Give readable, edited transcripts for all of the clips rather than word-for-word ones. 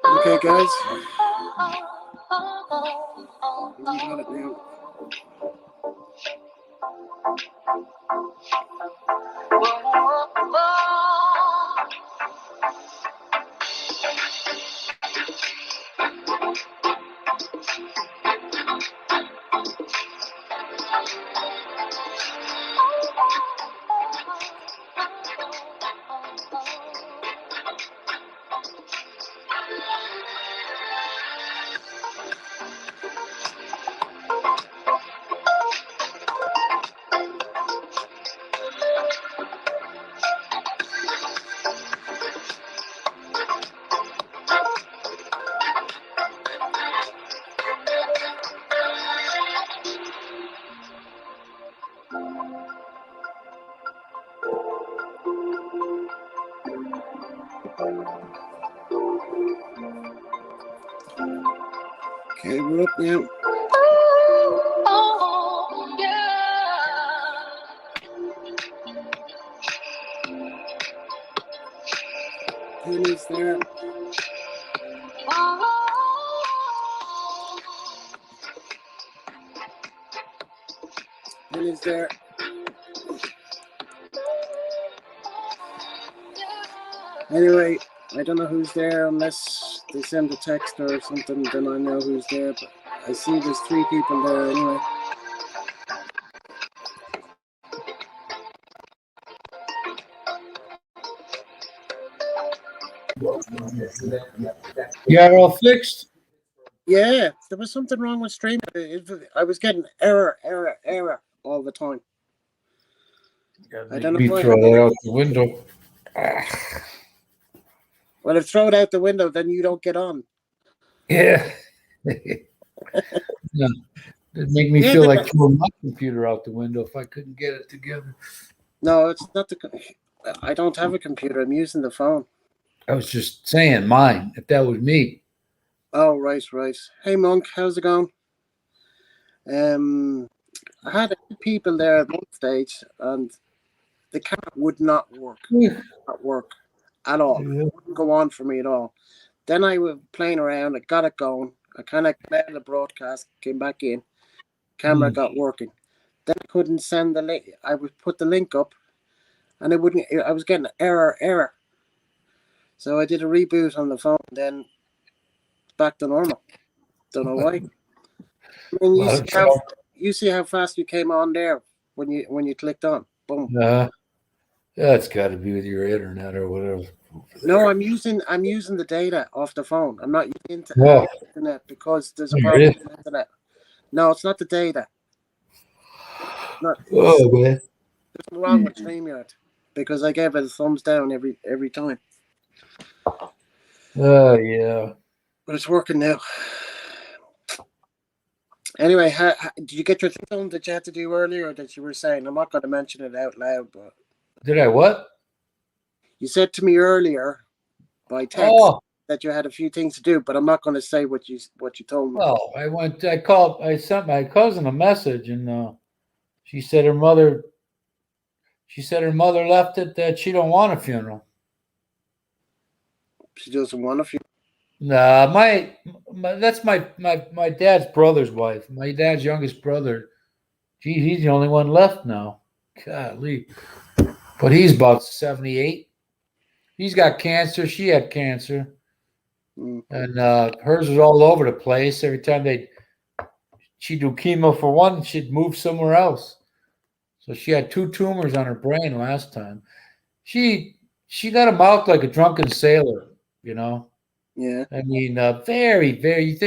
Okay, guys. We got it now. Okay, we're up now. Penny's there. Penny's there. Anyway, I don't know who's there unless they send a text or something, then I know who's there, but I see there's 3 people there anyway. You got it all fixed? Yeah, there was something wrong with streaming. I was getting error all the time. I don't know why. Throw that out the window. Well, if throw it out the window, then you don't get on. Yeah. Yeah. It'd make me feel like throwing my computer out the window if I couldn't get it together. No, it's not I don't have a computer. I'm using the phone. I was just saying mine, if that was me. Oh, right. Hey, Monk, how's it going? I had a few people there at one stage, and the camera would not work. At all. Yeah. It wouldn't go on for me at all. Then I was playing around. I got it going. I kind of came out of the broadcast, came back in. Camera got working. Then I couldn't send the link. I would put the link up, and it wouldn't. I was getting error. So I did a reboot on the phone. Then back to normal. Don't know why. I mean, you see how fast you came on there when you clicked on. Boom. That's got to be with your internet or whatever. No, I'm using the data off the phone. I'm not using the internet because there's a problem with the internet. No, it's not the data. Man. There's nothing wrong with StreamYard because I gave it a thumbs down every time. Yeah. But it's working now. Anyway, did you get your thing that you had to do earlier, or that you were saying? I'm not going to mention it out loud, but did I what? You said to me earlier by text that you had a few things to do, but I'm not going to say what you told me. Well, I sent my cousin a message, and she said her mother left it that she don't want a funeral. She doesn't want a funeral. Nah, that's my dad's brother's wife. My dad's youngest brother. Gee, he's the only one left now. Golly. But he's about 78. He's got cancer. She had cancer. And hers was all over the place. Every time she'd do chemo for one, she'd move somewhere else. So she had 2 tumors on her brain last time. She got a mouth like a drunken sailor, you know. Yeah. I mean, very, very.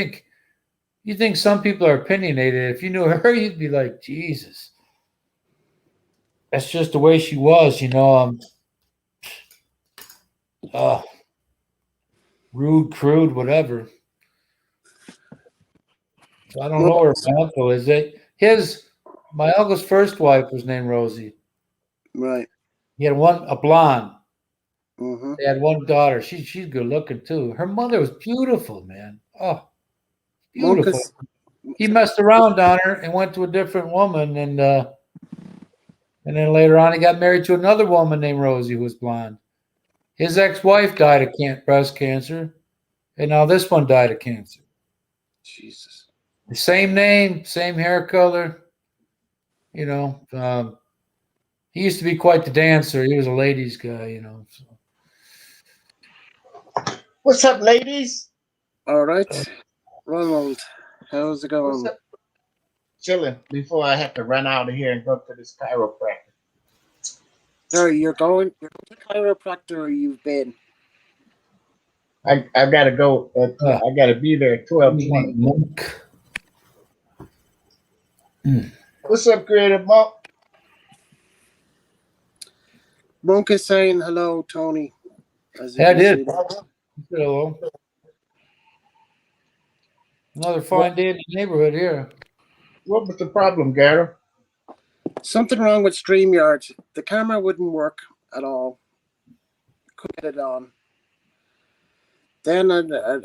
You think some people are opinionated. If you knew her, you'd be like, Jesus. That's just the way she was, you know. Rude, crude, whatever. So I don't know where my uncle is. My uncle's first wife was named Rosie. Right. He had a blonde. Mm-hmm. They had one daughter. She's good looking too. Her mother was beautiful, man. Oh, beautiful. He messed around on her and went to a different woman, and then later on he got married to another woman named Rosie who was blonde. His ex-wife died of breast cancer, and now this one died of cancer. Jesus. The same name, same hair color. You know, he used to be quite the dancer. He was a ladies' guy. You know. So. What's up, ladies? All right, Ronald, how's it What's going? up? Chilling before I have to run out of here and go to this chiropractor. Sorry, you're going to chiropractor, or you've been? I gotta go. Uh, I gotta be there at 12:20. Monk. Mm. What's up, Creative Monk? Monk is saying hello, Tony. As you Yeah, I can did. see that. Hello. Another fine day in the neighborhood here. What was the problem, Gary? Something wrong with StreamYard. The camera wouldn't work at all. Couldn't get it on. Then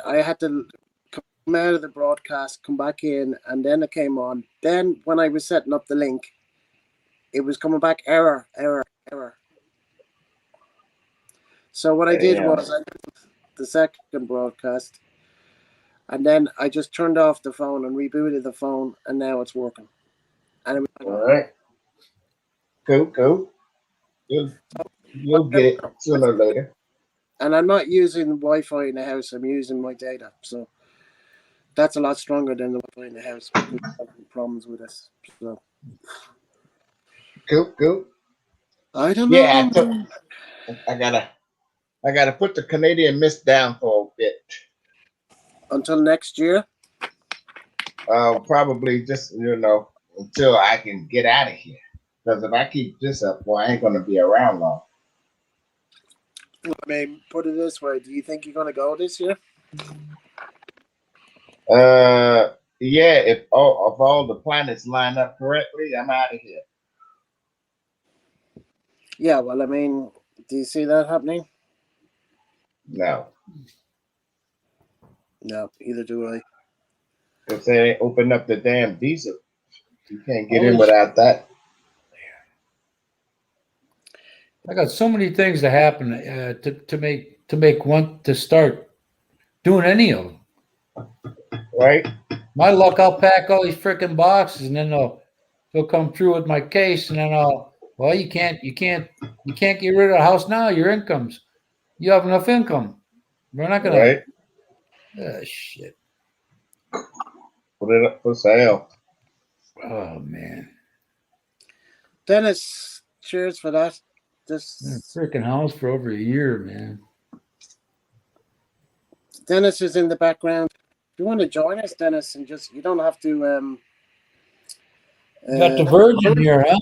I had to come out of the broadcast, come back in, and then it came on. Then when I was setting up the link, it was coming back error, error, error. So what I did was I did the second broadcast, and then I just turned off the phone and rebooted the phone, and now it's working. And it was, All right. Cool. You'll get it sooner or later. and I'm not using Wi-Fi in the house. I'm using my data, so that's a lot stronger than the Wi-Fi in the house because I'm having problems with this. So Cool. I don't Yeah, know. I gotta put the Canadian Mist down for a bit. Until next year. Probably just until I can get out of here. Because if I keep this up, well, I ain't gonna be around long. I mean, put it this way: do you think you're going to go this year? Yeah. If all the planets line up correctly, I'm out of here. Yeah. Well, I mean, do you see that happening? No, No, either do I. if they ain't open up the damn visa, you can't get in Always, without that. I got so many things to happen to make one to start doing any of them. Right? My luck, I'll pack all these freaking boxes, and then they'll come through with my case, and then you can't get rid of the house now. Your incomes, you have enough income. We're not gonna. Right? Shit. Put it up for sale. Oh man, Dennis, cheers for that. been This a freaking house for over a year, man. Dennis is in the background. If you want to join us, Dennis, and just you don't have to. You got the Virgin here, huh?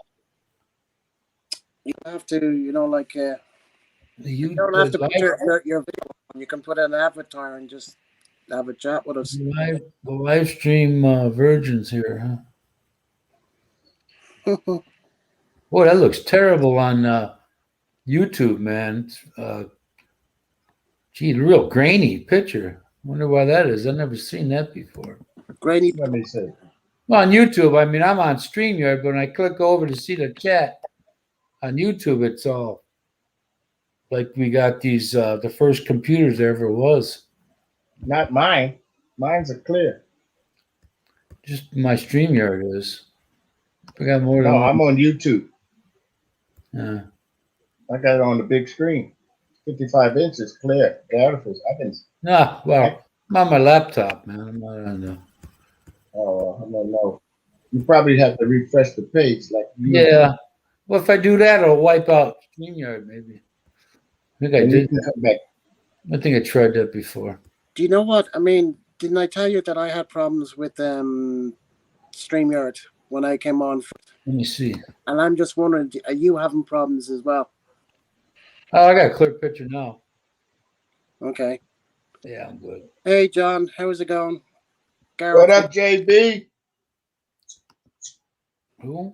You don't have to. You You don't have the to put your video on. You can put an avatar and just have a chat with us. live stream Virgins here, huh? Boy, that looks terrible on YouTube, man. Gee, real grainy picture. Wonder why that is. I've never seen that before. Grainy. Let me see. Well, on YouTube, I mean, I'm on StreamYard, but when I click over to see the chat on YouTube, it's all like we got these the first computers there ever was. Not mine. Mine's are clear. Just my StreamYard is. We got more than No, one. I'm on YouTube. Yeah. I got it on the big screen. 55 inches clear. Beautiful. Well, I'm on my laptop, man. I'm not on the. I don't know. You probably have to refresh the page like you. Yeah. Well, if I do that, it'll wipe out StreamYard, maybe. I think I And you did can that. come back. I think I tried that before. Do you know what I mean? Didn't I tell you that I had problems with StreamYard when I came on? Let me see. And I'm just wondering, are you having problems as well? Oh, I got a clear picture now. Okay. Yeah, I'm good. Hey, John, how's it going? What up, JB? Who?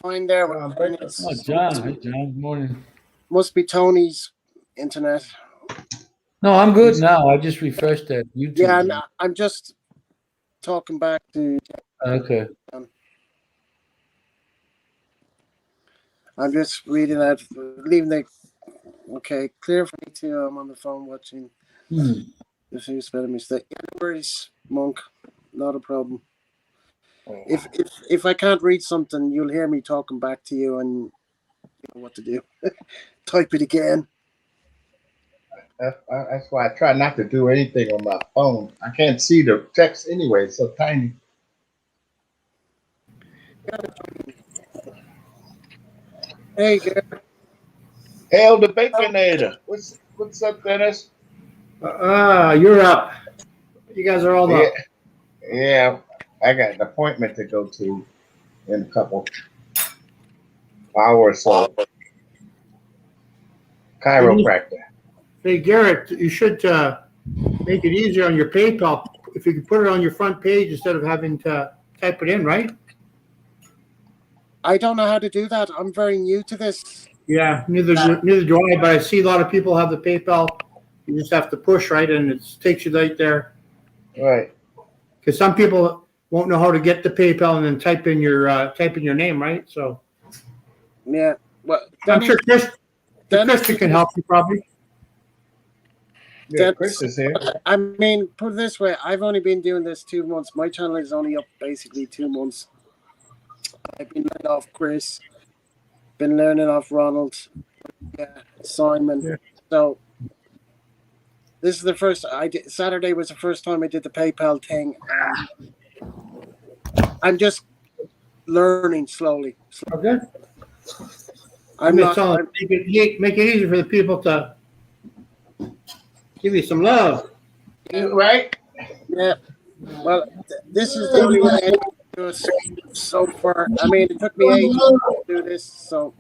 Fine there. John And Baker. Oh, John. Hey, John. Good morning. must be Tony's internet. No, I'm good now. I just refreshed that YouTube. Yeah, and I'm just talking back to. Okay. I'm just reading out, leaving the Okay, clear for me too. I'm on the phone watching. If you spell a mistake, yeah, no worries, Monk. Not a problem. If I can't read something, you'll hear me talking back to you, and you know what to do. Type it again. That's why I try not to do anything on my phone. I can't see the text anyway. It's so tiny. Hey, Gary. Hail the Baconator. What's up, Dennis? You're up. You guys are all Yeah, up. yeah. I got an appointment to go to in a couple hours or so. Chiropractor. Hey, Garrett, you should make it easier on your PayPal if you could put it on your front page instead of having to type it in, right? I don't know how to do that. I'm very new to this. Yeah, neither do I, but I see a lot of people have the PayPal. You just have to push, right, and it takes you right there. Right. Because some people won't know how to get the PayPal and then type in your name, right? So Yeah. Well, I'm sure Dennis, Christian can help you probably. Yeah, Chris is here. I mean, put it this way: I've only been doing this 2 months. My channel is only up basically 2 months. I've been learning off Chris, been learning off Ronald, yeah, Simon. Yeah. So this is the first I did. Saturday was the first time I did the PayPal thing, and I'm just learning slowly. Okay. I'm not. Make it easier for the people to give you some love. Right? Yeah. Well, this is the only way I can do it so far. I mean, it took me ages to do this, so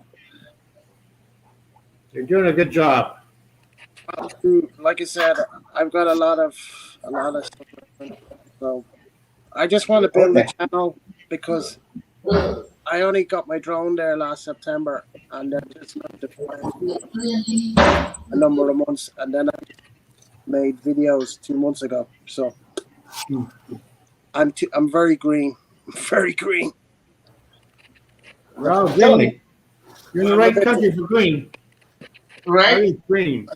You're doing a good job. like I said, I've got a lot of stuff. So I just want to build a channel because I only got my drone there last September, and then just a number of months, and then I made videos 2 months ago. So I'm very green, very green. Well, Tony. you're in the right country for green. Right? Very green.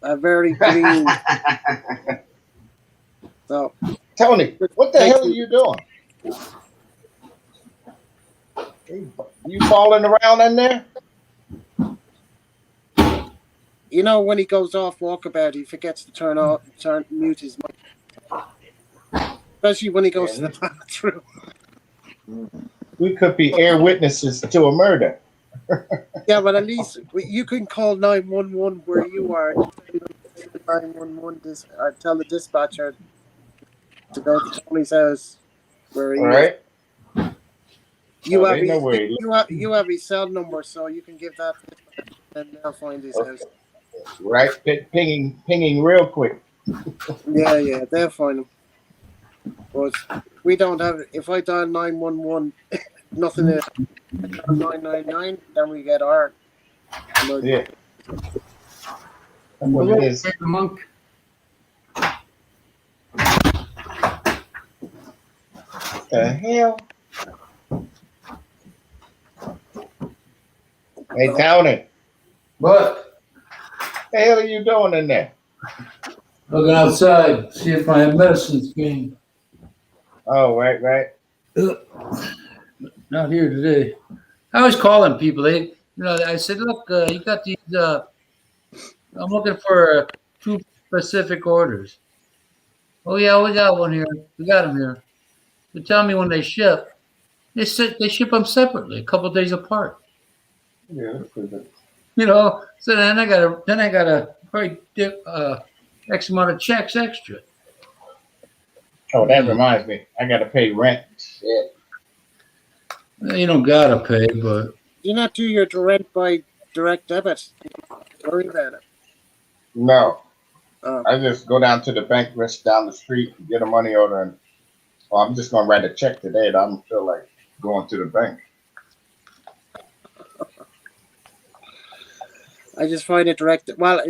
Very green. So Tony, what the hell are you doing? You falling around in there? you know when he goes off walkabout, he forgets to mute his mic, especially when he goes to the bathroom. We could be air witnesses to a murder. Yeah, but at least you can call 911 where you are. 911 tell the dispatcher to go to Tony's house where he All is. right. You They know where he you have his cell number, so you can give that, and they'll find his house. Right? Pinging real quick. Yeah, they'll find him. But we don't have. If I dial 911, nothing is 999. Then we get our. Yeah. That's what it is. Monk. The hell? Hey, Tony. What? The hell are you doing in there? Looking outside, see if my medicine's came. Oh, right. Not here today. I was calling people. I said, look, you got these. I'm looking for 2 specific orders. Oh yeah, we got one here. We got them here. But tell me when they ship. They ship them separately, a couple days apart. Yeah. So then I gotta probably dip X amount of checks extra. Oh, that reminds me. I got to pay rent. Shit. You don't gotta pay, but Do not do your direct debit. Don't worry about it. No. Oh. I just go down to the bank, rest down the street, get a money order, and I'm just gonna write a check today. I don't feel like going to the bank. I just find it direct. Well,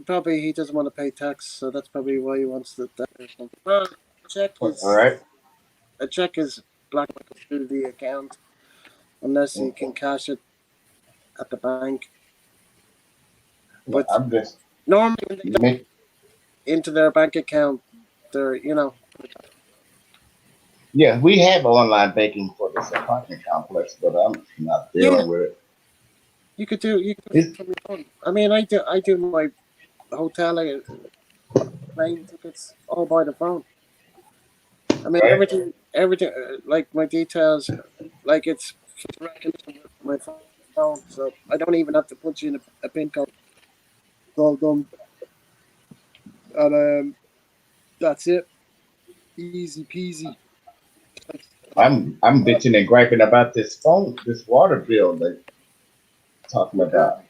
probably he doesn't want to pay tax, so that's probably why he wants that or something. Well, All right. a check is black through the account unless you can cash it at the bank. But I'm just normally when they go make. into their bank account, they're Yeah, we have online banking for this apartment complex, but I'm not yeah, dealing with it. you could do it It's, from your phone. I mean, I do my hotel plane tickets all by the phone. I mean, right? everything, like my details, like it's recognition with my phone, so I don't even have to put you in a pin code. It's all done, and that's it. Easy peasy. I'm bitching and griping about this phone, this water bill they talking Yeah. about.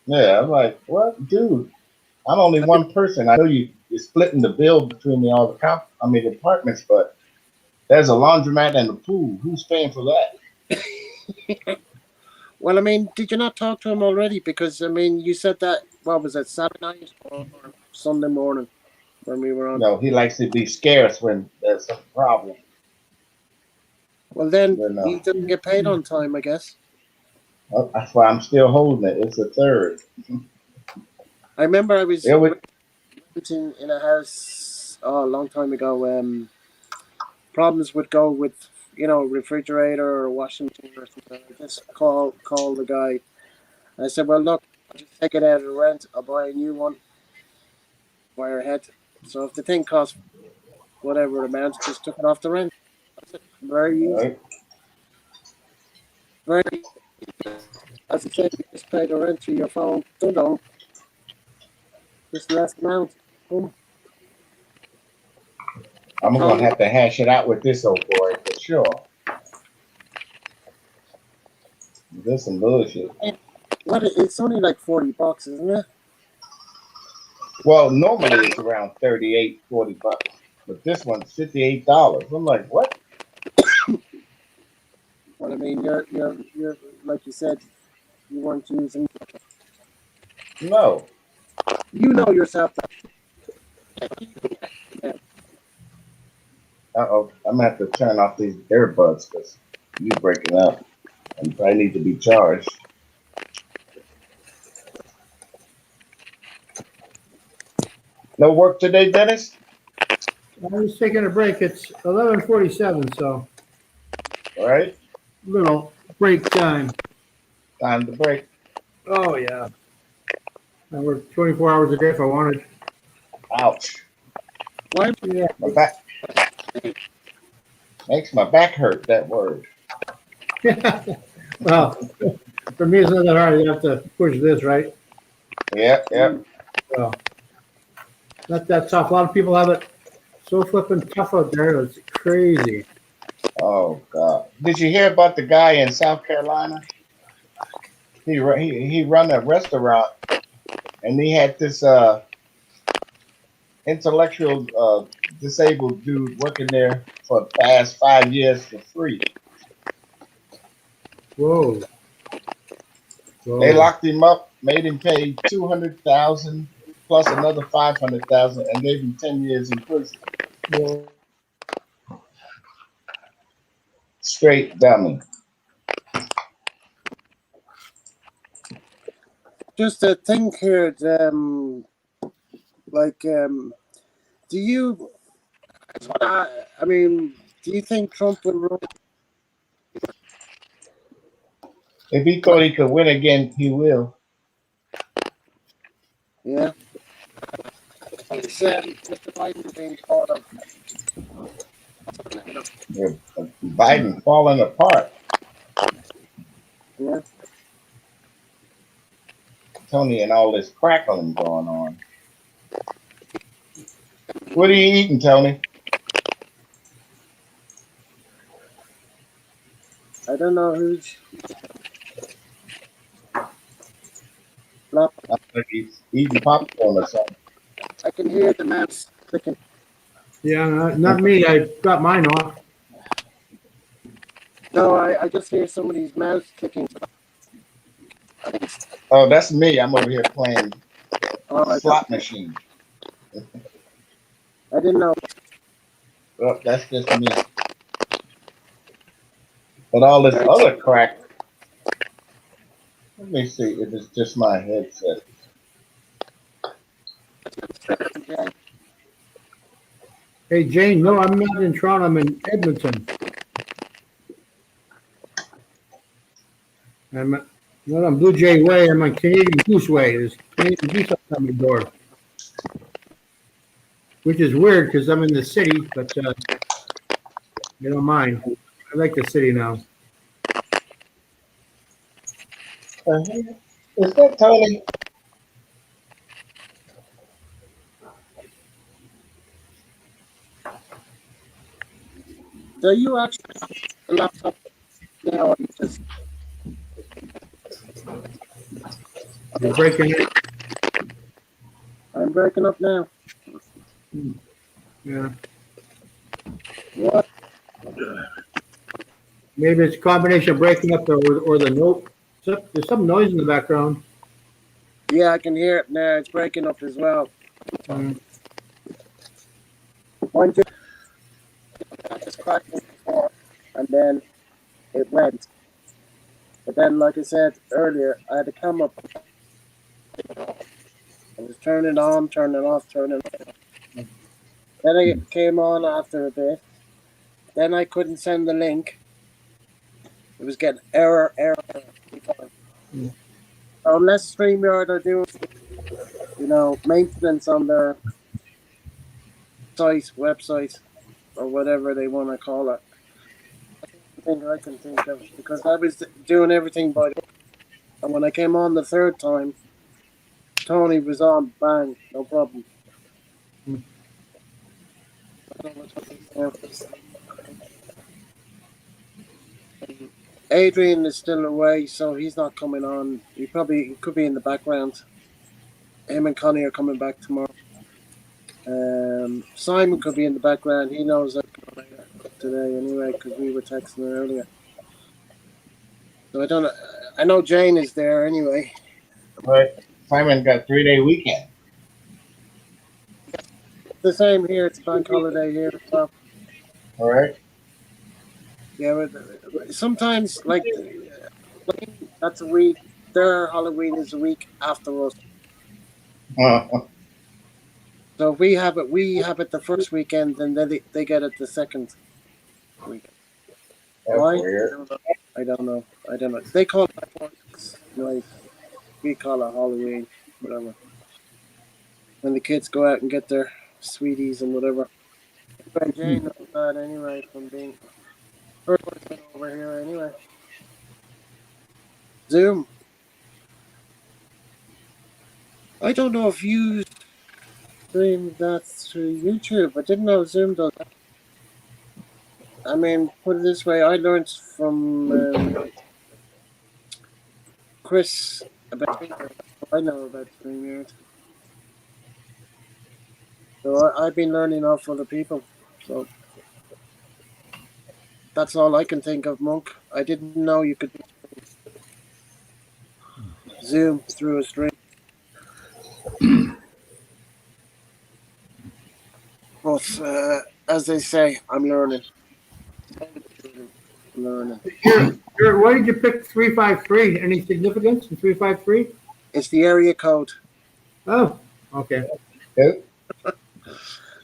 Yeah, I'm like, what, dude? I'm only one person. I know you're splitting the bill between the all the the apartments, but there's a laundromat and a pool. Who's paying for that? Well, I mean, did you not talk to him already? Because I mean, you said that. What was it, Saturday night or Sunday morning when we were on? No, he likes to be scarce when there's a problem. Well, then You he know, doesn't get paid on time, I guess. that's why I'm still holding it. It's a third. I remember I was Yeah, we, renting in a house a long time ago. Problems would go with refrigerator or washing machine or something. I just call the guy. I said, well, look, I'll just take it out of the rent. I'll buy a new one. Wire ahead. So if the thing costs whatever amount, just took it off the rent. That's it. Very easy. right? Very easy. As I said, you just pay the rent through your phone. Don't. Just less amount. Boom. I'm gonna Um, have to hash it out with this old boy for sure. This some bullshit. what? It's only like $40, isn't it? Well, normally it's around 38, 40 bucks, but this one's $58. I'm like, what? Well, I mean, you're like you said, you weren't using. No. You know yourself. Uh-oh. I'm gonna have to turn off these earbuds because you breaking up and I need to be charged. No work today, Dennis? I was taking a break. It's 11:47, so All right. little break time. Time to break. Oh yeah. I work 24 hours a day if I wanted. Ouch. Why? Yeah. My back makes my back hurt, that word. Well, for me, it's not that hard. You have to push this, right? Yep, yep. So, not that tough. A lot of people have it so flipping tough out there. It's crazy. Oh God. Did you hear about the guy in South Carolina? He run a restaurant and he had this intellectual disabled dude working there for the past 5 years for free. Whoa. They Whoa. locked him up, made him pay 200,000 plus another 500,000, and gave him 10 years in prison. Whoa. Straight dummy. Just a thing here. Like, do you? I mean, do you think Trump will run? If he thought he could win again, he will. Yeah. It's, Mr. Biden being part of. Yeah, Biden falling apart. Yeah. Tony and all this crackling going on. What are you eating, Tony? I don't know who's. Not, I think he's eating popcorn or something. I can hear the mouse clicking. Yeah, not me. I got mine off. No, I just hear somebody's mouse clicking. Oh, that's me. I'm over here playing Oh, slot machine. I didn't know. Oh, that's just me. But all this other crack. Let me see if it's just my headset. Hey, Jane, no, I'm not in Toronto. I'm in Edmonton. I'm not on Blue Jay Way. I'm on Canadian Goose Way. There's Canadian Goose outside my door, which is weird because I'm in the city, but you don't mind. I like the city now. Is that Tony? So you actually have a laptop now? Or you just You're breaking it. I'm breaking up now. Yeah. What? Maybe it's a combination of breaking up or the note. There's some noise in the background. Yeah, I can hear it now. It's breaking up as well. Mm. One, two. I just cracked it before, and then it went. But then, like I said earlier, I had the camera. I was turning it on, turning it off, turning it off. Then it came on after a bit. Then I couldn't send the link. It was getting error. Mm. So unless StreamYard are doing, maintenance on their website, or whatever they want to call it. I think I can think of, because I was doing everything by the book. And when I came on the third time, Tony was on, bang, no problem. Mm. Adrian is still away, so he's not coming on. He could be in the background. Him and Connie are coming back tomorrow. Simon could be in the background. He knows I'm coming later today anyway, because we were texting earlier. So I don't know. I know Jane is there anyway. But Simon got 3-day weekend. The same here. It's a bank holiday here. So All right. yeah, sometimes that's a week. Their Halloween is a week after us. So if we have it the first weekend, and then they get it the second weekend. That's Why? weird. I don't know. They call it like we call it Halloween, whatever. When the kids go out and get their sweeties and whatever. But Jane knows that anyway from being her been over here anyway. Zoom. I don't know if you stream that through YouTube. I didn't know Zoom does that. I mean, put it this way, I learned from Chris about StreamYard. I know about StreamYard. So I've been learning off other people. So that's all I can think of, Monk. I didn't know you could Zoom through a stream. But as they say, I'm learning. Learning. Why did you pick 353? Any significance in 353? It's the area code. Oh, okay. Yep.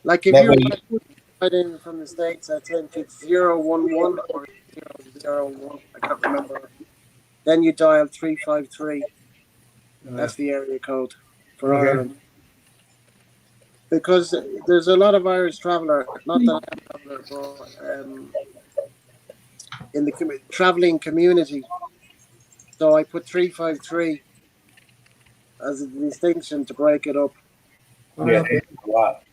Like if That you're way, right in from the States, I think it's 011 or 001. I can't remember. Then you dial 353. That's the area code for Okay. Ireland. Because there's a lot of Irish.traveler, not that I'm a traveler, but in the traveling community. So I put 353 as a distinction to break it up. yeah, Okay. it's a lot.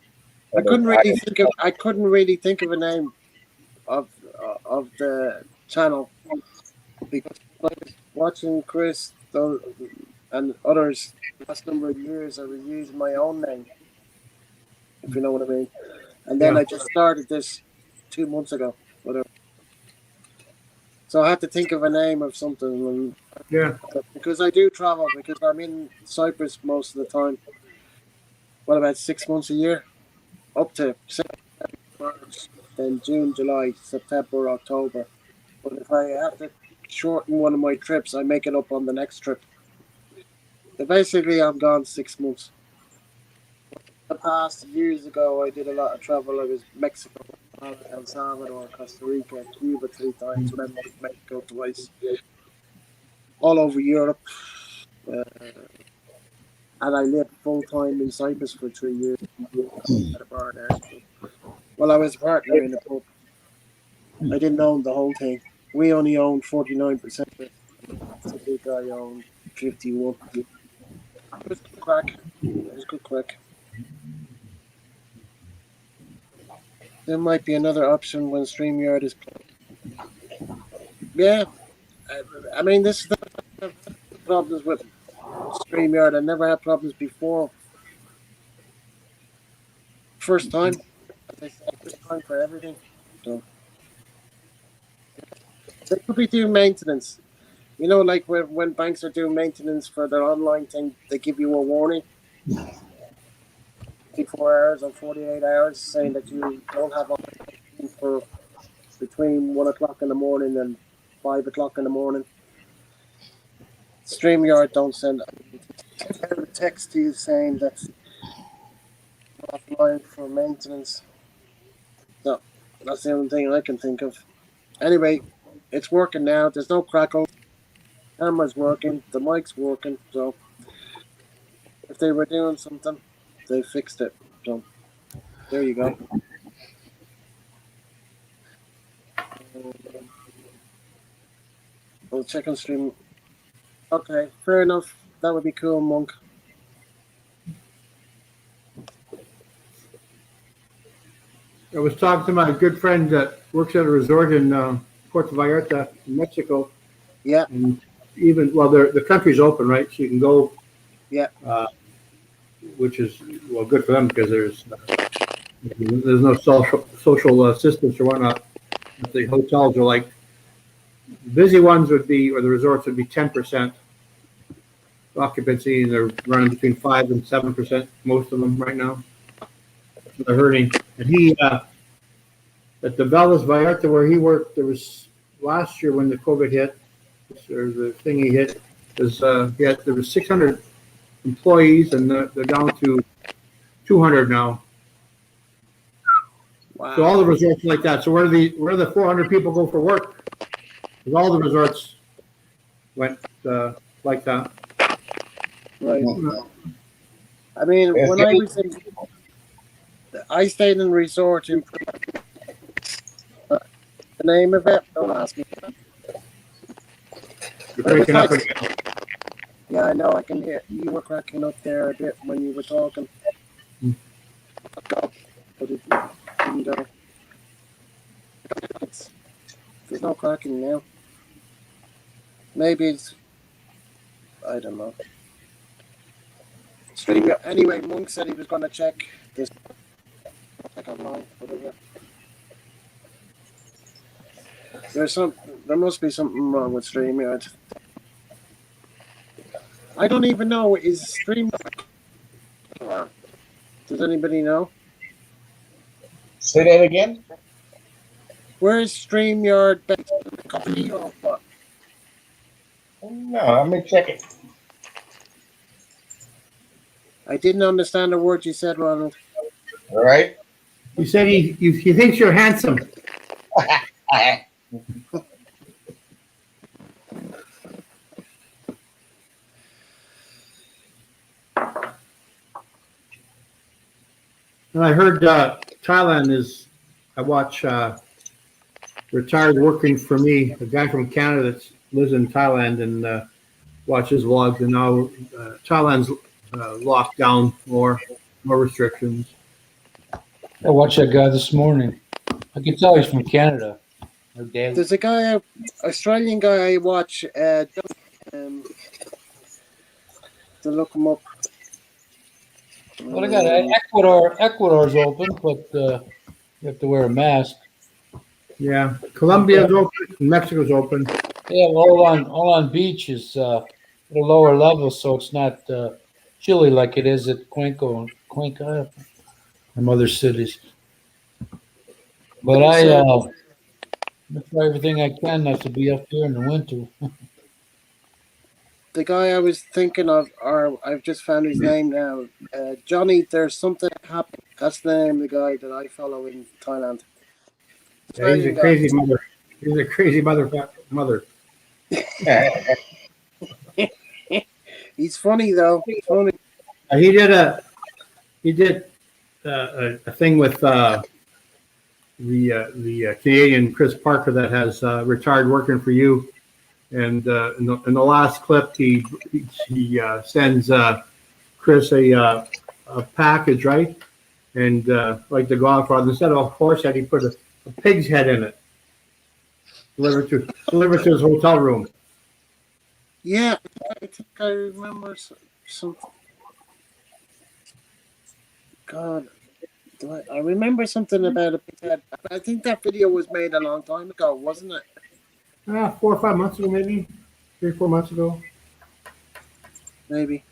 I couldn't really think of a name of the channel, because I was watching Chris and others last number of years. I was using my own name, if you know what I mean. And then Yeah. I just started this 2 months ago, whatever. So I had to think of a name of something, Yeah. because I do travel, because I'm in Cyprus most of the time. What, about 6 months a year? Up to March, then June, July, September, October. But if I have to shorten one of my trips, I make it up on the next trip. So basically, I'm gone 6 months. the past years ago, I did a lot of travel. I was Mexico, El Salvador, Costa Rica, Cuba 3 times, Mexico twice, all over Europe. Uh, and I lived full time in Cyprus for 3 years at a bar there. So, well, I was a partner in a pub. I didn't own the whole thing. We only owned 49% of it. The big guy owned 51. It was good crack. It was good crack. There might be another option when StreamYard is closed. Yeah, I mean, this is the problems with StreamYard. I never had problems before. First time, as they say, first time for everything. So they could be doing maintenance. You know, like when banks are doing maintenance for their online thing, they give you a warning 24 hours or 48 hours saying that you don't have online for between 1 o'clock in the morning and 5 o'clock in the morning. StreamYard don't send a text to you saying that you're offline for maintenance. So that's the only thing I can think of. Anyway, it's working now. There's no crackle. Camera's working. The mic's working. So if they were doing something, they fixed it. So there you go. We'll check on stream. Okay, fair enough. That would be cool, Monk. I was talking to my good friend that works at a resort in Puerto Vallarta, in Mexico. Yeah. And even, well, the country's open, right? So you can go. Yeah. Which is, well, good for them because there's no social assistance or whatnot. The hotels are like, busy ones would be, or the resorts would be 10% occupancy, and they're running between 5 and 7%, most of them right now. So they're hurting. And he, at the Velas Vallarta where he worked, there was last year when the COVID hit, or the thing he hit, was there was 600 employees, and they're down to 200 now. Wow. So all the resorts like that. So where the 400 people go for work? Because all the resorts went like that. Right. I mean, when I was in, I stayed in a resort in the name of it. Don't ask me. You're breaking up again. Yeah, I know. I can hear you were cracking up there a bit when you were talking. But it didn't go. There's no cracking now. Maybe it's, I don't know. Anyway, Monk said he was going to check this. Check online. Whatever. There must be something wrong with StreamYard. I don't even know. Is StreamYard? Does anybody know? Say that again? Where is StreamYard based? The company or what? No, let me check it. I didn't understand a word you said, Ronald. All right. He said he thinks you're handsome. And I heard Thailand is, I watch Retired Working for Me, a guy from Canada that lives in Thailand, and watches vlogs, and now Thailand's locked down more restrictions. I watched that guy this morning. I can tell he's from Canada. There's a guy, Australian guy I watch, to look him up. Well, I got Ecuador's open, but you have to wear a mask. Yeah, Colombia's open, Mexico's open. Yeah, well, all on beach is at a lower level, so it's not chilly like it is at Cuenca and other cities. But I try everything I can not to be up here in the winter. the guy I was thinking of, or I've just found his name now. Johnny, there's something happened. That's the name of the guy that I follow in Thailand. Yeah, he's a Australian guy. crazy mother. He's a crazy mother. He's funny though. Funny. He did a thing with the Canadian Chris Parker that has retired working for you, and in the last clip he sends Chris a package, right? And like the Godfather, instead of a horse head, he put a pig's head in it, delivered to his hotel room. Yeah, I think I remember something. God, I remember something about a big head. I think that video was made a long time ago, wasn't it? 4 or 5 months ago, maybe 3 or 4 months ago. Maybe.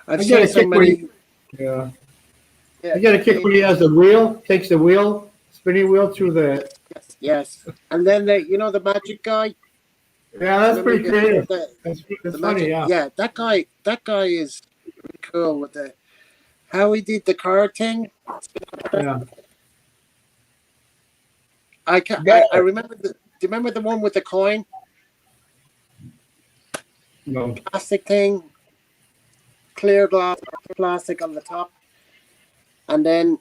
I've I get seen a so kick when many. yeah. Yeah, I get a kick when he has the wheel, takes the wheel, spinning wheel through the. yes. And then the magic guy. Yeah, that's Remember pretty creative. the That's funny. magic? Yeah. Yeah, that guy is really cool with the how he did the card thing. Yeah. Yeah. I remember do you remember the one with the coin No. plastic thing, clear glass plastic on the top, and then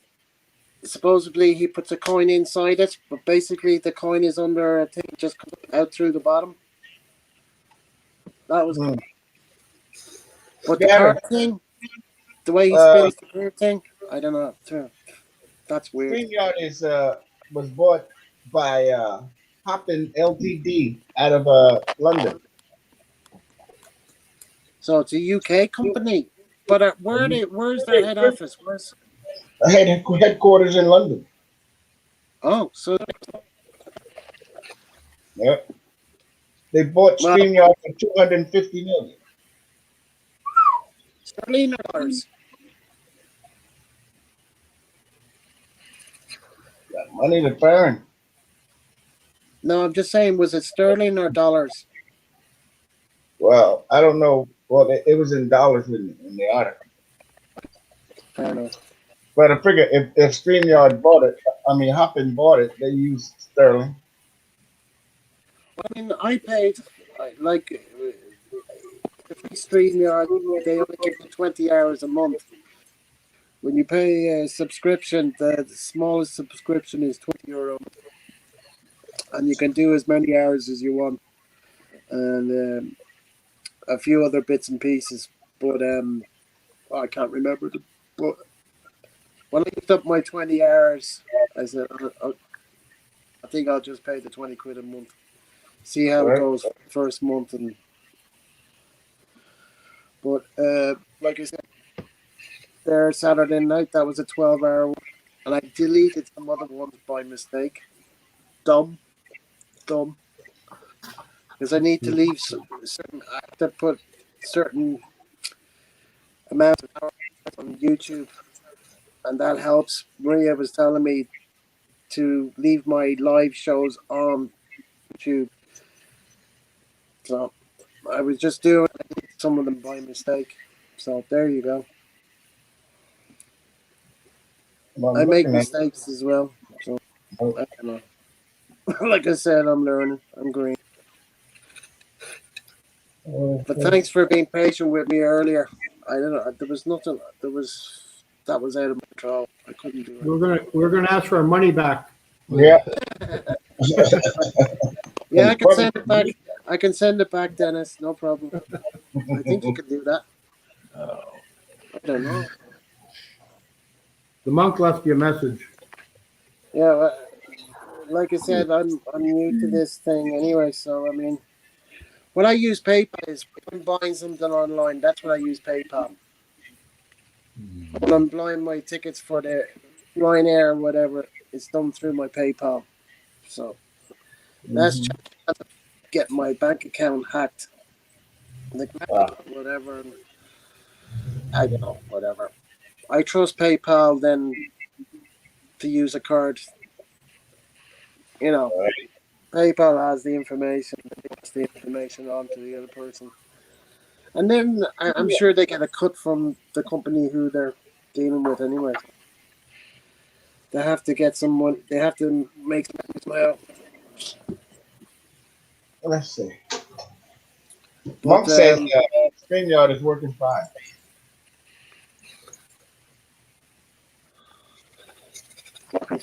supposedly he puts a coin inside it, but basically the coin is under a thing just comes out through the bottom. That was cool. Mm. But the Gavin, card thing, the way he uh, spins the card thing, I don't know. That's weird. StreamYard was bought by Hoppin Ltd. out of London. So it's a UK company, but where's their head office? Where's Headquarters in London. so Yep. They bought well, StreamYard for 250 million. sterling or dollars? Got money to burn. No, I'm just saying, was it sterling or dollars? Well, I don't know. Well, it was in dollars in the article. Fair enough. But I figure if StreamYard bought it, I mean Hoppin bought it, they used sterling. I mean, I paid like StreamYard. They only give you 20 hours a month. When you pay a subscription, the smallest subscription is €20, and you can do as many hours as you want, and a few other bits and pieces. But I can't remember them. But when I looked up my 20 hours, I said I think I'll just pay the 20 quid a month. See how it Right? goes first month, but like I said, there Saturday night that was a 12-hour one, and I deleted some other ones by mistake. Dumb, because I need to leave certain. I have to put certain amount of hours on YouTube, and that helps. Maria was telling me to leave my live shows on YouTube, so I was just doing some of them by mistake. So there you go. Well, I I'm make looking at mistakes as well, so it. I don't know. Like I said, I'm learning. I'm green. But thanks for being patient with me earlier. I don't know. There was nothing. That was out of my control. I couldn't do We're gonna ask for our money back. Yeah. it. Yeah, I can send it back. I can send it back, Dennis. No problem. I think you can do that. I don't know. The monk left you a message. Yeah, like I said, I'm new to this thing anyway. So I mean, when I use PayPal is when I'm buying something online. That's when I use PayPal. When I'm buying my tickets for the Ryanair or whatever, it's done through my PayPal. So that's Mhm. just to get my bank account hacked. Like Wow. whatever. I don't know, whatever. I trust PayPal then to use a card. You know, All right. PayPal has the information, and pass the information on to the other person. And then I'm sure they get a cut from the company who they're dealing with anyway. They have to get someone. They have to make some money. Let's see. But Monk says StreamYard is working fine.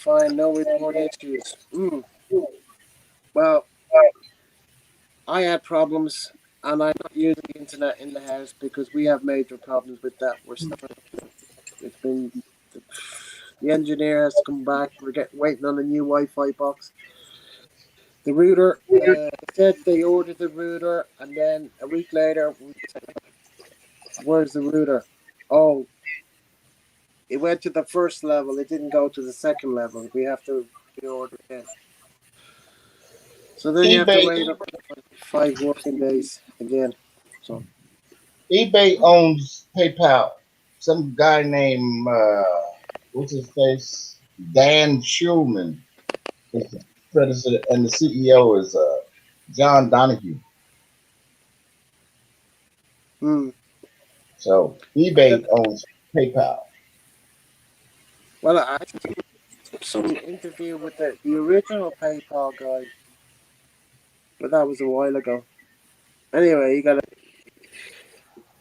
fine, no report issues. Well, I had problems, and I'm not using the internet in the house because we have major problems with that. It's been the engineer has to come back. We're waiting on a new Wi-Fi box. The router said they ordered the router, and then a week later, we said, "Where's the router?" Oh, it went to the first level. It didn't go to the second level. We have to reorder again. So then you have to eBay wait up to 5 working days again. So eBay owns PayPal. Some guy named what's his face? Dan Schulman is the president, and the CEO is John Donahue. So yeah. eBay owns PayPal. Well, I took some interview with the original PayPal guy, but that was a while ago. Anyway,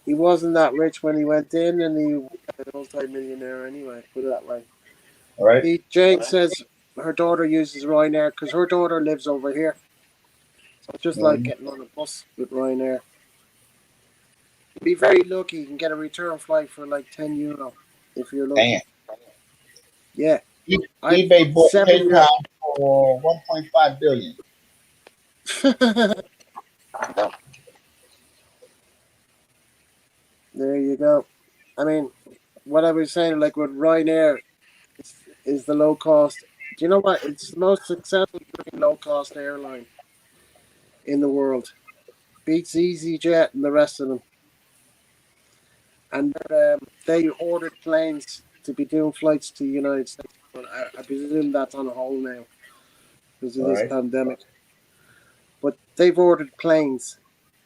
he wasn't that rich when he went in, and he was a multi-millionaire anyway. Put it that way. All right. Jane says her daughter uses Ryanair because her daughter lives over here. So it's just like Mhm. getting on a bus with Ryanair. Be very lucky. You can get a return flight for like €10 if you're lucky. Damn. Yeah, I eBay bought 7 years. PayPal for 1.5 billion. There you go. I mean, what I was saying, like with Ryanair, is the low cost. Do you know what? It's the most successful low cost airline in the world. Beats EasyJet and the rest of them. And they ordered planes to be doing flights to the United States. But I presume that's on hold now because of All this right. pandemic. But they've ordered planes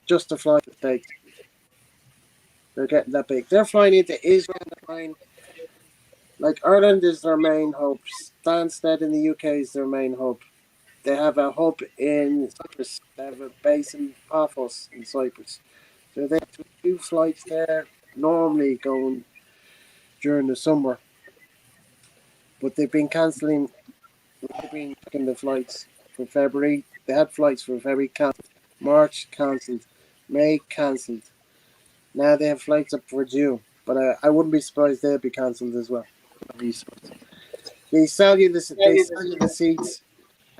just to fly to the States. They're getting that big. They're flying into Israel. They're flying, like Ireland is their main hub. Stansted in the UK is their main hub. They have a hub in Cyprus. They have a base in Paphos in Cyprus. So they have two flights there normally going during the summer. But they've been cancelling, they've been taking the flights for February. They had flights for February cancelled. March cancelled. May cancelled. Now they have flights up for June. But I wouldn't be surprised they'll be cancelled as well. They sell you the seats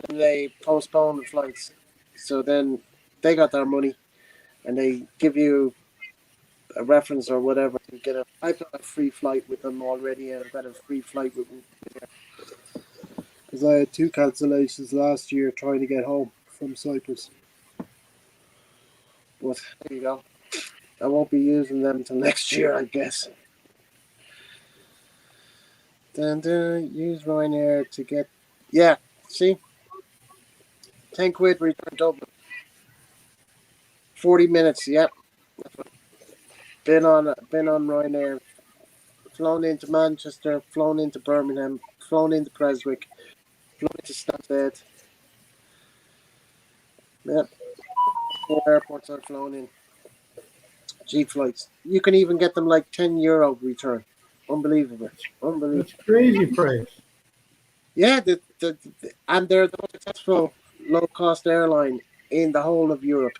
and they postpone the flights. So then they got their money and they give you a reference or whatever to get a. I've got a free flight with them already, and I've got a free flight with them because I had 2 cancellations last year trying to get home from Cyprus. But there you go. I won't be using them until next year, I guess. Then use Ryanair to get. Yeah, see, £10 return Dublin. 40 minutes. Yep. Been on Ryanair. Flown into Manchester. Flown into Birmingham. Flown into Preswick. Flown into Stansted. Yep. 4 airports I've flown in. Cheap flights. You can even get them like €10 return. Unbelievable. Unbelievable. That's crazy price. Yeah, and they're the most successful low cost airline in the whole of Europe.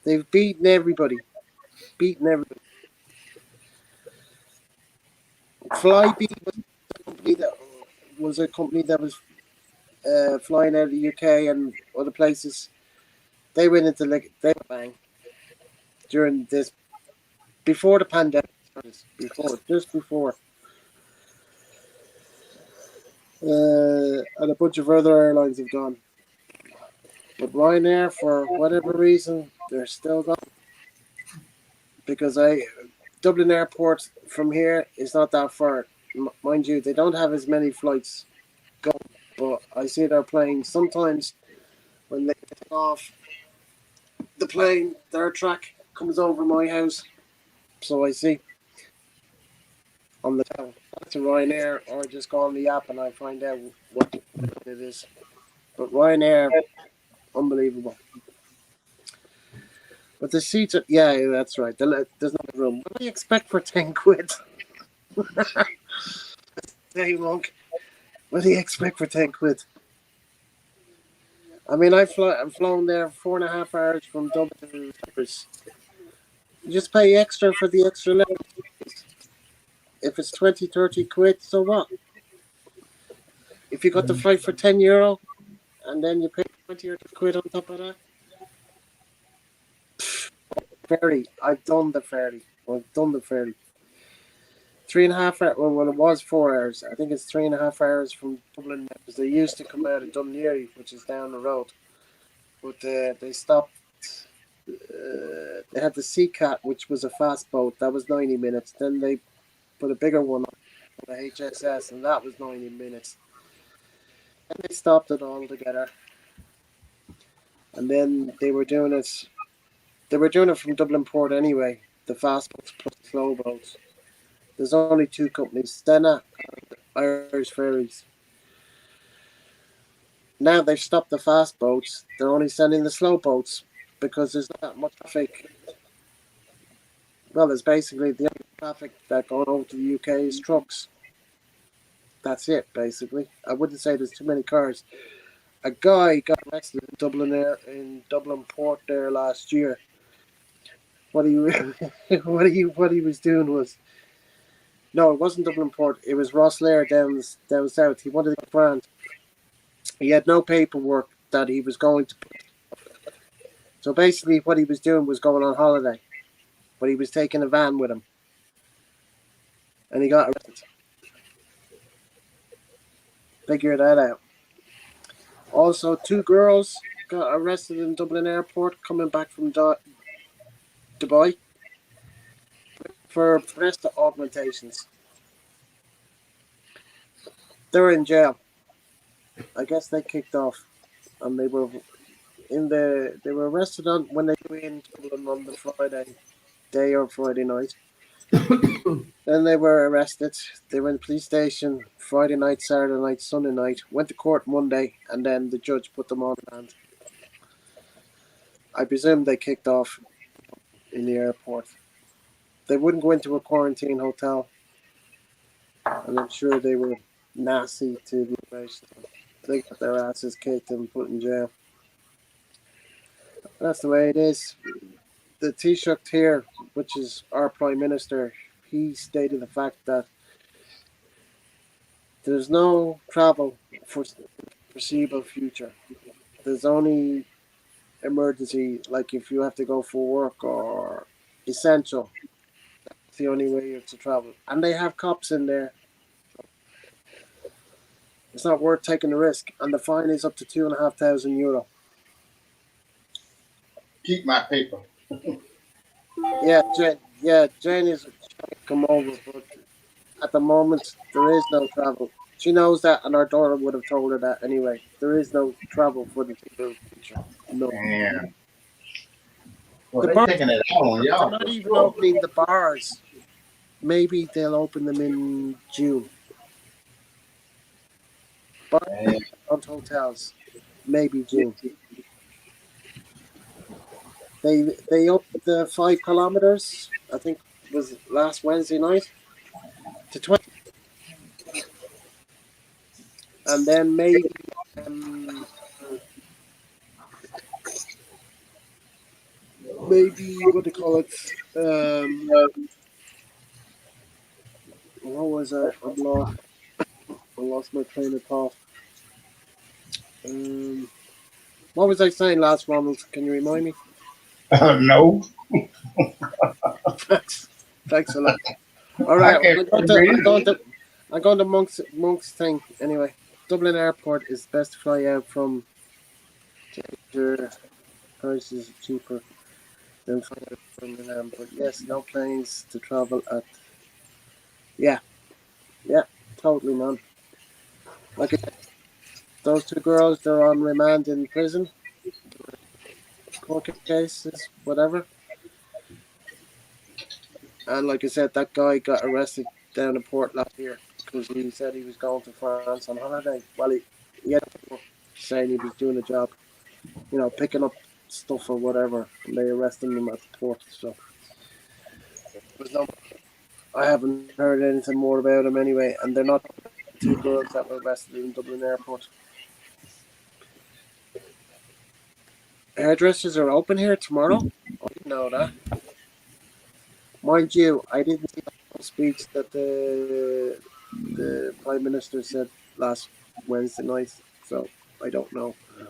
They've beaten everybody. Beaten everybody. Flybe was a company that was flying out of the UK and other places. They went into they went bang during this before the pandemic. Just before. And a bunch of other airlines have gone. But Ryanair, for whatever reason, they're still gone. Because Dublin Airport from here is not that far. Mind you, they don't have as many flights going. But I see they're playing sometimes when they take off. the plane, their track comes over my house. So I see on the tab to Ryanair, or just go on the app and I find out what it is. But Ryanair, unbelievable. But the seats are, yeah, that's right. There's no room. What do you expect for 10 quid? Hey, monk. What do you expect for 10 quid? I mean, I've flown there 4.5 hours from Dublin to Cyprus. You just pay extra for the extra leg. If it's 20, 30 quid, so what? If you got the flight for €10 and then you pay 20 or 30 quid on top of that, ferry. I've done the ferry. I've done the ferry. 3.5 hours. Well, it was 4 hours. I think it's 3.5 hours from Dublin because they used to come out of Dunleary, which is down the road, but they stopped. They had the Sea Cat, which was a fast boat. That was 90 minutes. Then they put a bigger one on the HSS, and that was 90 minutes. And they stopped it all together. And then they were doing it. They were doing it from Dublin Port anyway. The fast boats plus the slow boats. There's only two companies, Stena and Irish Ferries. Now they've stopped the fast boats. They're only sending the slow boats because there's not that much traffic. Well, there's basically the only traffic that going over to the UK is trucks. That's it, basically. I wouldn't say there's too many cars. A guy got arrested in Dublin Port there last year. What he was doing was, no, it wasn't Dublin Port. It was Rosslare down south. He wanted to get grand. He had no paperwork that he was going to put. So basically, what he was doing was going on holiday, but he was taking a van with him, and he got arrested. Figure that out. Also, two girls got arrested in Dublin Airport coming back from Dubai for breast augmentations. They were in jail. I guess they kicked off, and they were arrested on when they were in Dublin on the Friday day or Friday night. Then they were arrested. They went to police station Friday night, Saturday night, Sunday night. Went to court Monday, and then the judge put them on hand. I presume they kicked off in the airport. They wouldn't go into a quarantine hotel, and I'm sure they were nasty to the immigration. They got their asses kicked and put in jail. That's the way it is. The Taoiseach here, which is our Prime Minister, he stated the fact that there's no travel for the foreseeable future. There's only emergency, like if you have to go for work or essential. It's the only way to travel. And they have cops in there. It's not worth taking the risk. And the fine is up to €2,500. Keep my paper. Jane is trying to come over, but at the moment there is no travel. She knows that, and her daughter would have told her that anyway. There is no travel for the future. No. Damn. Well, The they bars, taking it out on they're y'all. not even opening the bars. Maybe they'll open them in June. Bars and hotels, maybe June. They upped the 5 kilometers. I think it was last Wednesday night to 20, and then maybe what do you call it? What was I? I lost my train of thought. What was I saying last, Ronald? Can you remind me? No, Thanks a lot. All I right, can't I'm going to Monk's thing anyway. Dublin Airport is best to fly out from. Prices are cheaper than flying out from Milan, but yes, no planes to travel at. Yeah, totally, man. Like I said, those two girls, they're on remand in prison. court cases, whatever. And like I said, that guy got arrested down in Port last year because he said he was going to France on holiday. Well, he had saying he was doing a job, picking up stuff or whatever, and they arrested him at the port. So there's no, I haven't heard anything more about him anyway. And they're not the two girls that were arrested in Dublin Airport. Hairdressers are open here tomorrow. I didn't know that. Mind you, I didn't see the speech that the Prime Minister said last Wednesday night, so I don't know. I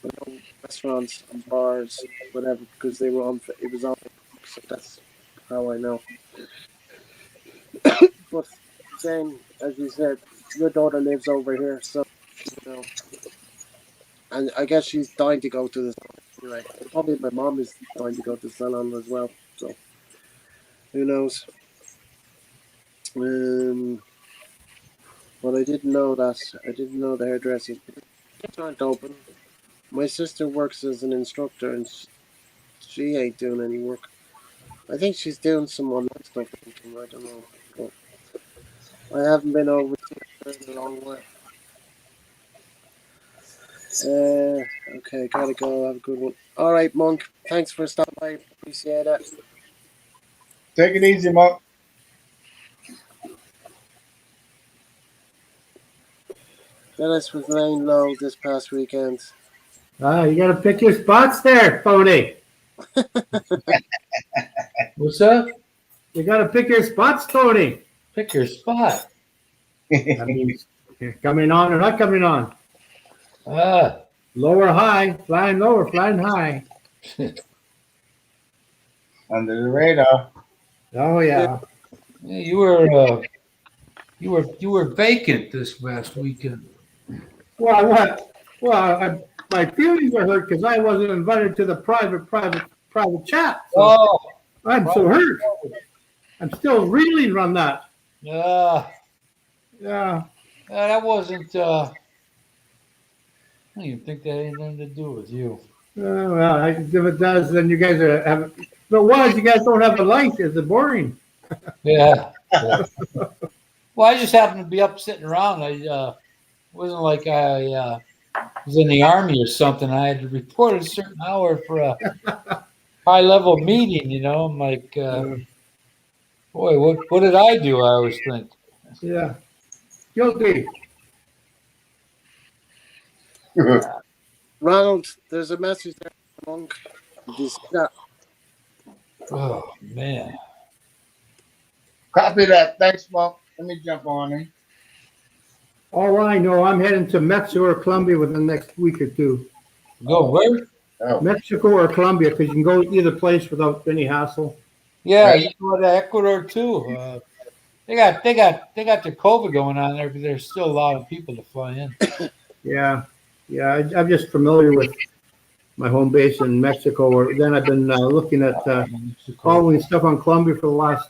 know restaurants and bars, whatever, because they were on. It was on, so that's how I know. But saying, as you said, your daughter lives over here, so and I guess she's dying to go to the salon anyway. Probably my mom is dying to go to the salon as well. So who knows? But I didn't know that. I didn't know the hairdressers aren't open. My sister works as an instructor, and she ain't doing any work. I think she's doing some online stuff. I don't know. But I haven't been over there in a long while. Okay, gotta go. Have a good one. All right, Monk. Thanks for stopping by. Appreciate it. Take it easy, Monk. Dennis was laying low this past weekend. You got to pick your spots there, Tony. What's up? You got to pick your spots, Tony. Pick your spot. That means you're coming on or not coming on. Ah, Lower, high, flying lower, flying high. Under the radar. Oh yeah. you were vacant this last weekend. Well, what? Well, my feelings are hurt because I wasn't invited to the private chat. So Oh, I'm so hurt. I'm still reeling from that. yeah. Yeah. That wasn't. I don't even think that had anything to do with you. Well, if it does, then you guys are have. But why? You guys don't have a life. Is it boring? Yeah. Well, I just happened to be up sitting around. I wasn't like I was in the army or something. I had to report at a certain hour for a high-level meeting. I'm like, boy, what did I do? I always think. Yeah. Guilty. Ronald, there's a message there, Monk. Did you see that? Oh man. Copy that. Thanks, Monk. Let me jump on him. All I know, I'm heading to Mexico or Colombia within the next week or two. Go where? Oh. Mexico or Colombia, because you can go either place without any hassle. Yeah, you go to Ecuador too. They got the COVID going on there, but there's still a lot of people to fly in. Yeah. I'm just familiar with my home base in Mexico. Or then I've been looking at following stuff on Colombia for the last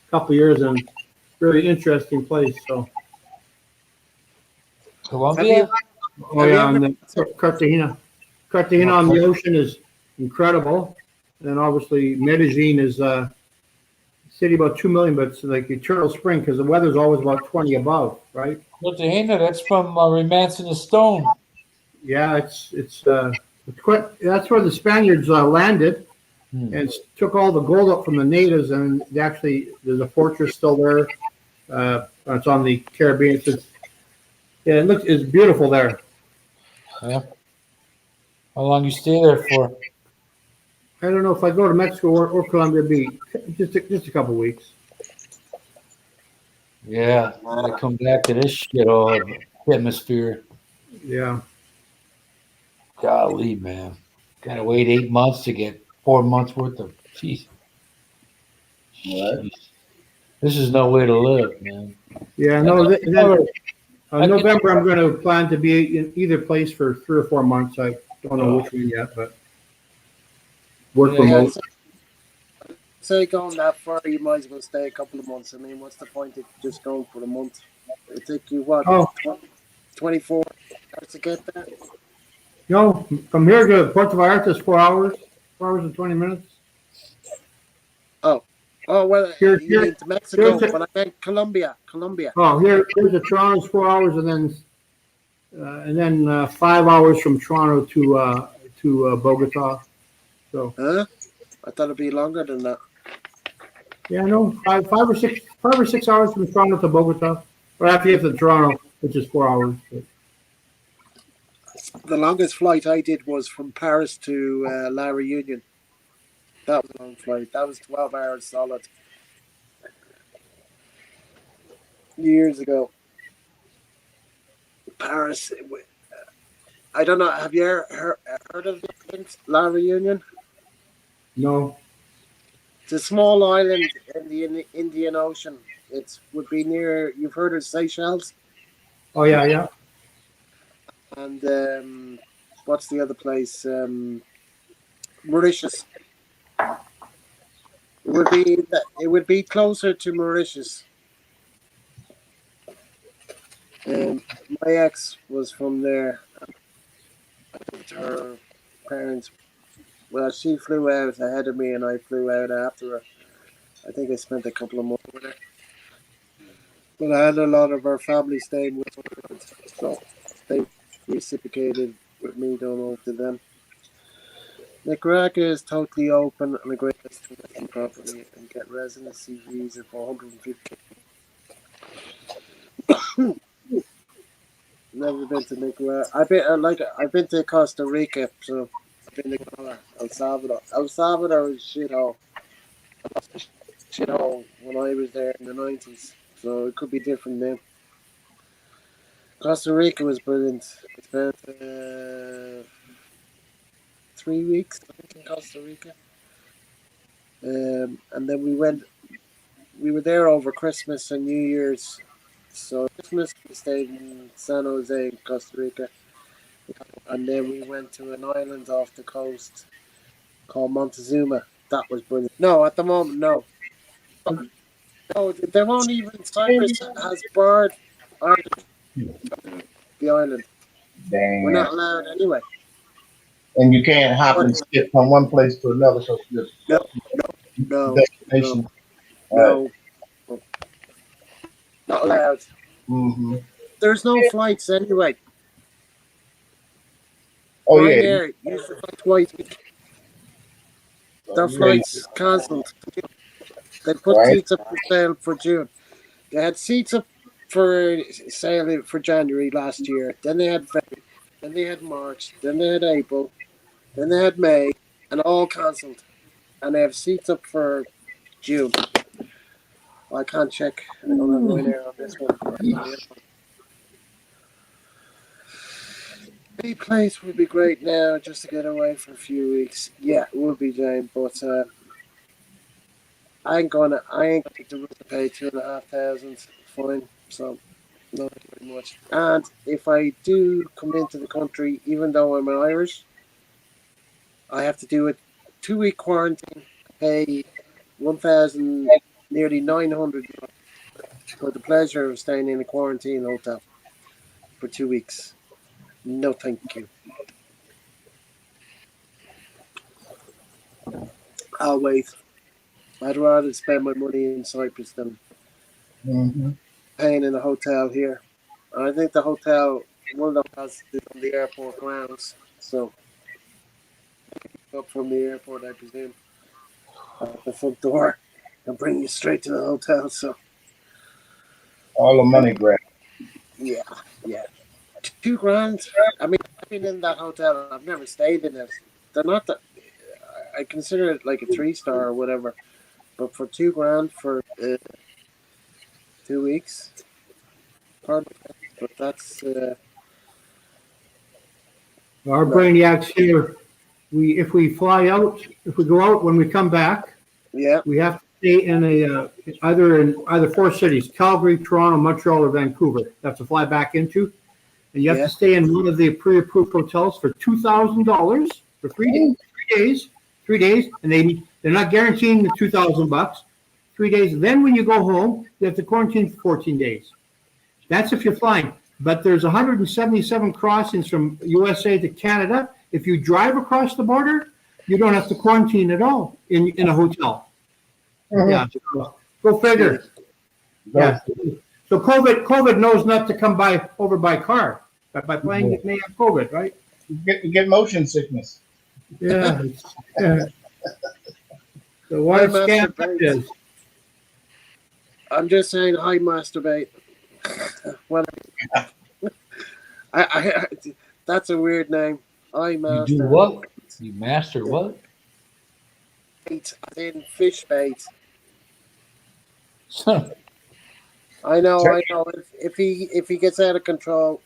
couple of years, and very interesting place. So. Colombia? Oh yeah, on the Cartagena. Cartagena on the ocean is incredible. And then obviously Medellin is a city about 2 million, but it's like eternal spring because the weather's always about 20 above, right? Cartagena, that's from Romancing the Stone. Yeah, it's quite. That's where the Spaniards landed and took all the gold up from the natives, and there's a fortress still there. It's on the Caribbean. It's beautiful there. Yeah. How long you stay there for? I don't know if I go to Mexico or Colombia, it'd be just a couple of weeks. Yeah, I come back to this shit all atmosphere. Yeah. Golly, man. Gotta wait 8 months to get 4 months worth of jeez. Right. This is no way to live, man. Yeah, no. November, I'm going to plan to be in either place for 3 or 4 months. I don't know which one yet, but work remote. Say going that far, you might as well stay a couple of months. I mean, what's the point of just going for a month? It take you what? 24 hours to get there. No, from here to Puerto Vallarta is 4 hours and 20 minutes. Oh well, Here, you here, mean to here's Mexico? the, But I meant Colombia. Colombia. here's the Toronto's 4 hours, and then 5 hours from Toronto to Bogota. So Huh? I thought it'd be longer than that. yeah, no, 5 or 6 hours from Toronto to Bogota, or after you get to Toronto, which is 4 hours. But, The longest flight I did was from Paris to La Reunion. That was a long flight. That was 12 hours solid. Years ago. Paris. I don't know. Have you heard of La Reunion? no, It's a small island in the Indian Ocean. It would be near. You've heard of Seychelles, oh yeah, yeah. and what's the other place? Mauritius. It would be closer to Mauritius. My ex was from there. Her parents. Well, she flew out ahead of me, and I flew out after her. I think I spent a couple of months with her. But I had a lot of our family staying with her, so they reciprocated with me going over to them. Nicaragua is totally open and a great place to invest in property and get residency visa for 150. Never been to Nicaragua. I've been to Costa Rica, so I've been to Guatemala, El Salvador. El Salvador is shithole when I was there in the 90s, so it could be different then. Costa Rica was brilliant. I spent 3 weeks, I think, in Costa Rica. And then we were there over Christmas and New Year's. So Christmas we stayed in San Jose, Costa Rica. And then we went to an island off the coast called Montezuma. That was brilliant. No, at the moment, no. No, they won't even, Cyprus has barred Ireland, the island. We're Damn. not allowed anyway. And you can't hop But and skip from one place to another. So your no, no, no, destination. no, not allowed. Mm-hmm. There's no flights anyway. Oh yeah. Ryanair used to fly twice a week. Their flights cancelled. They put Right. seats up for sale for June. They had seats up for sale for January last year. Then they had February. Then they had March. Then they had April. Then they had May, and all cancelled. And they have seats up for June. I can't check. I don't have Ryanair on this one. Any place would be great now, just to get away for a few weeks. Yeah, it would be, Jane. But I ain't gonna to pay 2,500 fine. So not very much. And if I do come into the country, even though I'm an Irish, I have to do a 2-week quarantine, pay 1,000, nearly 900 for the pleasure of staying in a quarantine hotel for 2 weeks. No, thank you. I'll wait. I'd rather spend my money in Cyprus than Mm-hmm. paying in a hotel here. I think the hotel, one of them has is on the airport grounds, so up from the airport, I presume, at the front door, and bring you straight to the hotel. So All the money grab. yeah, yeah, $2,000. I mean, I've been in that hotel. I've never stayed in it. They're not that. I consider it like a 3-star or whatever, but for $2,000 for 2 weeks, pardon, but that's our no, brainiacs here. If we go out when we come back, yeah, we have to stay in either 4 cities: Calgary, Toronto, Montreal, or Vancouver. That's to fly back into, and you have yeah. to stay in one of the pre-approved hotels for $2,000 for 3 days. 3 days, 3 days, and they're not guaranteeing the $2,000. 3 days. Then when you go home, you have to quarantine for 14 days. That's if you're flying. but there's 177 crossings from USA to Canada. If you drive across the border, you don't have to quarantine at all in a hotel. Mhm. Yeah, go figure. Yeah. So COVID knows not to come by over by car, but by plane it may have COVID, right? You get motion sickness. Yeah. So what I a scam that masturbate. is. I'm just saying I masturbate. Well, I that's a weird name. I You do masturbate. what? You master what? In fish bait. Son, I know. If he gets out of control,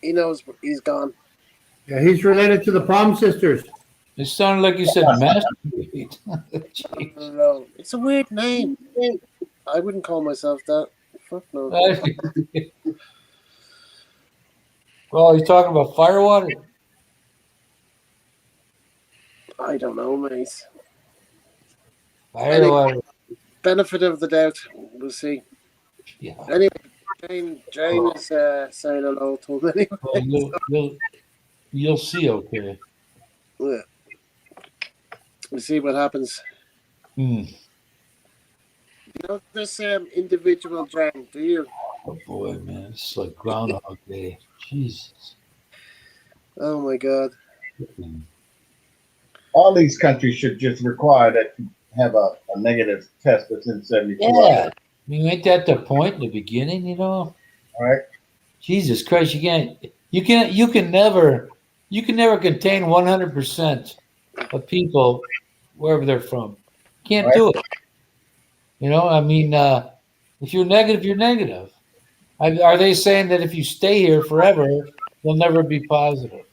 he knows he's gone. Yeah, he's related to the Palm Sisters. it sounded like you said masturbate. Jeez. No, it's a weird name. I wouldn't call myself that. Fuck no. Oh, you're talking about firewater? I don't know, mate. Firewater. Benefit of the doubt. We'll see. Yeah. Anyway, Jane is saying hello to him anyway. Well, you'll see, okay. Yeah. We'll see what happens. Hmm. You know this individual Jane, do you? Oh boy, man, it's like Groundhog Day. Jesus. Oh my god. All these countries should just require that you have a negative test within 72 Yeah. hours. I mean, ain't that the point in the beginning, you know? All right. Jesus Christ, you can never contain 100% of people wherever they're from. Can't Right. do it. You know, I mean, if you're negative, you're negative. Are they saying that if you stay here forever, you'll never be positive?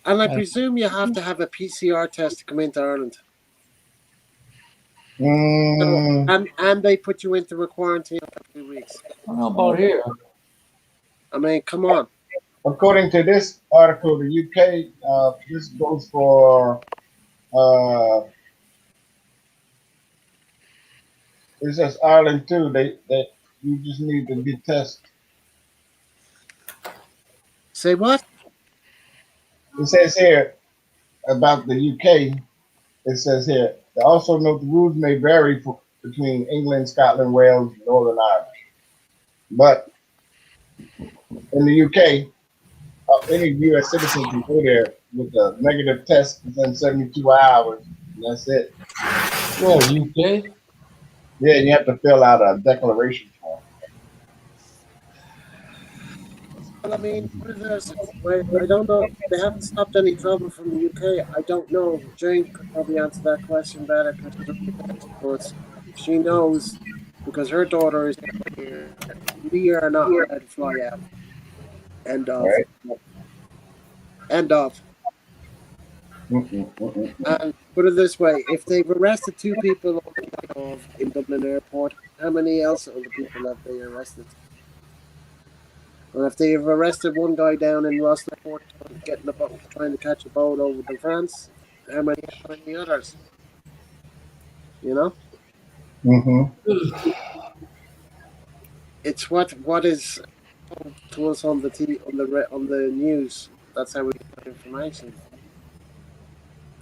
And I presume you have to have a PCR test to come into Ireland. Mm, And they put you into a quarantine for 2 weeks. I don't know about here. I mean, come on. according to this article, the UK, this goes for, it says Ireland too. That you just need to get tested. Say what? It says here about the UK. It says here, they also note the rules may vary between England, Scotland, Wales, Northern Ireland. But in the UK, any U.S. citizen can go there with a negative test within 72 hours, and that's it. Well, UK? Yeah, and you have to fill out a declaration form. Well, I mean, I don't know. They haven't stopped any trouble from the UK. I don't know. Jane could probably answer that question better because she's a but she knows because her daughter is here. We are not allowed to fly out. End All of. right. End of. And put it this way: if they've arrested 2 people in Dublin Airport, how many else other people have they arrested? And if they've arrested one guy down in Rosslyn getting a boat, trying to catch a boat over to France, how many others? You know, Mm-hmm. it's what is told to us on the TV, on the news. That's how we get information,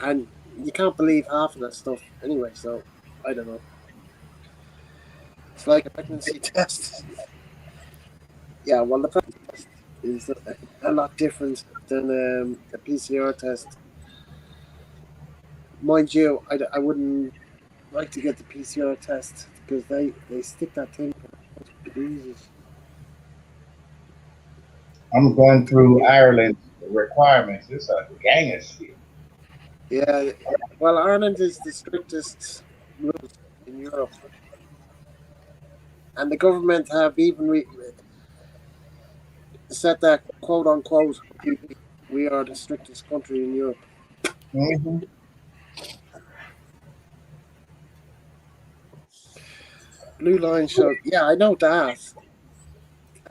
and you can't believe half of that stuff anyway. So I don't know. It's like a pregnancy test. Yeah, well, the pregnancy test is a lot different than a PCR test. Mind you, I wouldn't like to get the PCR test because they stick that thing. Jesus. I'm going through Ireland's requirements. It's a gang of shit. Yeah, well, Ireland is the strictest rules in Europe, and the government have even said that quote unquote we are the strictest country in Europe. Mm-hmm. Blue line show. Yeah, I know that.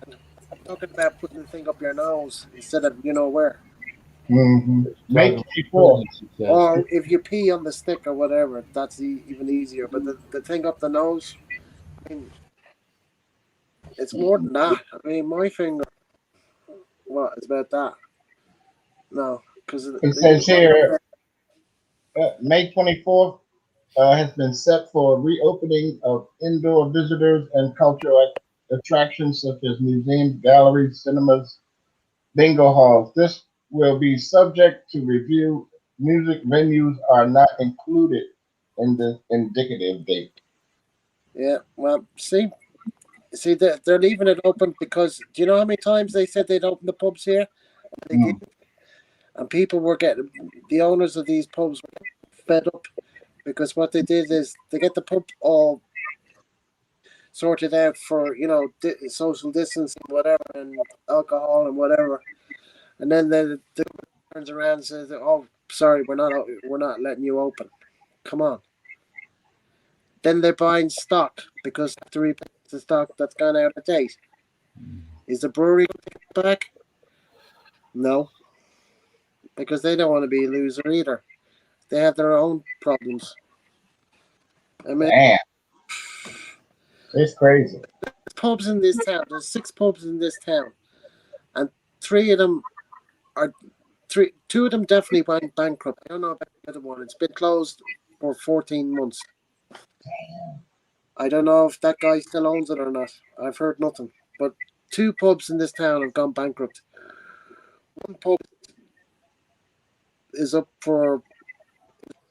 And I'm talking about putting the thing up your nose instead of you know where. Mm-hmm. May Talking 24th. Or if you pee on the stick or whatever, that's even easier. But the thing up the nose, I mean, it's more than that. I mean, my finger, what is about that? No, because It says here May 24th has been set for reopening of indoor visitors and cultural attractions such as museums, galleries, cinemas, bingo halls. This will be subject to review. Music venues are not included in the indicative date. yeah. Well, see, they're leaving it open because do you know how many times they said they'd open the pubs here? They did, Mm. and people were getting the owners of these pubs were fed up because what they did is they get the pub all sorted out for social distancing, whatever, and alcohol and whatever, and then the turns around and says, "Oh, sorry, we're not letting you open. Come on." Then they're buying stock because they have to replace the stock that's gone out of date. Is the brewery going to take it back? No, because they don't want to be a loser either. They have their own problems. I mean, Damn, it's crazy. pubs in this town. There's 6 pubs in this town, and three of them are three. Two of them definitely went bankrupt. I don't know about the other one. It's been closed for 14 months. I don't know if that guy still owns it or not. I've heard nothing. But 2 pubs in this town have gone bankrupt. One pub is up for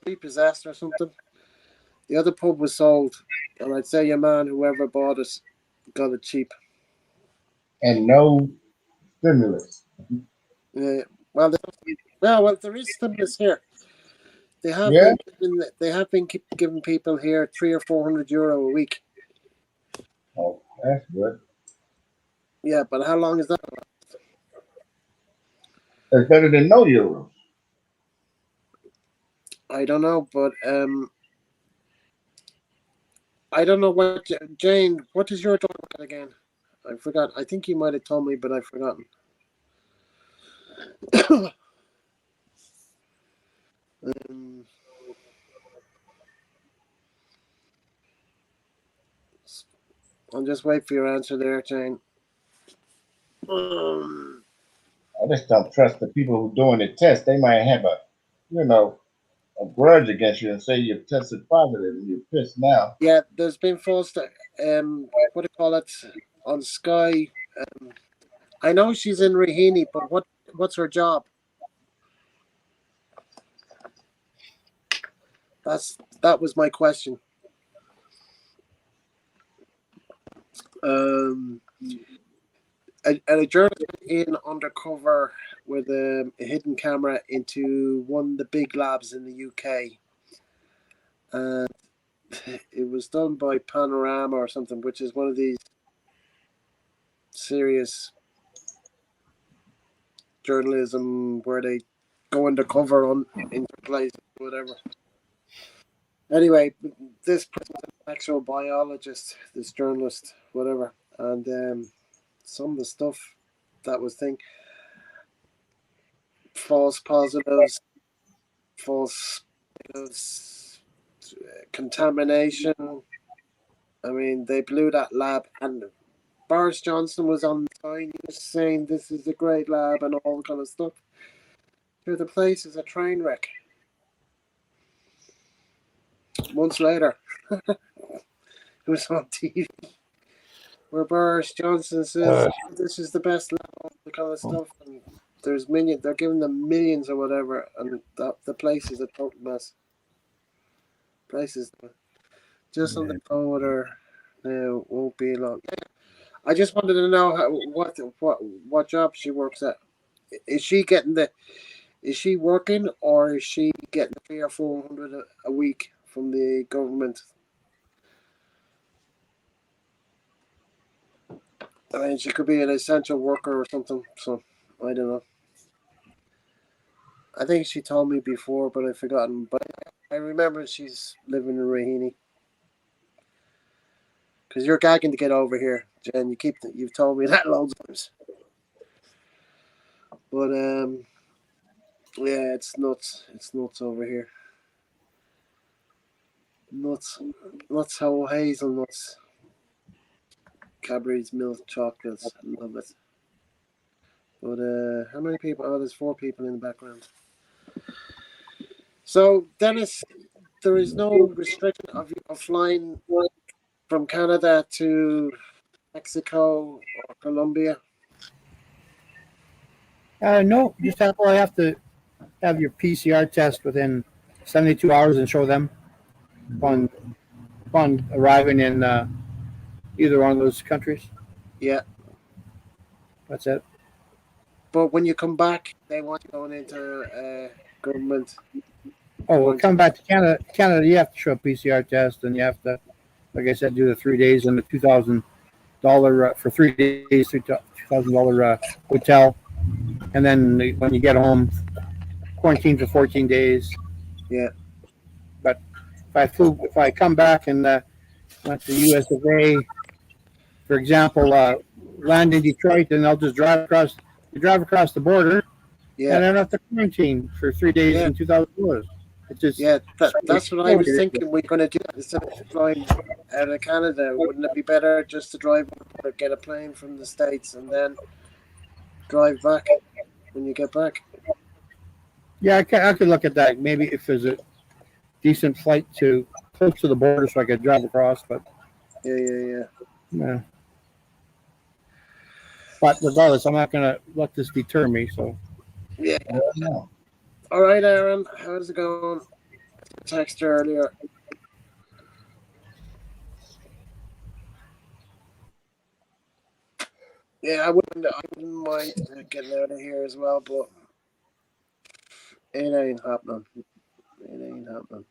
repossessed or something. The other pub was sold, and I'd say your man, whoever bought it, got it cheap. And no stimulus. Yeah. Well, well, there is stimulus here. Yeah, They have been giving people here 300 or 400 euro a week. oh, that's good. Yeah, but how long is that? It's better than no euros. I don't know, but I don't know what Jane. What is your daughter again? I forgot. I think you might have told me, but I've forgotten. um, I'll just wait for your answer there, Jane. Um, I just don't trust the people who doing the test. They might have you know, a grudge against you and say you've tested positive and you're pissed now. yeah, there's been false. What do you call it on Sky? Um, I know she's in Raheny, but what's her job? That was my question. Um, a journalist went in undercover with a hidden camera into one of the big labs in the UK, and it was done by Panorama or something, which is one of these serious journalism where they go undercover on into places, whatever. Anyway, this person was an actual biologist, this journalist, whatever, and some of the stuff that was thing, false positives, false negatives, contamination. I mean, they blew that lab, and Boris Johnson was on the sign saying this is a great lab and all kind of stuff. Here, the place is a train wreck. Months later, it was on TV where Boris Johnson says this is the best lab, all the kind of stuff, and there's millions. They're giving them millions or whatever, and the place is a total mess. Place is just on the border. Now won't be long. I just wanted to know what job she works at. Is she getting the? Is she working or is she getting 300 or 400 a week from the government? I mean, she could be an essential worker or something. So I don't know. I think she told me before, but I've forgotten. But I remember she's living in Raheny. Because you're gagging to get over here, Jen. You've told me that loads of times. But Yeah, it's nuts. It's nuts over here. Nuts. Nuts, how hazelnuts. Cadbury's milk chocolates. I love it. But how many people? Oh, there's 4 people in the background. So, Dennis, there is no restriction of flying from Canada to Mexico or Colombia. No, just have to have your PCR test within 72 hours and show them upon arriving in either one of those countries. Yeah, That's it. but when you come back, they want you going into government Oh, well, come quarantine. back to Canada. Canada, you have to show a PCR test, and you have to, like I said, do the 3 days and the $2,000 for 3 days, $2,000 hotel, and then when you get home, quarantine for 14 days. Yeah, But if I come back and went to US of A, for example, land in Detroit, and I'll just drive across the border, yeah, and I don't have to quarantine for 3 days yeah, and $2,000. It's just yeah. so That's what I was ridiculous. thinking. We're going to do that instead of flying out of Canada. Wouldn't it be better just to drive or get a plane from the States and then drive back when you get back? Yeah, I could look at that. Maybe if there's a decent flight to close to the border, so I could drive across. But Yeah, yeah, yeah. yeah. But regardless, I'm not gonna let this deter me. So Yeah. No. All right, Aaron. How's it going? Text earlier. Yeah, I wouldn't mind getting out of here as well, but it ain't happening. It ain't happening.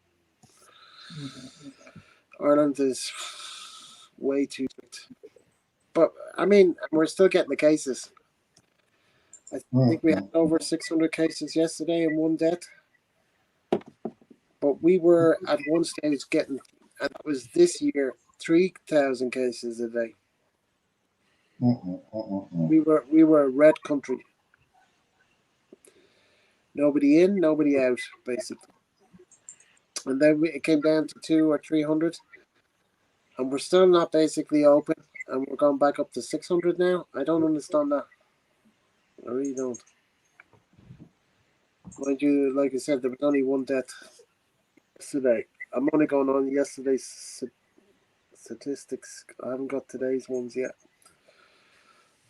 Ireland is way too strict. But I mean, we're still getting the cases. I think we had Mm-mm. over 600 cases yesterday and 1 death. But we were at one stage getting, and it was this year, 3,000 cases a day. Mm-mm. Mm-mm. We were a red country. Nobody in, nobody out, basically. And then it came down to 200 or 300, and we're still not basically open, and we're going back up to 600 now. I don't understand that. I really don't. Mind you, like I said, there was only 1 death yesterday. I'm only going on yesterday's statistics. I haven't got today's ones yet.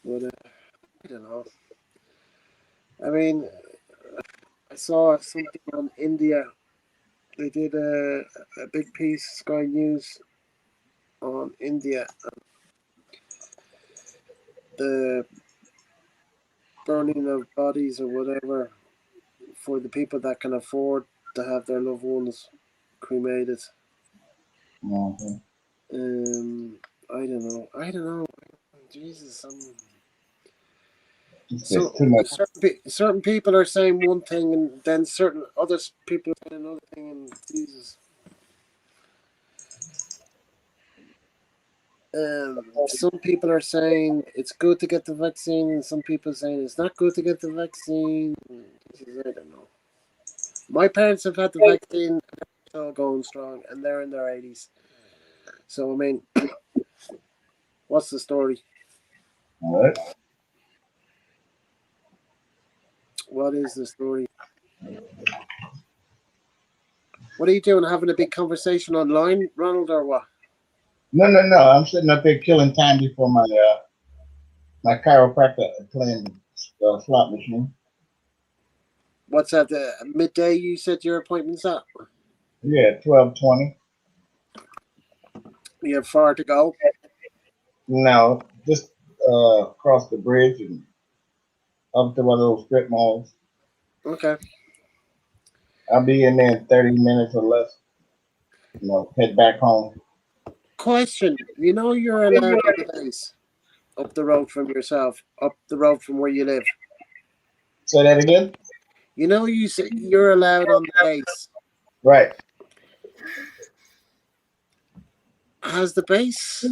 But I don't know. I mean, I saw something on India. They did a big piece, Sky News, on India. The burning of bodies or whatever for the people that can afford to have their loved ones cremated. Mhm. I don't know. I don't know. Jesus, It's so just too much. certain people are saying one thing, and then certain other people are saying another thing. And Jesus, some people are saying it's good to get the vaccine, and some people are saying it's not good to get the vaccine. Jesus, I don't know. My parents have had the vaccine, and they're still going strong, and they're in their 80s. So I mean, what's the story? All right. What is the story? What are you doing? Having a big conversation online, Ronald, or what? No. I'm sitting up here killing time before my chiropractor playing slot machine. What's at the midday? You said your appointment's at. Yeah, 12:20. You have far to go. No, just across the bridge and up to one of those strip malls. Okay. I'll be in there in 30 minutes or less. Head back home. Question: you know you're allowed on the base up the road from yourself, up the road from where you live. Say that again? You know you say you're allowed on the base. Right. Has the base,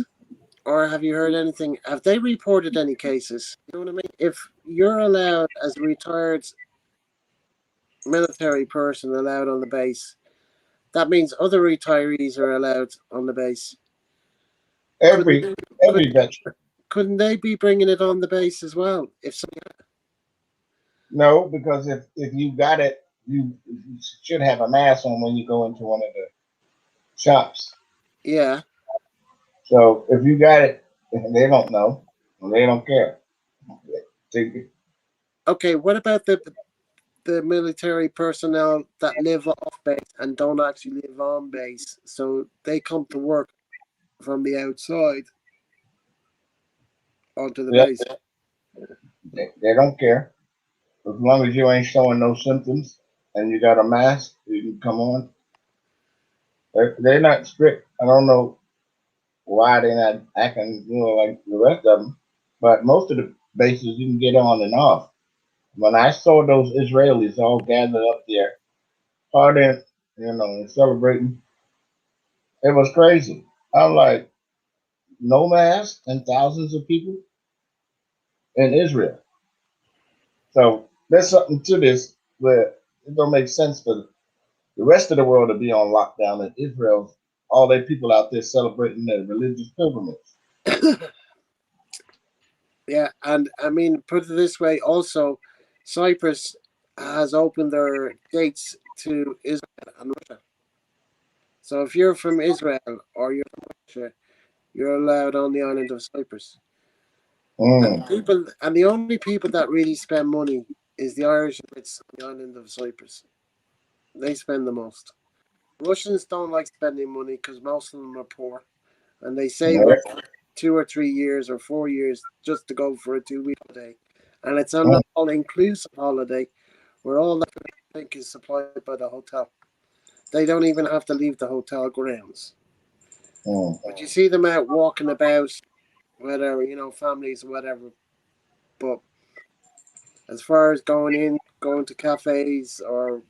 or have you heard anything? Have they reported any cases? You know what I mean? If you're allowed as a retired military person allowed on the base, that means other retirees are allowed on the base. Couldn't Every could, every veteran. couldn't they be bringing it on the base as well? If so, No, because if you got it, you should have a mask on when you go into one of the shops. yeah. So if you got it, they don't know. They don't care. They- Okay, what about the military personnel that live off base and don't actually live on base? So they come to work from the outside onto the Yeah, base. they don't care. As long as you ain't showing no symptoms and you got a mask, you can come on. They're not strict. I don't know why they're not acting, like the rest of them. But most of the bases you can get on and off. When I saw those Israelis all gathered up there, partying, and celebrating, it was crazy. I'm like, no mask and thousands of people in Israel. So there's something to this where it don't make sense for the rest of the world to be on lockdown and Israel, all their people out there celebrating their religious pilgrimage. Yeah, and I mean, put it this way also, Cyprus has opened their gates to Israel and Russia. So if you're from Israel or you're from Russia, you're allowed on the island of Cyprus. Mm, And the only people that really spend money is the Irish Brits on the island of Cyprus. They spend the most. Russians don't like spending money because most of them are poor, and they save up yeah, 2 or 3 years or 4 years just to go for a 2 week holiday, and it's an mm, all-inclusive holiday where all that drink is supplied by the hotel. They don't even have to leave the hotel grounds. mm. But you see them out walking about, whatever, families or whatever. But as far as going to cafes or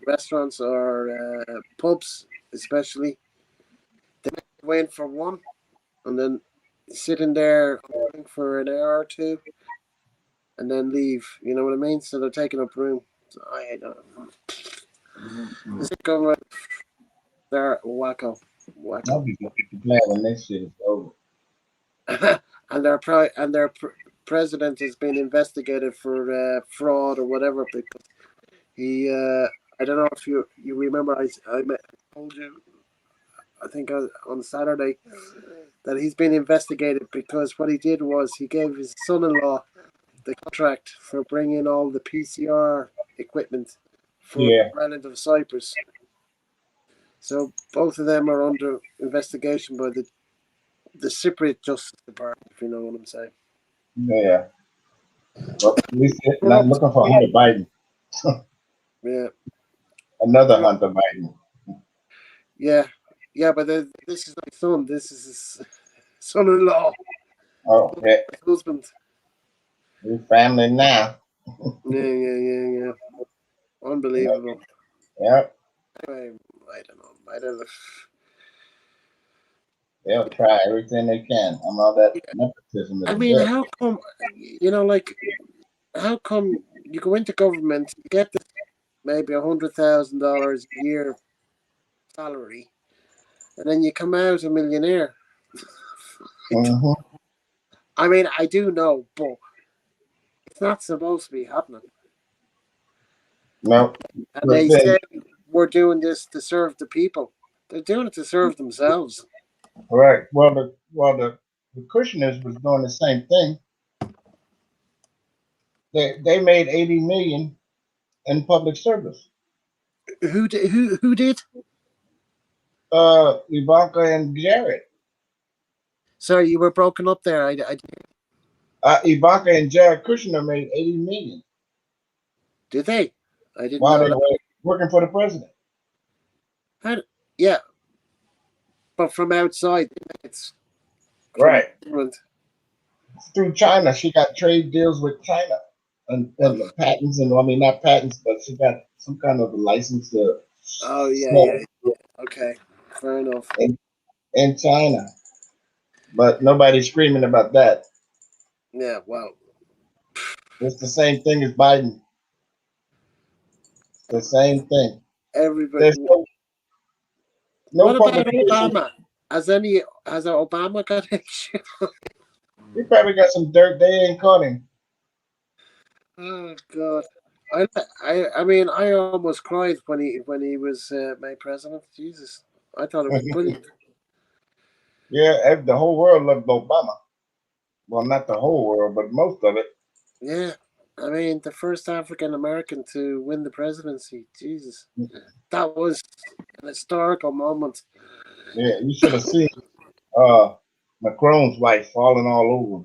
restaurants or pubs, especially, they go in for one and then sitting there for an hour or two and then leave. You know what I mean? So they're taking up room. So I don't know. Is it going? They're wacko, I'll wacko, be glad when this shit is over. and their president has been investigated for fraud or whatever because he. I don't know if you remember. I told you. I think on Saturday that he's been investigated because what he did was he gave his son-in-law the contract for bringing all the PCR equipment for Yeah, the island of Cyprus. So both of them are under investigation by the Cypriot Justice Department, if you know what I'm saying. yeah. Well, at least they're We're not up to, looking for Hunter Biden. yeah, Another we're up, Hunter Biden. yeah, yeah. But this is my son. This is his son-in-law, Oh, yeah. his husband. We family now. Yeah, yeah, yeah, yeah. Unbelievable. Yeah, Anyway, I don't know. I don't know. they'll try everything they can. I'm all that Yeah, nepotism is I a mean, bitch. how come? Like, how come you go into government, you get this maybe $100,000 a year salary, and then you come out a millionaire? Hmm. I mean, I do know, but it's not supposed to be happening. No, And the they thing, say we're doing this to serve the people. They're doing it to serve themselves. right? Well, the Kushner's was doing the same thing. They made 80 million in public service. Who did? Who did? Ivanka and Jared. Sorry, you were broken up there. Ivanka and Jared Kushner made 80 million Did they? I didn't while know they that. were working for the president. How, yeah, but from outside, it's from Right. government. Through China, she got trade deals with China and the patents, and I mean not patents, but she got some kind of a license to Oh yeah, sell yeah. Okay, fair enough. in China. But nobody's screaming about that. Yeah, well, It's the same thing as Biden. The same thing. Everybody. There's no What about publication. Obama? Has Obama got any shit? He probably got some dirt. They ain't caught him. Oh God. I mean, I almost cried when he was made president. Jesus, I thought it was brilliant. Yeah, the whole world loved Obama. Well, not the whole world, but most of it. Yeah, I mean, the first African American to win the presidency. Jesus, that was an historical moment. Yeah, you should have seen Macron's wife falling all over.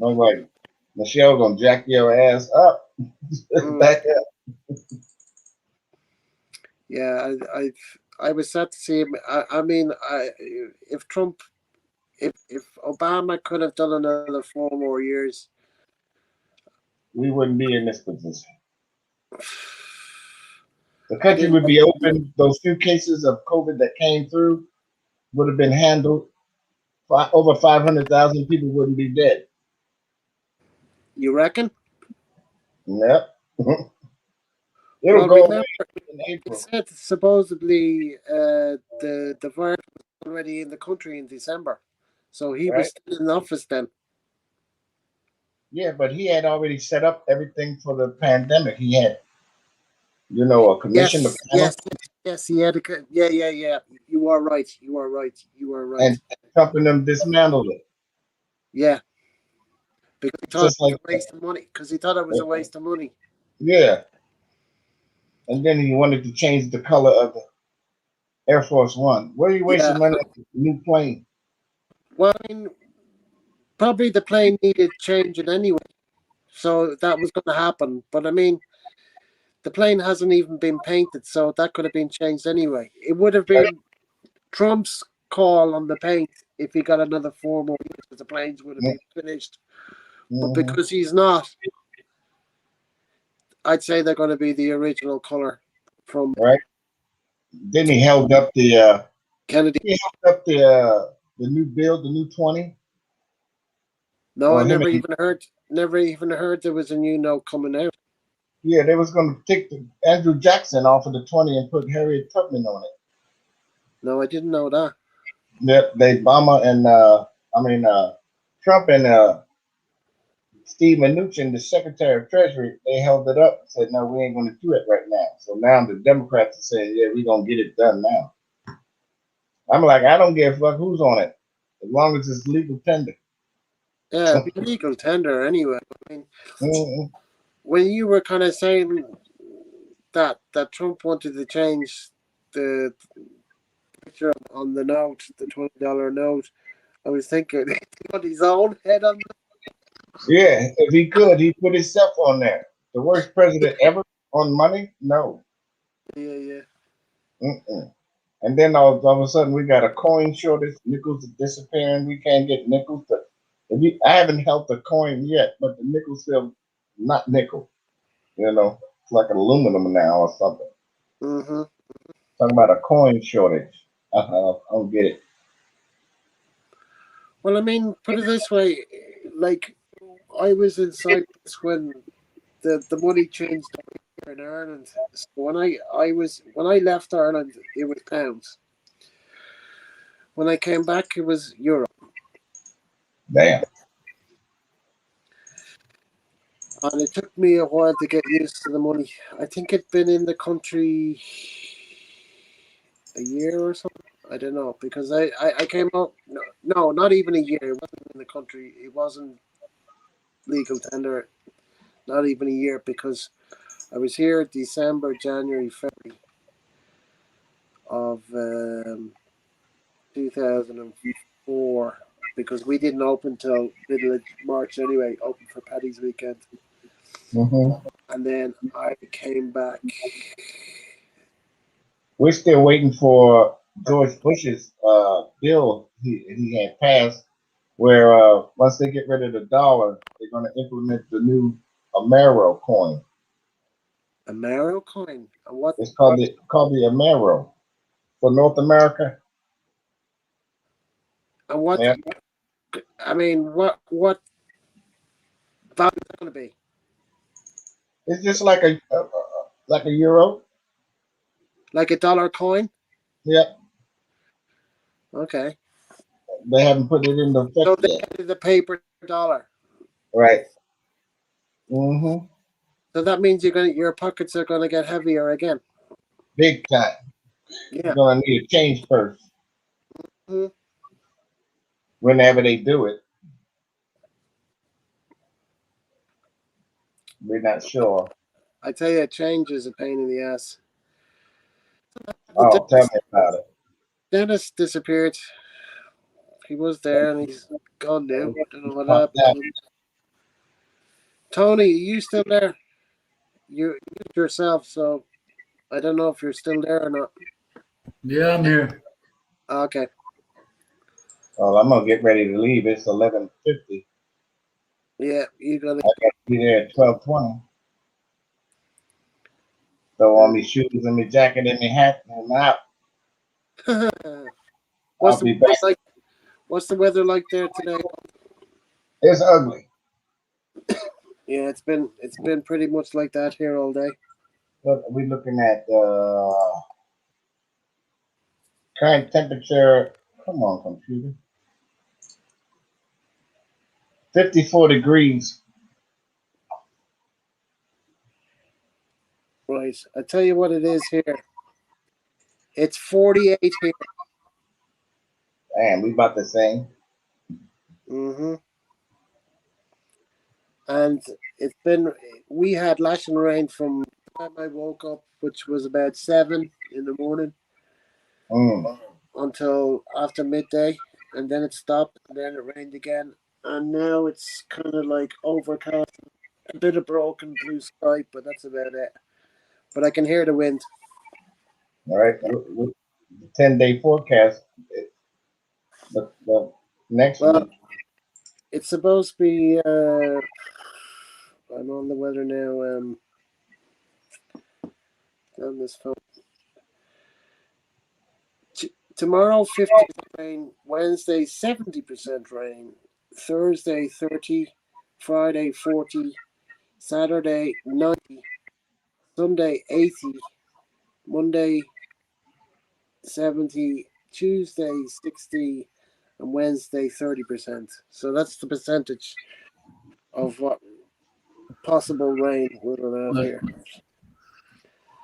I was like, Michelle gonna jack your ass up. Back up. Yeah, I was sad to see him. I mean, if Trump, if Obama could have done another 4 more years, We wouldn't be in this position. The I country didn't. would be open. Those few cases of COVID that came through would have been handled. Over 500,000 people wouldn't be dead. You reckon? Yep. It'll Well, go away remember, in it April, said supposedly the virus was already in the country in December, so he was right? still in office then. Yeah, but he had already set up everything for the pandemic. He had, a commission, a Yes, panel, yes, yes. He had yeah. You are right. You are right. You are right. and Trump and them dismantled it. Yeah, because he thought it Just was like a waste of money. Because he thought it was a waste of money. yeah. And then he wanted to change the color of the Air Force One. Where are you Yeah. wasting money on a new plane? Well, I mean, probably the plane needed changing anyway, so that was going to happen. But I mean, the plane hasn't even been painted, so that could have been changed anyway. It would have been Trump's call on the paint if he got another 4 more years, because the planes would have been finished. But Mm-hmm. because he's not, I'd say they're going to be the original color from Right. Then he held up the Kennedy. the new build, the new 20. No, I Or him never and, even heard. Never even heard there was a new note coming out. yeah, they was gonna take the Andrew Jackson off of the 20 and put Harriet Tubman on it. No, I didn't know that. Yep, they Obama and Trump and Steve Mnuchin, the Secretary of Treasury, they held it up and said, no, we ain't gonna do it right now. So now the Democrats are saying, yeah, we're gonna get it done now. I'm like, I don't give a fuck who's on it, as long as it's legal tender. Yeah, it'd be legal tender anyway. I mean, Mm-hmm. when you were kind of saying that Trump wanted to change the picture on the note, the $20 note, I was thinking he put his own head on. Yeah, if he could, he'd put himself on there. The worst president ever on money? No. Yeah. Mm-mm. And then all of a sudden we got a coin shortage. Nickels are disappearing. We can't get nickels. I haven't held the coin yet, but the nickel's still not nickel. It's like aluminum now or something. Mm-hmm. Talking about a coin shortage. I don't get it. Well, I mean, put it this way, like I was in Cyprus when the money changed over here in Ireland. So when I left Ireland, it was pounds. When I came back, it was euro. Damn. And it took me a while to get used to the money. I think it'd been in the country a year or something. I don't know, because I came out. No, not even a year. It wasn't in the country. It wasn't legal tender. Not even a year, because I was here December, January, February of 2004, because we didn't open till middle of March anyway. Open for Paddy's weekend, Mm-hmm. and then I came back. We're still waiting for George Bush's bill he had passed, where once they get rid of the dollar, they're going to implement the new Amero coin. Amero coin. And what? It's called the Amero for North America. And what? Yeah. I mean, what How is that going to be? It's just like a euro. Like a dollar coin? Yep. Okay. They haven't put it into So effect they yet. added the paper dollar. Right. Mm-hmm. So that means your pockets are gonna get heavier again. Big time. You're Yeah. gonna need a change purse Hmm. whenever they do it. We're not sure. I tell you, change is a pain in the ass. The Oh, tell me dentist, about it. dentist disappeared. He was there and he's gone now. Don't know what Popped happened to out. him. Tony, are you still there? You yourself, so I don't know if you're still there or not. Yeah, I'm here. Okay. Well, I'm gonna get ready to leave. It's 11:50. Yeah, you gotta. I got to be there at 12:20. Throw on me shoes and me jacket and me hat, and I'm out. what's I'll the be weather back. like? What's the weather like there today? It's ugly. Yeah, it's been pretty much like that here all day. Look, we're looking at current temperature. Come on, computer. 54 degrees. Right. I tell you what it is here. It's 48 here. Damn, we about the same. Hmm. And we had lashing rain from the time I woke up, which was about 7 in the morning, Mm. until after midday. And then it stopped, and then it rained again. And now it's kind of like overcast, a bit of broken blue sky, but that's about it. But I can hear the wind. All right, with the 10-day forecast. The next Well, week. it's supposed to be. I'm on the weather now. On this phone. Tomorrow, 50% rain. Wednesday, 70% rain. Thursday, 30. Friday, 40. Saturday, 90. Sunday, 80. Monday, 70. Tuesday, 60. And Wednesday, 30%. So that's the percentage of what possible rain we're going to have Like, here.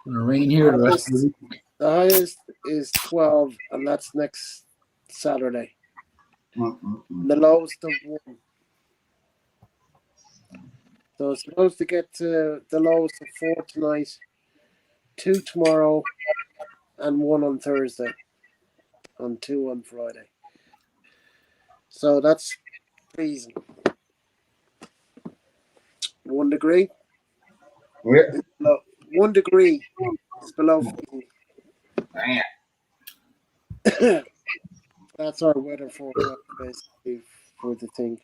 gonna rain here the rest of the week. The highest is 12, and that's next Saturday. Mm-mm-mm. The lowest of 1. So it's supposed to get to the lowest of 4 tonight, 2 tomorrow, and 1 on Thursday, and 2 on Friday. So that's freezing. 1 degree. Yeah. 1 degree is below freezing. Damn. That's our weather forecast basically for the thing.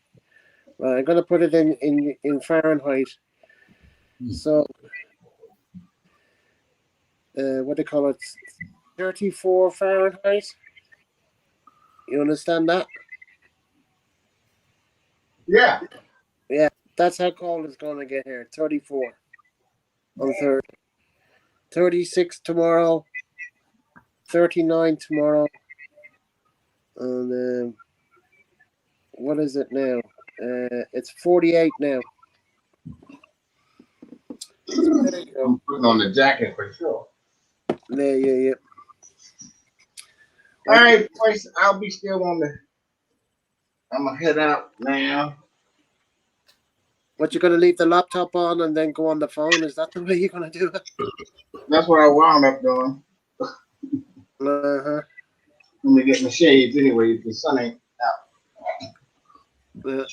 Right, I'm gonna put it in Fahrenheit. So what do you call it? 34 Fahrenheit. You understand that? Yeah. Yeah, that's how cold it's going to get here. 34 on Thursday. 36 tomorrow. 39 tomorrow. And what is it now? It's 48 now. So there you go. I'm putting on the jacket for sure. Yeah. All What, right, boys. I'll be still on the. I'm gonna head out now. what you're going to leave the laptop on and then go on the phone? Is that the way you're going to do it? That's what I wound up doing. Uh-huh. Let me get my shades anyway. The sun ain't out. Yeah.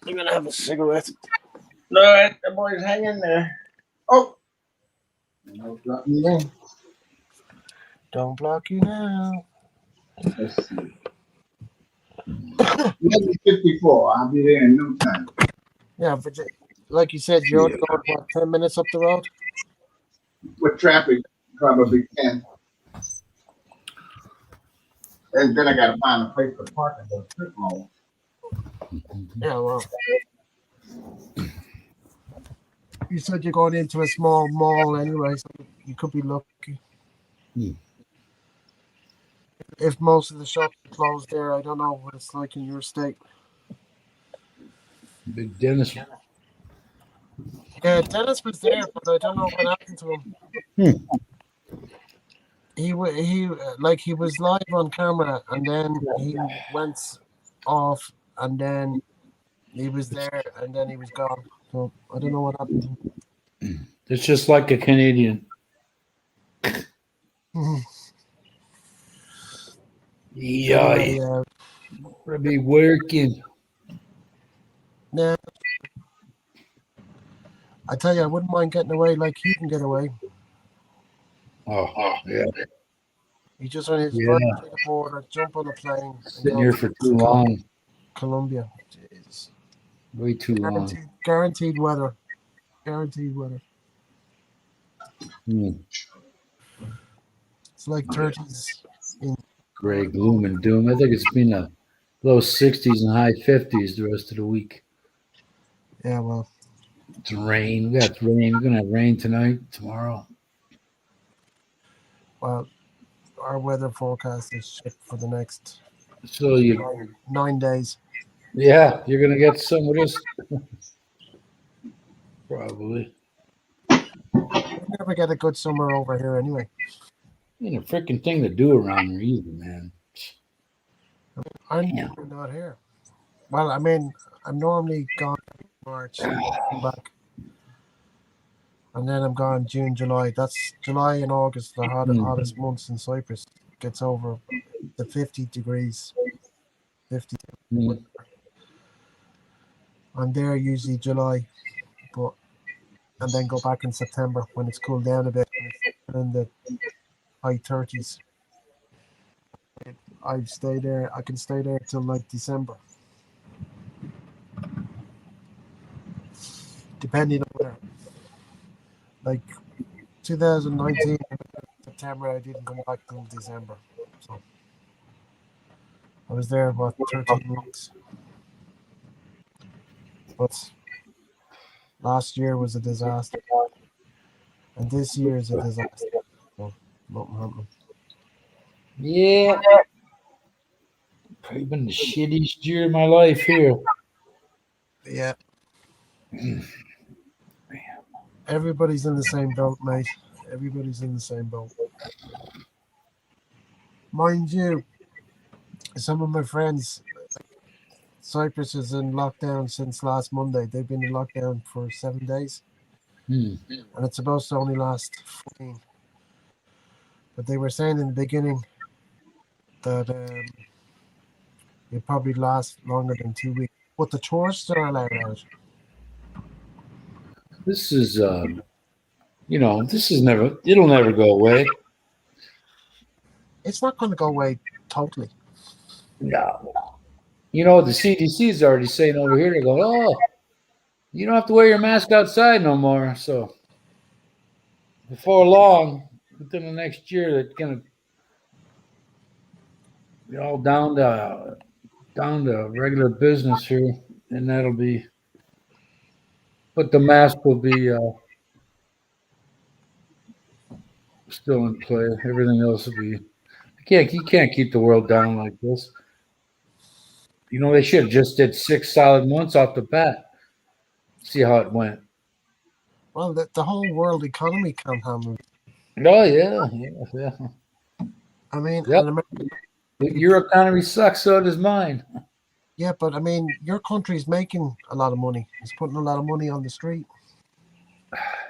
I'm going to have a cigarette. All right, the boys hang in there. Oh, no, not me in. Don't block you now. Let's see. 11:54. I'll be there in no time. Yeah, like you said, you're only going, what, 10 minutes up the road? With traffic, probably 10. And then I got to find a place to park at the strip mall. Yeah, well, you said you're going into a small mall anyway, so you could be lucky. Hmm. If most of the shops are closed there, I don't know what it's like in your state. Big Dennis. Yeah, Dennis was there, but I don't know what happened to him. Hmm. He was live on camera, and then he went off, and then he was there, and then he was gone. So I don't know what happened to him. It's just like a Canadian. Yeah, Anyway, gonna be working. yeah, I tell you, I wouldn't mind getting away like he can get away. Oh, yeah. He just on his Yeah. drive to the border, jump on a plane, and Sitting go here to for too long. Colombia. Jeez. Way too long. Guaranteed weather. Guaranteed weather. Hmm. It's like 30s in Gray gloom and doom. I think it's been a low 60s and high 50s the rest of the week. yeah, well, It's rain. We got rain. We're gonna have rain tonight, tomorrow. our weather forecast is shit for the next So you, 9 days. yeah, you're gonna get some of this. Probably. We never get a good summer over here anyway. Ain't a freaking thing to do around here either, man. I'm Damn. not here. Well, I mean, I'm normally gone in March, come back, and then I'm gone June, July. That's July and August, the hottest months in Cyprus. Gets over the 50 degrees. 50. Mm. I'm there usually July, and then go back in September when it's cooled down a bit and it's in the high 30s. I can stay there till like December, depending on where. Like 2019 September, I didn't come back till December, so I was there about 13 weeks. But last year was a disaster, and this year is a disaster. So nothing happening. Yeah. Probably been the shittiest year of my life here. Yeah. Everybody's in the same boat, mate. Everybody's in the same boat. Mind you, some of my friends, Cyprus is in lockdown since last Monday. They've been in lockdown for 7 days, Hmm. and it's supposed to only last 14. But they were saying in the beginning that it probably lasts longer than 2 weeks. But the tourists are allowed out. This is, this is never, it'll never go away. It's not going to go away totally. No. You know, the CDC is already saying over here, they go, oh, you don't have to wear your mask outside no more. So before long, within the next year, they're going to be all down to regular business here. And that'll be, but the mask will be still in play. Everything else will be, you can't keep the world down like this. You know, they should have just did 6 solid months off the bat. See how it went. Well, the whole world economy can't handle it. Oh, yeah. I mean, Yep. and America, Your economy sucks, so does mine. yeah, but I mean, your country's making a lot of money. It's putting a lot of money on the street.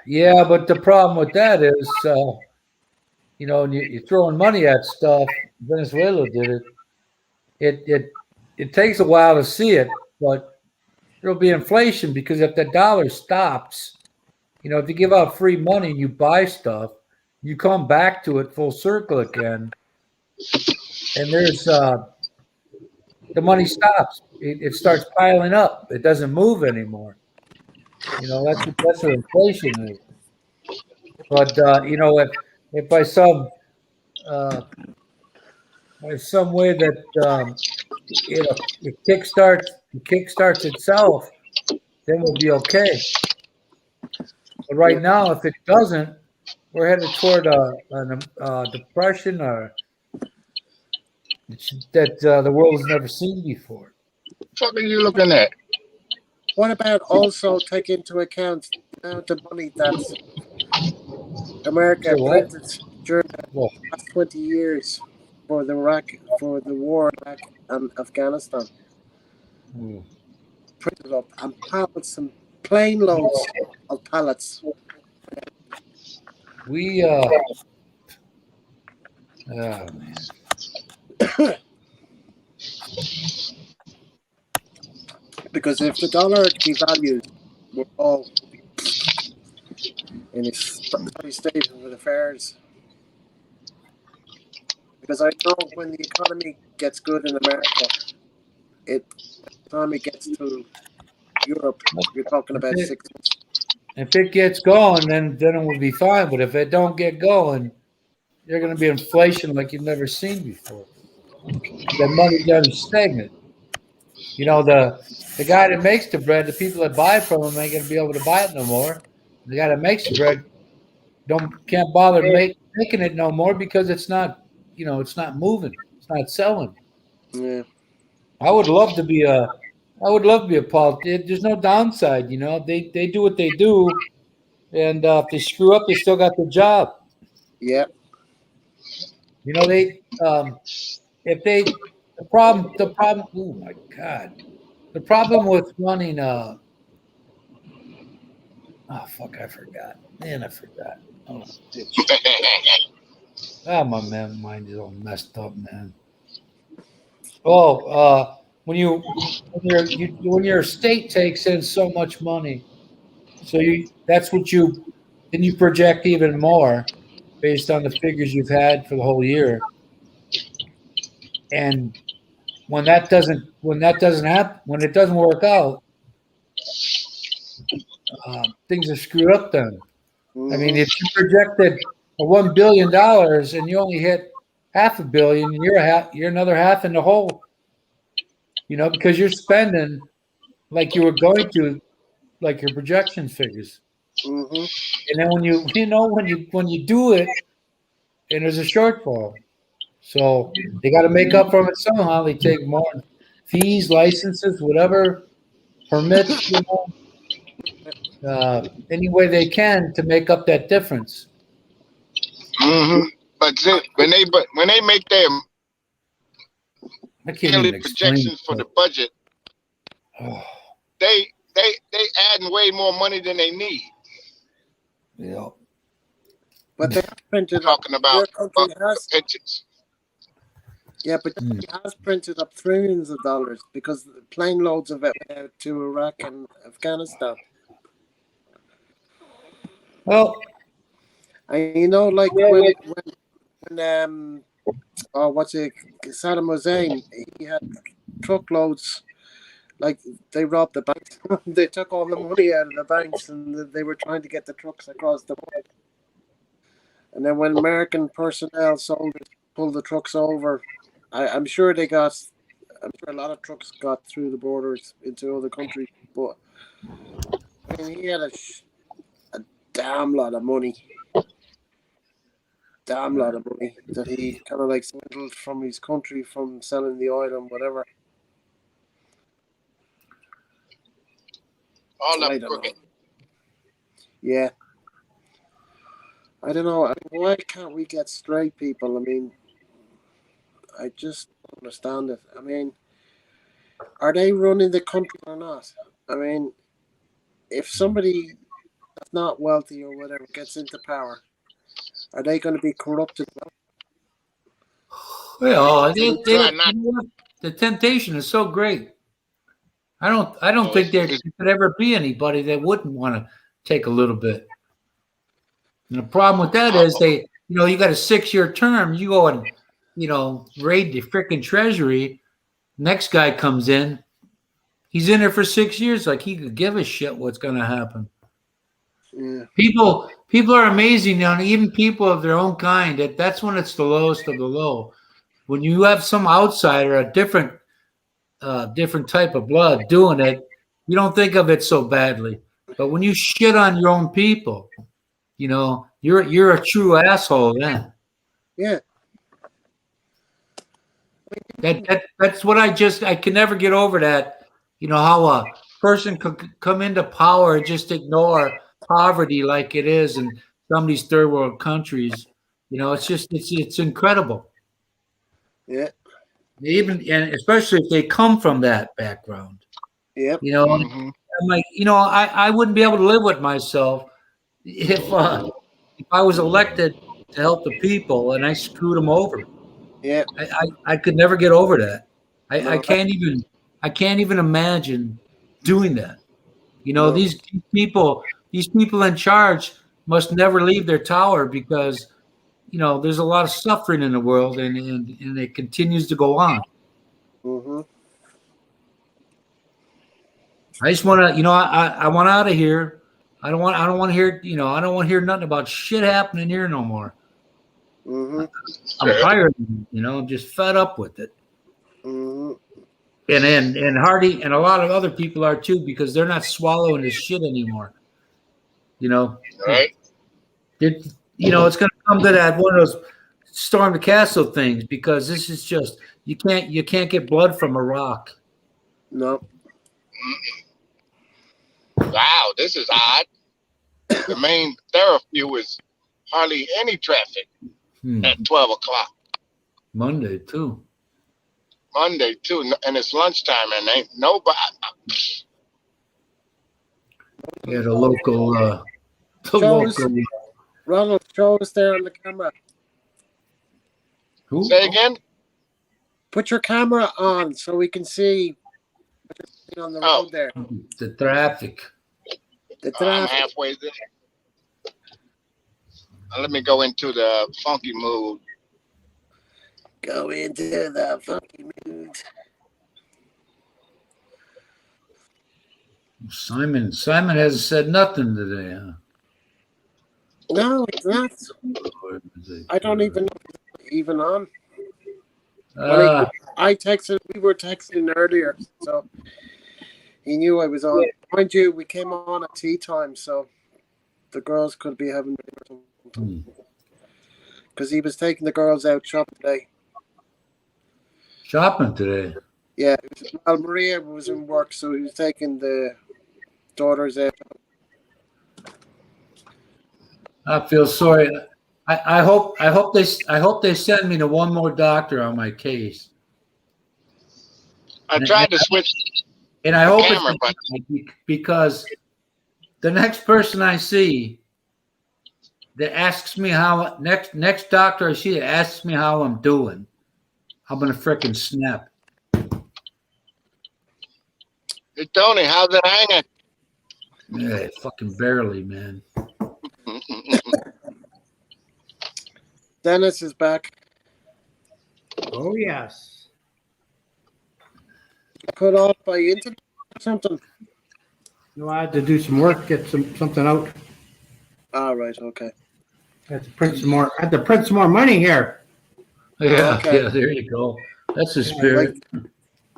Yeah, but the problem with that is, you're throwing money at stuff. Venezuela did it. It takes a while to see it, but there'll be inflation because if the dollar stops, if you give out free money and you buy stuff, you come back to it full circle again, and there's the money stops. It starts piling up. It doesn't move anymore. That's what inflation is. But if by some there's some way that it kickstarts itself, then we'll be okay. But right now, if it doesn't, we're headed toward a depression or that the world has never seen before. What are you looking at? What about also take into account the amount of money that America Say what? printed during the Well, last 20 years for the war in Iraq and Afghanistan? Printed up and pallets and plane loads of pallets. we man. Because if the dollar devalues, we're all in a sorry state of affairs. Because I know when the economy gets good in America, the time it gets to Europe, you're talking about 6 months. If it gets going, then it will be fine. But if it don't get going, you're going to be inflation like you've never seen before. The money's going to be stagnant. You know, the guy that makes the bread, the people that buy from him ain't going to be able to buy it no more. The guy that makes the bread can't bother making it no more because it's not, it's not moving. It's not selling. Yeah. I would love to be a politician. There's no downside, They do what they do, and if they screw up, they still got the job. Yeah. They if they the problem. Oh my God, the problem with running. Oh fuck, I forgot. Man, I forgot. Oh, bitch. My mind is all messed up, man. Oh, when your state takes in so much money, so then you project even more based on the figures you've had for the whole year. And when that doesn't happen, when it doesn't work out, things are screwed up then. I mean, if you projected $1 billion and you only hit $500 million, you're another half in the hole. Because you're spending like you were going to, like your projection figures. Mm-hmm. And then when you do it, and there's a shortfall, so they got to make up for it somehow. They take more fees, licenses, whatever, permits, any way they can to make up that difference. Mm-hmm. But when they make their I can't yearly even explain projections for the budget, they adding way more money than they need. Yeah. But they have printed Talking up. about Your country has. pensions. Yeah, but it has printed up trillions of dollars because plane loads of it went out to Iraq and Afghanistan. Well, And like when Saddam Hussein, he had truckloads. Like they robbed the banks. They took all the money out of the banks, and they were trying to get the trucks across the border. And then when American personnel soldiers pulled the trucks over, I'm sure a lot of trucks got through the borders into other countries. But I mean, he had a damn lot of money. Damn lot of money that he kind of like swindled from his country from selling the oil and whatever. All I up don't crooked. know. Yeah. I don't know. Why can't we get straight people? I mean, I just don't understand it. I mean, are they running the country or not? I mean, if somebody that's not wealthy or whatever gets into power, are they going to be corrupted? well, Try not. the temptation is so great. I don't think there could ever be anybody that wouldn't want to take a little bit. And the problem with that is you got a 6-year term. You go and, raid the freaking treasury. Next guy comes in. He's in there for 6 years. Like he could give a shit what's going to happen. Yeah. People are amazing. Even people of their own kind. That's when it's the lowest of the low. when you have some outsider, a different type of blood doing it, you don't think of it so badly. But when you shit on your own people, you're a true asshole then. Yeah. That's what I can never get over that. How a person could come into power and just ignore poverty like it is in some of these third world countries. It's incredible. Yeah. Even and especially if they come from that background. Yep. Mhm. I'm like, I wouldn't be able to live with myself if I was elected to help the people and I screwed them over. Yeah. I could never get over that. I No. can't even imagine doing that. No. These people in charge must never leave their tower because there's a lot of suffering in the world and it continues to go on. Mm-hmm. I just want to, I want out of here. I don't want to hear, I don't want to hear nothing about shit happening here no more. Mm-hmm. I'm tired of it, I'm just fed up with it. Mm-hmm. And Hardy and a lot of other people are too because they're not swallowing this shit anymore. Right. It's going to come to that one of those storm the castle things because this is just you can't get blood from a rock. No. Wow, this is odd. The main thoroughfare is hardly any traffic at 12 o'clock. Monday too. Monday too, and it's lunchtime, and ain't nobody. Yeah, the local. Ronald, show us there on the camera. Who? Say again. Put your camera on so we can see on the road there. The traffic. The I'm traffic. halfway there. Let me go into the funky mood. Go into the funky mood. Simon hasn't said nothing today, huh? No, it's not. I don't even know if it's even on. I texted. We were texting earlier, so he knew I was on. Mind you, we came on at tea time, so the girls could be having because he was taking the girls out shopping today. Shopping today? Yeah. Well, Maria was in work, so he was taking the daughters out. I feel sorry. I hope they send me to one more doctor on my case. I tried to switch. And I hope camera, it's because the next person I see that asks me how next doctor I see that asks me how I'm doing, I'm gonna frickin' snap. Hey, Tony, how's it hanging? Yeah, fucking barely, man. Dennis is back. Oh, yes. Cut off by internet or something. No, I had to do some work, get something out. All right. Okay. I had to print some more. I had to print some more money here. Yeah, Okay. yeah, there you go. That's the spirit.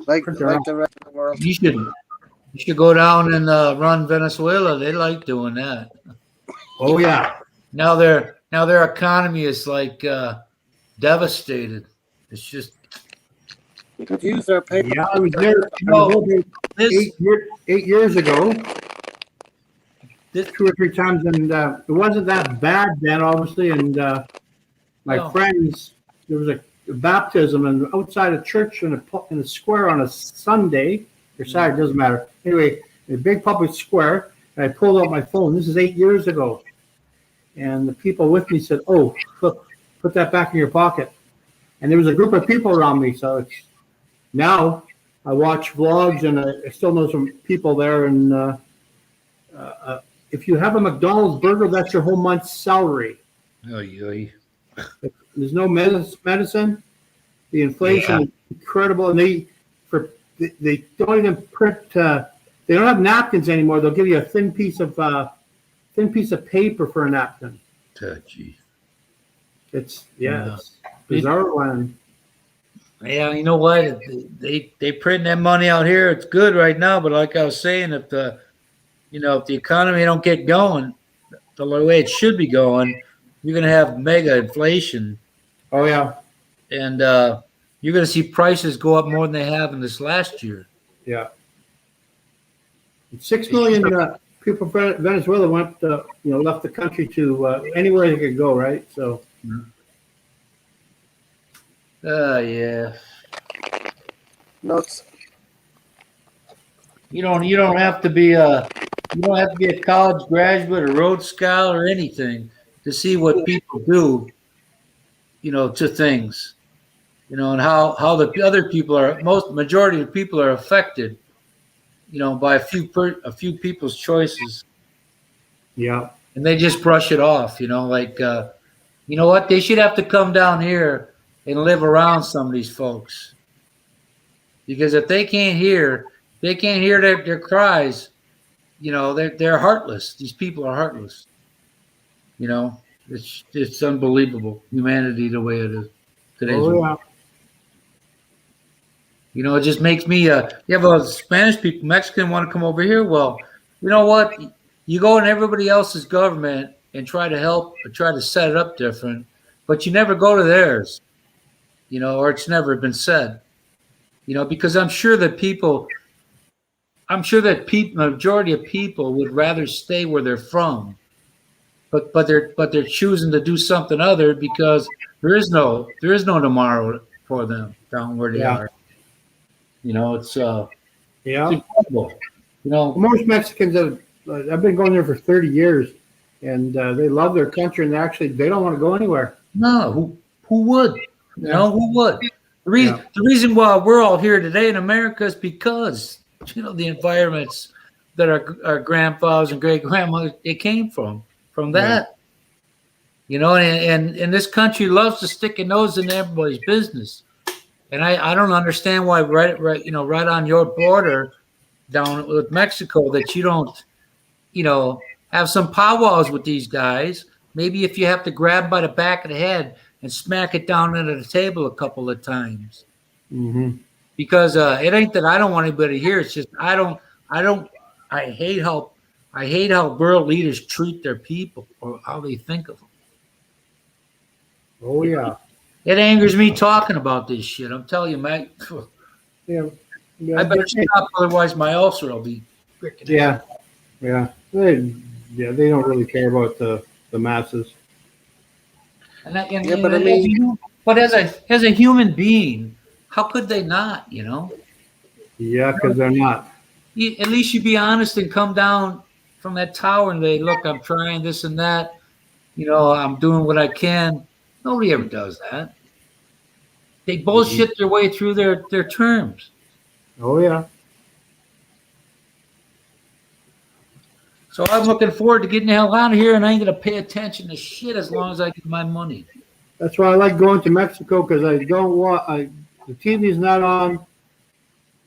Like the rest of the world. You should go down and run Venezuela. They like doing that. Oh, yeah. Now their economy is like devastated. It's just You could use their paper. Yeah, I was there 8 years ago. This 2 or 3 times, and it wasn't that bad then, obviously. And my friends, there was a baptism and outside a church in a square on a Sunday or Saturday, doesn't matter. Anyway, a big public square, and I pulled out my phone. This is 8 years ago, and the people with me said, "Oh, look, put that back in your pocket." And there was a group of people around me, so it's now I watch vlogs, and I still know some people there. And if you have a McDonald's burger, that's your whole month's salary. There's no medicine. The inflation is incredible, and they don't even print. They don't have napkins anymore. They'll give you a thin piece of paper for a napkin. touchy. It's bizarre land. Yeah, you know what? They print that money out here. It's good right now, but like I was saying, if the economy don't get going the way it should be going, you're gonna have mega inflation, Oh yeah, and you're gonna see prices go up more than they have in this last year. yeah. 6 million people from Venezuela went, left the country to anywhere they could go, right? So Yeah. Nuts. You don't have to be a college graduate or Rhodes Scholar or anything to see what people do, to things, and how the other people majority of people are affected, by a few people's choices, yeah, and they just brush it off, like you know what, they should have to come down here and live around some of these folks, because if they can't hear their cries. They're heartless. These people are heartless. It's unbelievable, humanity the way it is today's oh world. yeah, It just makes me. You have a Spanish people, Mexican want to come over here. Well, you know what? You go in everybody else's government and try to help or try to set it up different, but you never go to theirs. Or it's never been said. Because majority of people would rather stay where they're from, but they're choosing to do something other because there is no tomorrow for them down where they yeah, are. It's yeah. incredible. Most Mexicans I've been going there for 30 years, and they love their country, and they don't want to go anywhere. No, who would? Yeah. Who would? Yeah. The reason why we're all here today in America is because the environments that our grandfathers and great grandmothers they came from that. And this country loves to stick a nose in everybody's business. And I don't understand why right on your border down with Mexico that you don't, have some powwows with these guys. Maybe if you have to grab by the back of the head and smack it down into the table a couple of times. Mm-hmm. Because it ain't that I don't want anybody here. It's just I hate how world leaders treat their people or how they think of them. Oh yeah. It angers me talking about this shit. I'm telling you, Mike. Yeah. Yeah. I better stop, otherwise my ulcer will be freaking. Yeah. Yeah. They don't really care about the masses. But as a human being, how could they not? Yeah, because they're not. At least you be honest and come down from that tower and they look. I'm trying this and that. I'm doing what I can. Nobody ever does that. They bullshit their way through their terms. Oh yeah. So I'm looking forward to getting the hell out of here, and I ain't gonna pay attention to shit as long as I get my money. That's why I like going to Mexico, because I don't want the TV's not on.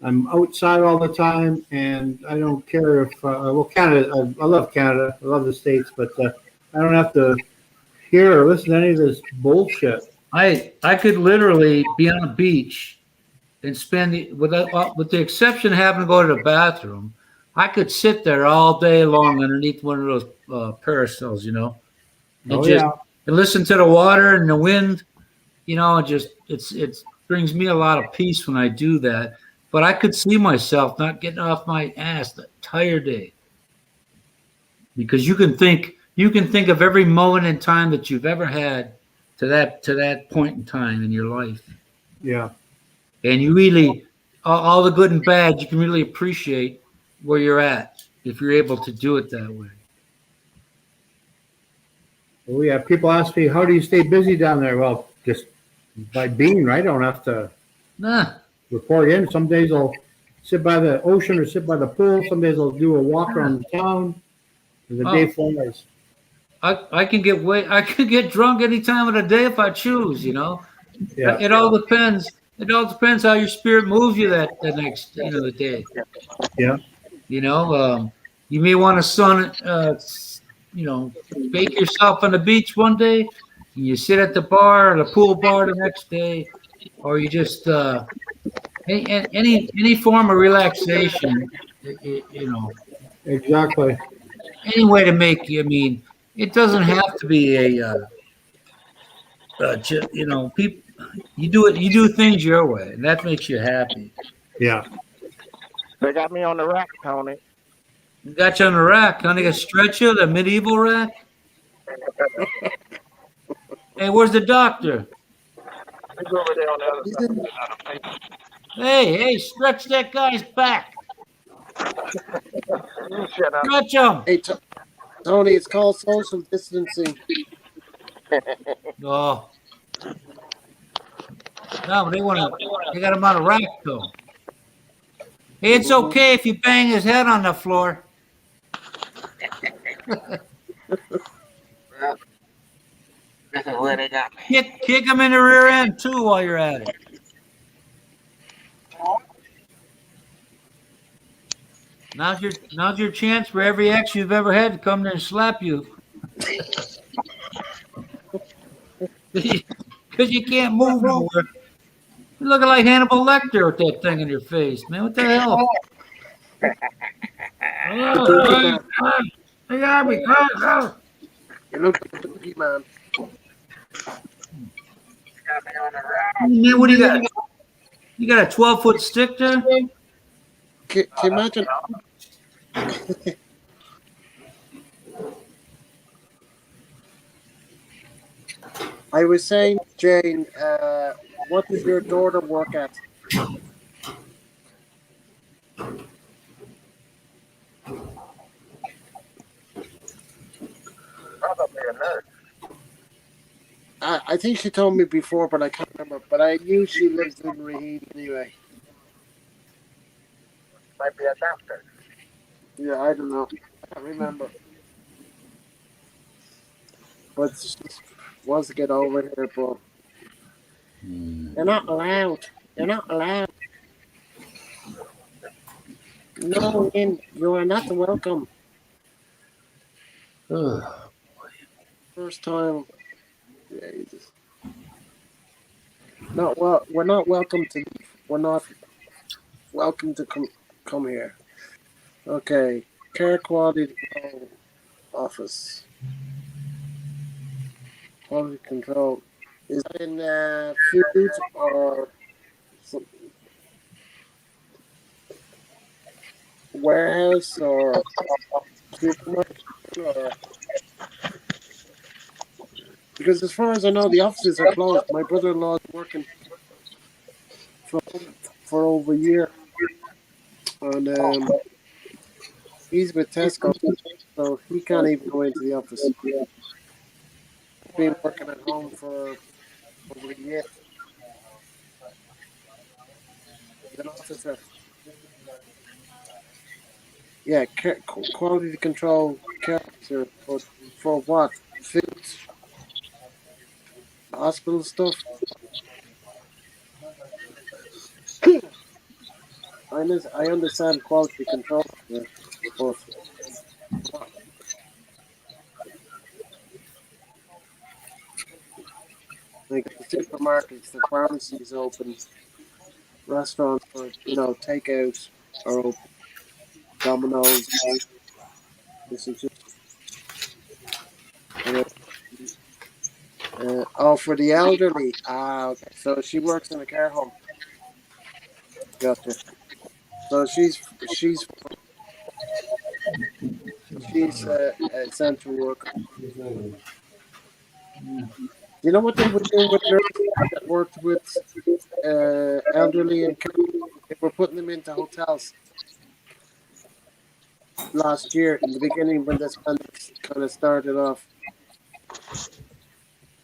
I'm outside all the time, and I don't care if Canada. I love Canada. I love the States, but I don't have to hear or listen to any of this bullshit. I could literally be on a beach and spend with the exception of having to go to the bathroom. I could sit there all day long underneath one of those parasols, and and listen to the water and the wind, it brings me a lot of peace when I do that. But I could see myself not getting off my ass the entire day, because you can think of every moment in time that you've ever had to that point in time in your life. Yeah. And you really all the good and bad, you can really appreciate where you're at if you're able to do it that way. Oh yeah. People ask me, how do you stay busy down there? Well, just by being, right? I don't have to report in. Some days I'll sit by the ocean or sit by the pool. Some days I'll do a walk around the town. The day flies. I can get drunk any time of the day if I choose, Yeah. It all depends. It all depends how your spirit moves you the next the day. Yeah. You may want to bake yourself on the beach one day, and you sit at the bar or the pool bar the next day, or you just any form of relaxation, you know, Exactly. any way to make you. I mean, it doesn't have to be you know, people. You do things your way, and that makes you happy. Yeah. They got me on the rack, Tony. You got you on the rack, honey. A stretcher, the medieval rack. Hey, where's the doctor? He's over there on the other He's side. in, Hey, stretch that guy's back. You shut up. Stretch him. hey, Tony, it's called social distancing. Oh, no, they got him on a rack though. Hey, it's Mhm. okay if you bang his head on the floor. Well, this is where they got me. Kick him in the rear end too while you're at it. Now's your chance for every ex you've ever had to come there and slap you. Because you can't move nowhere. You're looking like Hannibal Lecter with that thing in your face, man. What the hell? The Oh, boogeyman. they got me. You look like the boogeyman. Got me on the rack. Man, what do you got? You got a 12-foot stick there? Can you imagine? I was saying, Jane, what does your daughter work at? Probably a nurse. I think she told me before, but I can't remember. But I knew she lives in Raheen anyway. Might be a doctor. Yeah, I don't know. I can't remember. But she wants to get over here, but you're not allowed. You're not allowed. No, in. You are not welcome. First time. Jesus. No, well, we're not welcome to leave. We're not welcome to come here. Okay. Care quality control office. Quality control. Is that in food or some warehouse or supermarket? Or, because as far as I know, the offices are closed. My brother-in-law is working from home for over a year, and he's with Tesco, so he can't even go into the office. He's been working at home for over a year. He's an officer. Yeah, quality control character, but for what? Food, hospital stuff. I understand quality control, yeah, but like the supermarkets, the pharmacies open, restaurants for takeout are open. Domino's. This is just you know, oh, for the elderly. Ah, okay. So she works in a care home. Gotcha. So she's a essential worker. You know what they were doing with nurses that worked with elderly and care? They were putting them into hotels last year in the beginning when this pandemic kind of started off.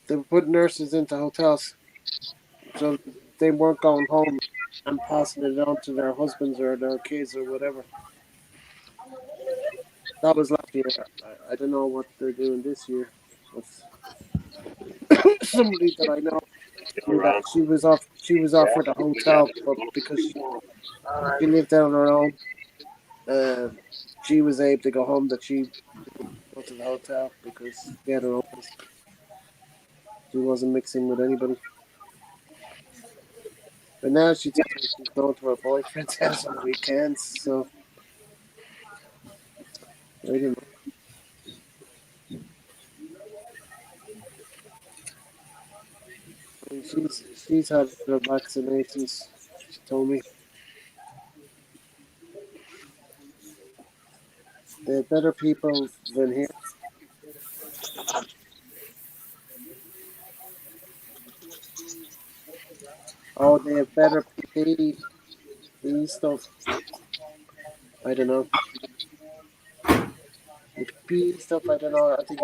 They were putting nurses into hotels, so they weren't going home and passing it on to their husbands or their kids or whatever. That was last year. I don't know what they're doing this year. But somebody that I know that she was offered a hotel, but because she lived on her own, uh, she was able to go home. That she go to the hotel because she had her own place. She wasn't mixing with anybody. But now she tells me she's going to her boyfriend's house on the weekends, so I don't know. I mean, she's had her vaccinations. She told me they're better people than here. Oh, they have better PPE stuff. I don't know. The PPE stuff, I don't know. I think,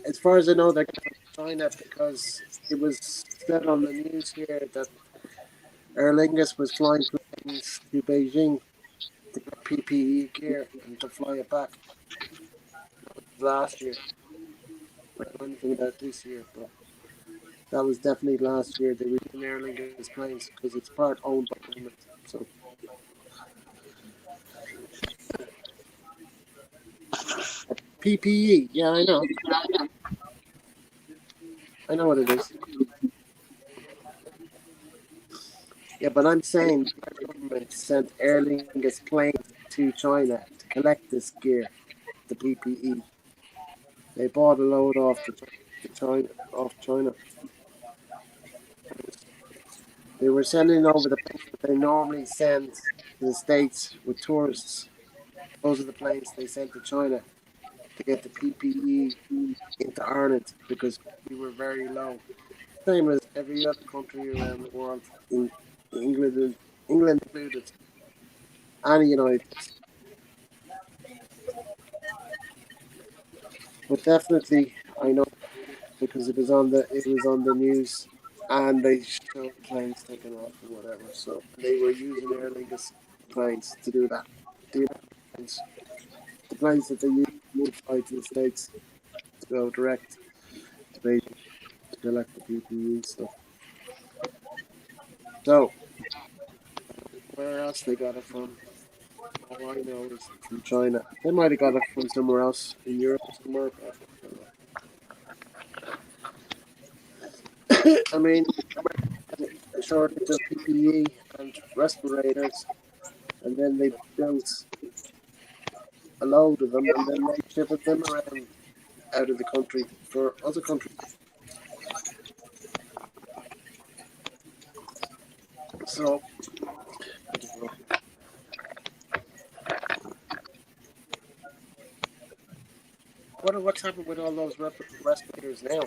as far as I know, they're getting from China because it was said on the news here that Aer Lingus was flying planes to Beijing to get PPE gear and to fly it back last year. I don't know anything about this year, but that was definitely last year. They were using Aer Lingus planes because it's part owned by the government. So PPE, yeah, I know what it is. Yeah, but I'm saying the government sent Aer Lingus planes to China to collect this gear, the PPE. They bought a load off China. They were sending over the planes that they normally send to the States with tourists. Those are the planes they sent to China to get the PPE into Ireland because we were very low. Same as every other country around the world, in England included, and the United States. But definitely, I know because it was on the news, and they showed planes taking off and whatever. So they were using Aer Lingus planes to do that. Planes, the planes that they use to fly to the States to go direct to Beijing to collect the PPE stuff. So where else they got it from? All I know is from China. They might have got it from somewhere else in Europe or somewhere, but I don't know. I mean, a shortage of PPE and respirators, and then they built a load of them, and then they shipped them around out of the country for other countries. So I don't know. What's happened with all those respirators now?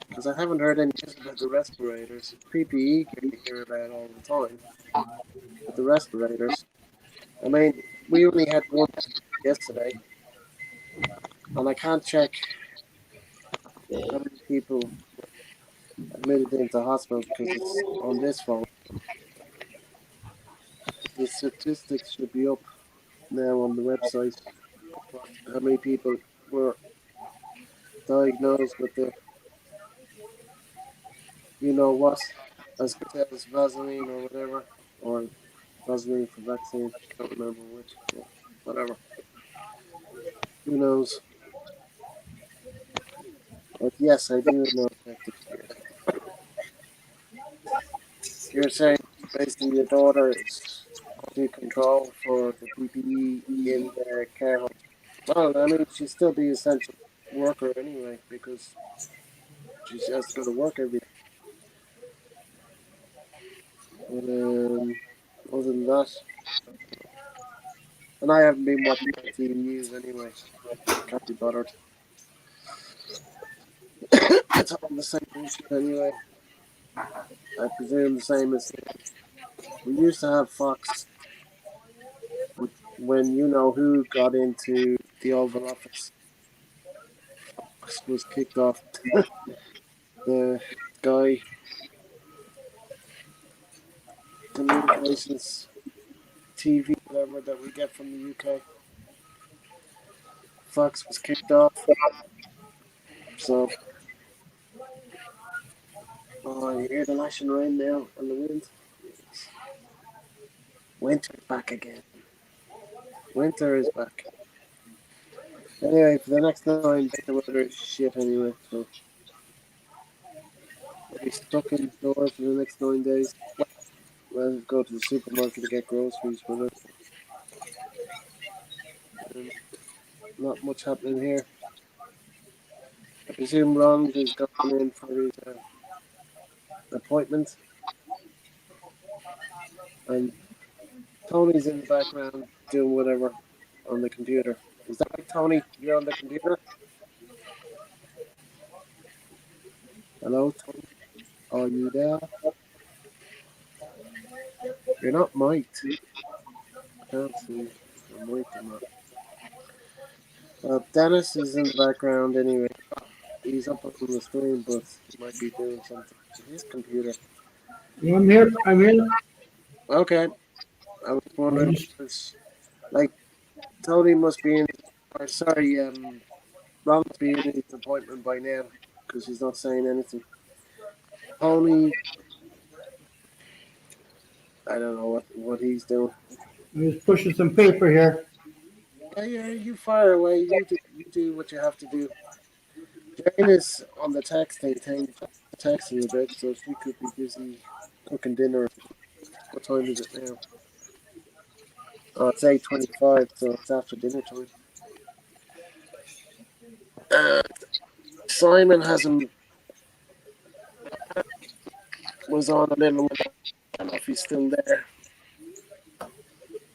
Because I haven't heard any news about the respirators. PPE you hear about all the time, but the respirators. I mean, we only had one yesterday, and I can't check how many people admitted into hospital because it's on this phone. The statistics should be up now on the website. How many people were diagnosed with the, you know what, as good as Vaseline or whatever, or Vaseline for vaccine. Can't remember which, but whatever. Who knows? But yes, I do know that here. You're saying basically your daughter is to control for the PPE in the care home. Well, I mean, she'd still be essential worker anyway because she has to go to work every day. But other than that, and I haven't been watching the TV news anyway. Can't be bothered. It's all the same bullshit anyway. I presume the same as we used to have Fox when you know who got into the Oval Office. Fox was kicked off. The guy, communications TV, whatever that we get from the UK. Fox was kicked off. So, oh, you hear the lashing rain now and the wind. Winter's back again. Winter is back. Anyway, for the next 9 days, the weather is shit anyway. So I'll be stuck indoors for the next 9 days. I'll go to the supermarket to get groceries for it. Um, not much happening here. I presume Ron is going in for his appointment, and Tony's in the background doing whatever on the computer. Is that right, Tony? You're on the computer? Hello, Tony? Are you there? You're not mic'd. Can't see if you're mic'd or not. Dennis is in the background anyway. He's up on the screen, but he might be doing something on his computer. I'm here. I'm here. Okay. I was wondering if it's like Tony must be in, or sorry, Ron must be in his appointment by now because he's not saying anything. Tony, I don't know what he's doing. I'm just pushing some paper here. Yeah, you fire away. You do what you have to do. Jane is on the texting thing, texting a bit, so she could be busy cooking dinner. What time is it now? Oh, it's 8:25, so it's after dinner time. Simon hasn't was on a little. I don't know if he's still there.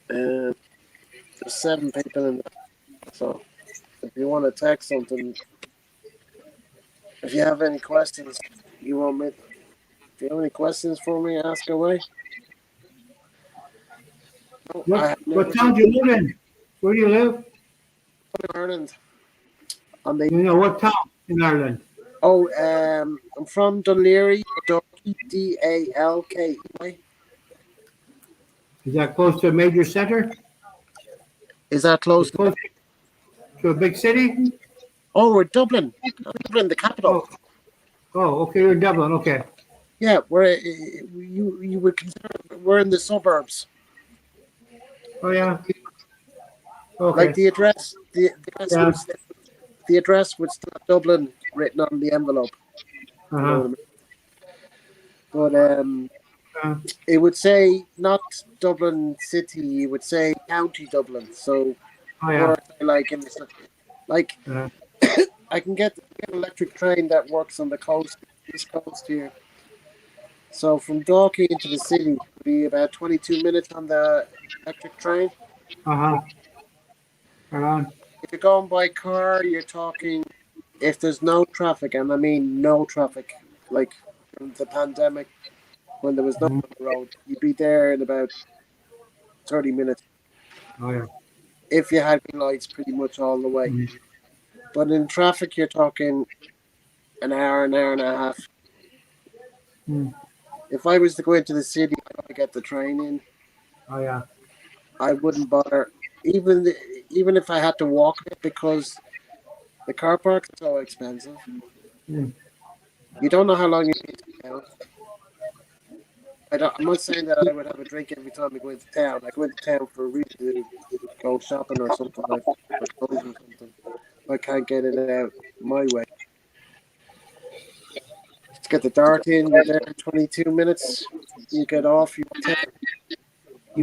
There's 7 people in there, so if you want to text something, if you have any questions, you want me. If you have any questions for me, ask away. No, I have What town do you live in? Where do you live? in Ireland. What town in Ireland? Oh, I'm from Dunleary, Dalkey, Dalkey. Is that close to a major center? Is that close? Close to a big city? Oh, we're Dublin. Dublin, the capital. Okay, you're in Dublin. Okay. Yeah, you would consider we're in the suburbs. Oh yeah. Okay. Like the address, the address would still have Dublin written on the envelope. You know what I mean? But it would say not Dublin City. It would say County Dublin. So, like in the, like I can get an electric train that works on the coast, east coast here. So from Dalkey into the city would be about 22 minutes on the electric train. If you're going by car, you're talking, if there's no traffic, and I mean no traffic, like from the pandemic, when there was no on the road, you'd be there in about 30 minutes. Oh yeah. If you had green lights pretty much all the way. Mm-hmm. But in traffic, you're talking an hour and a half. If I was to go into the city, I'd get the train in. Oh yeah. I wouldn't bother, even if I had to walk it, because the car park is so expensive. You don't know how long you need to be down. I'm not saying that I would have a drink every time I go into town. I go into town for a reason to go shopping or something like that, or clothes or something. I can't get it out my way. Just get the dart in, you're there in 22 minutes. You get off, you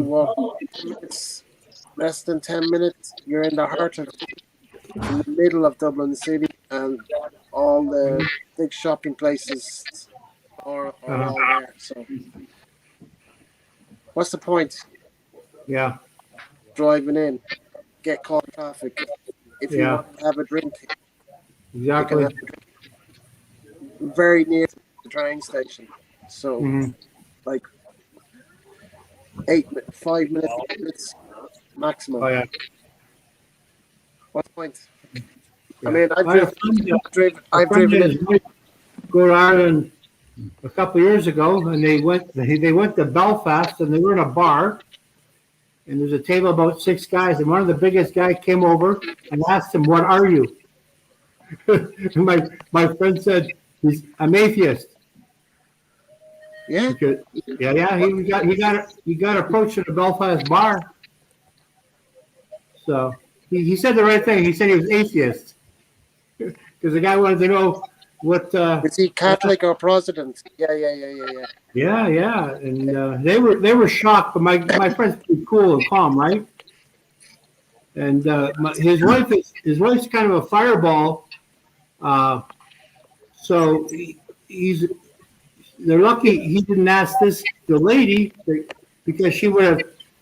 walk 10 minutes, less than 10 minutes, you're in the heart of, in the middle of Dublin City, and all the big shopping places are all there. So, what's the point? Yeah. Driving in, get caught in traffic. If you want to have a drink, exactly, you can have a drink very near the train station. So, like 5 minutes maximum. Oh yeah. What's the point? Yeah. I mean, I've driven it. Go to Ireland a couple of years ago, and they went to Belfast, and they were in a bar, and there's a table about 6 guys, and one of the biggest guy came over and asked him, "What are you?" my friend said, "I'm atheist." Yeah. Because, he got approached at a Belfast bar. So he said the right thing. He said he was atheist because the guy wanted to know what Was he Catholic or Protestant? Yeah. yeah, and they were shocked, but my friend's pretty cool and calm, right? And his wife's kind of a fireball, uh, so he's they're lucky he didn't ask the lady because she would have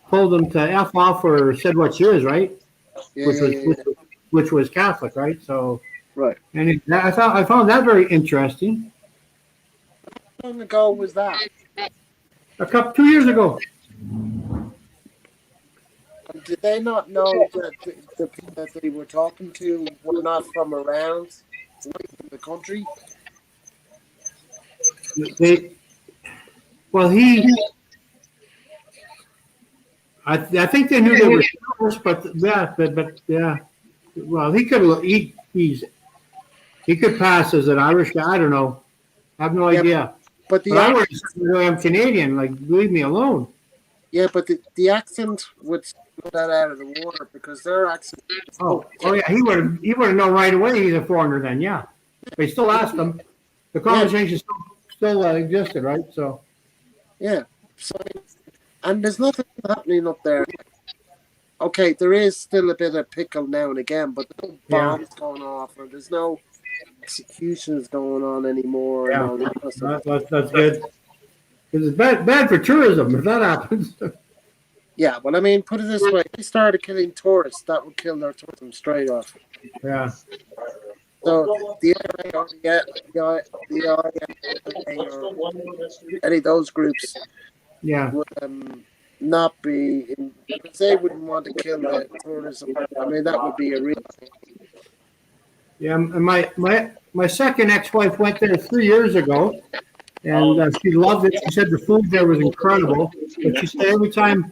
told him to f off or said what she is, right? Which was Yeah. which was Catholic, right? So Right. and I found that very interesting. How long ago was that? A couple 2 years ago. Did they not know that the people that they were talking to were not from around the country? They well I think they knew they were tourists, but yeah. Well, he could pass as an Irish guy. I don't know. I have no Yeah, idea. but But I would say I'm Canadian. Like, leave me alone. the accent would put that out of the water because their accent. Oh yeah. He would have known right away he's a foreigner. Then yeah. But he still asked him. The conversation still existed, right? So Yeah. So, and there's nothing happening up there. Okay, there is still a bit of pickle now and again, but no yeah, bombs going off, or there's no executions going on anymore, and yeah. all that kind of stuff. That's good. Because it's bad for tourism if that happens. Yeah, well, I mean, put it this way: if they started killing tourists, that would kill their tourism straight off. Yeah. So the IRA or the IRA or any of those groups Yeah. would not be, because they wouldn't want to kill the tourism. I mean, that would be a real. Yeah. And my second ex-wife went there 3 years ago, and she loved it. She said the food there was incredible. But she said every time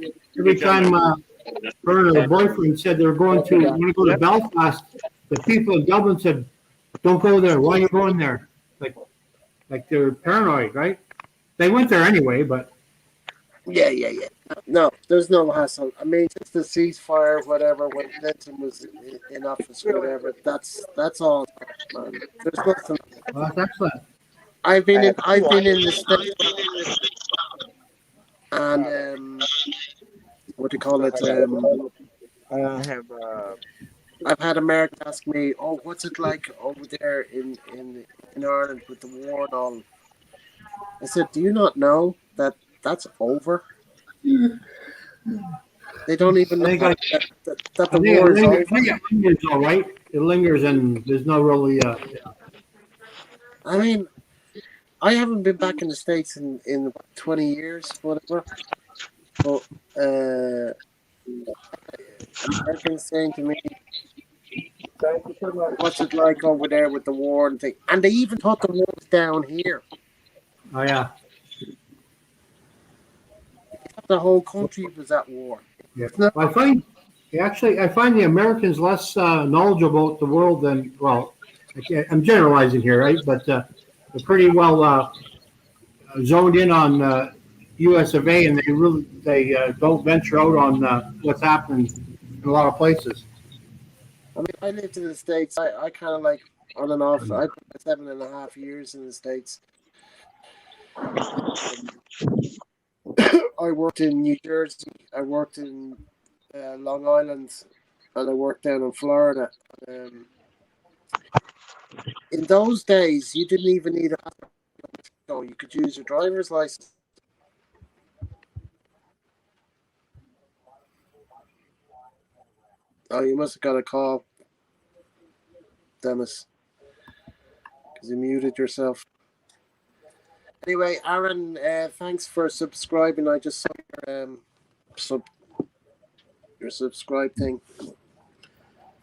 her and her boyfriend said they were going to go to Belfast, the people in Dublin said, "Don't go there. Why are you going there?" Like they're paranoid, right? They went there anyway, but Yeah. No, there's no hassle. I mean, just the ceasefire, whatever, when Clinton was in office, whatever. That's all, man. There's nothing. well, that's excellent. I've been in the States, and what do you call it? I have I've had Americans ask me, "Oh, what's it like over there in Ireland with the war and all?" I said, "Do you not know that that's over? They don't even know I think I, that I the think it war is lingers, over." I think it lingers all right. It lingers, and there's no really. I mean, I haven't been back in the States in 20 years, whatever. But Americans saying to me, "What's it like over there with the war and thing?" And they even thought the war was down here. Oh yeah, The whole country was at war. yeah. No, Well, I find the Americans less knowledgeable about the world than I'm generalizing here, right? But they're pretty well zoned in on U.S. of A. And they don't venture out on what's happening in a lot of places. I mean, I lived in the States. I kind of like on and off. I spent 7.5 years in the States. I worked in New Jersey. I worked in Long Island, and I worked down in Florida. In those days, you didn't even need a go. You could use your driver's license. Oh, you must have got a call, Dennis, because you muted yourself. Anyway, Aaron, thanks for subscribing. I just saw your subscribe thing.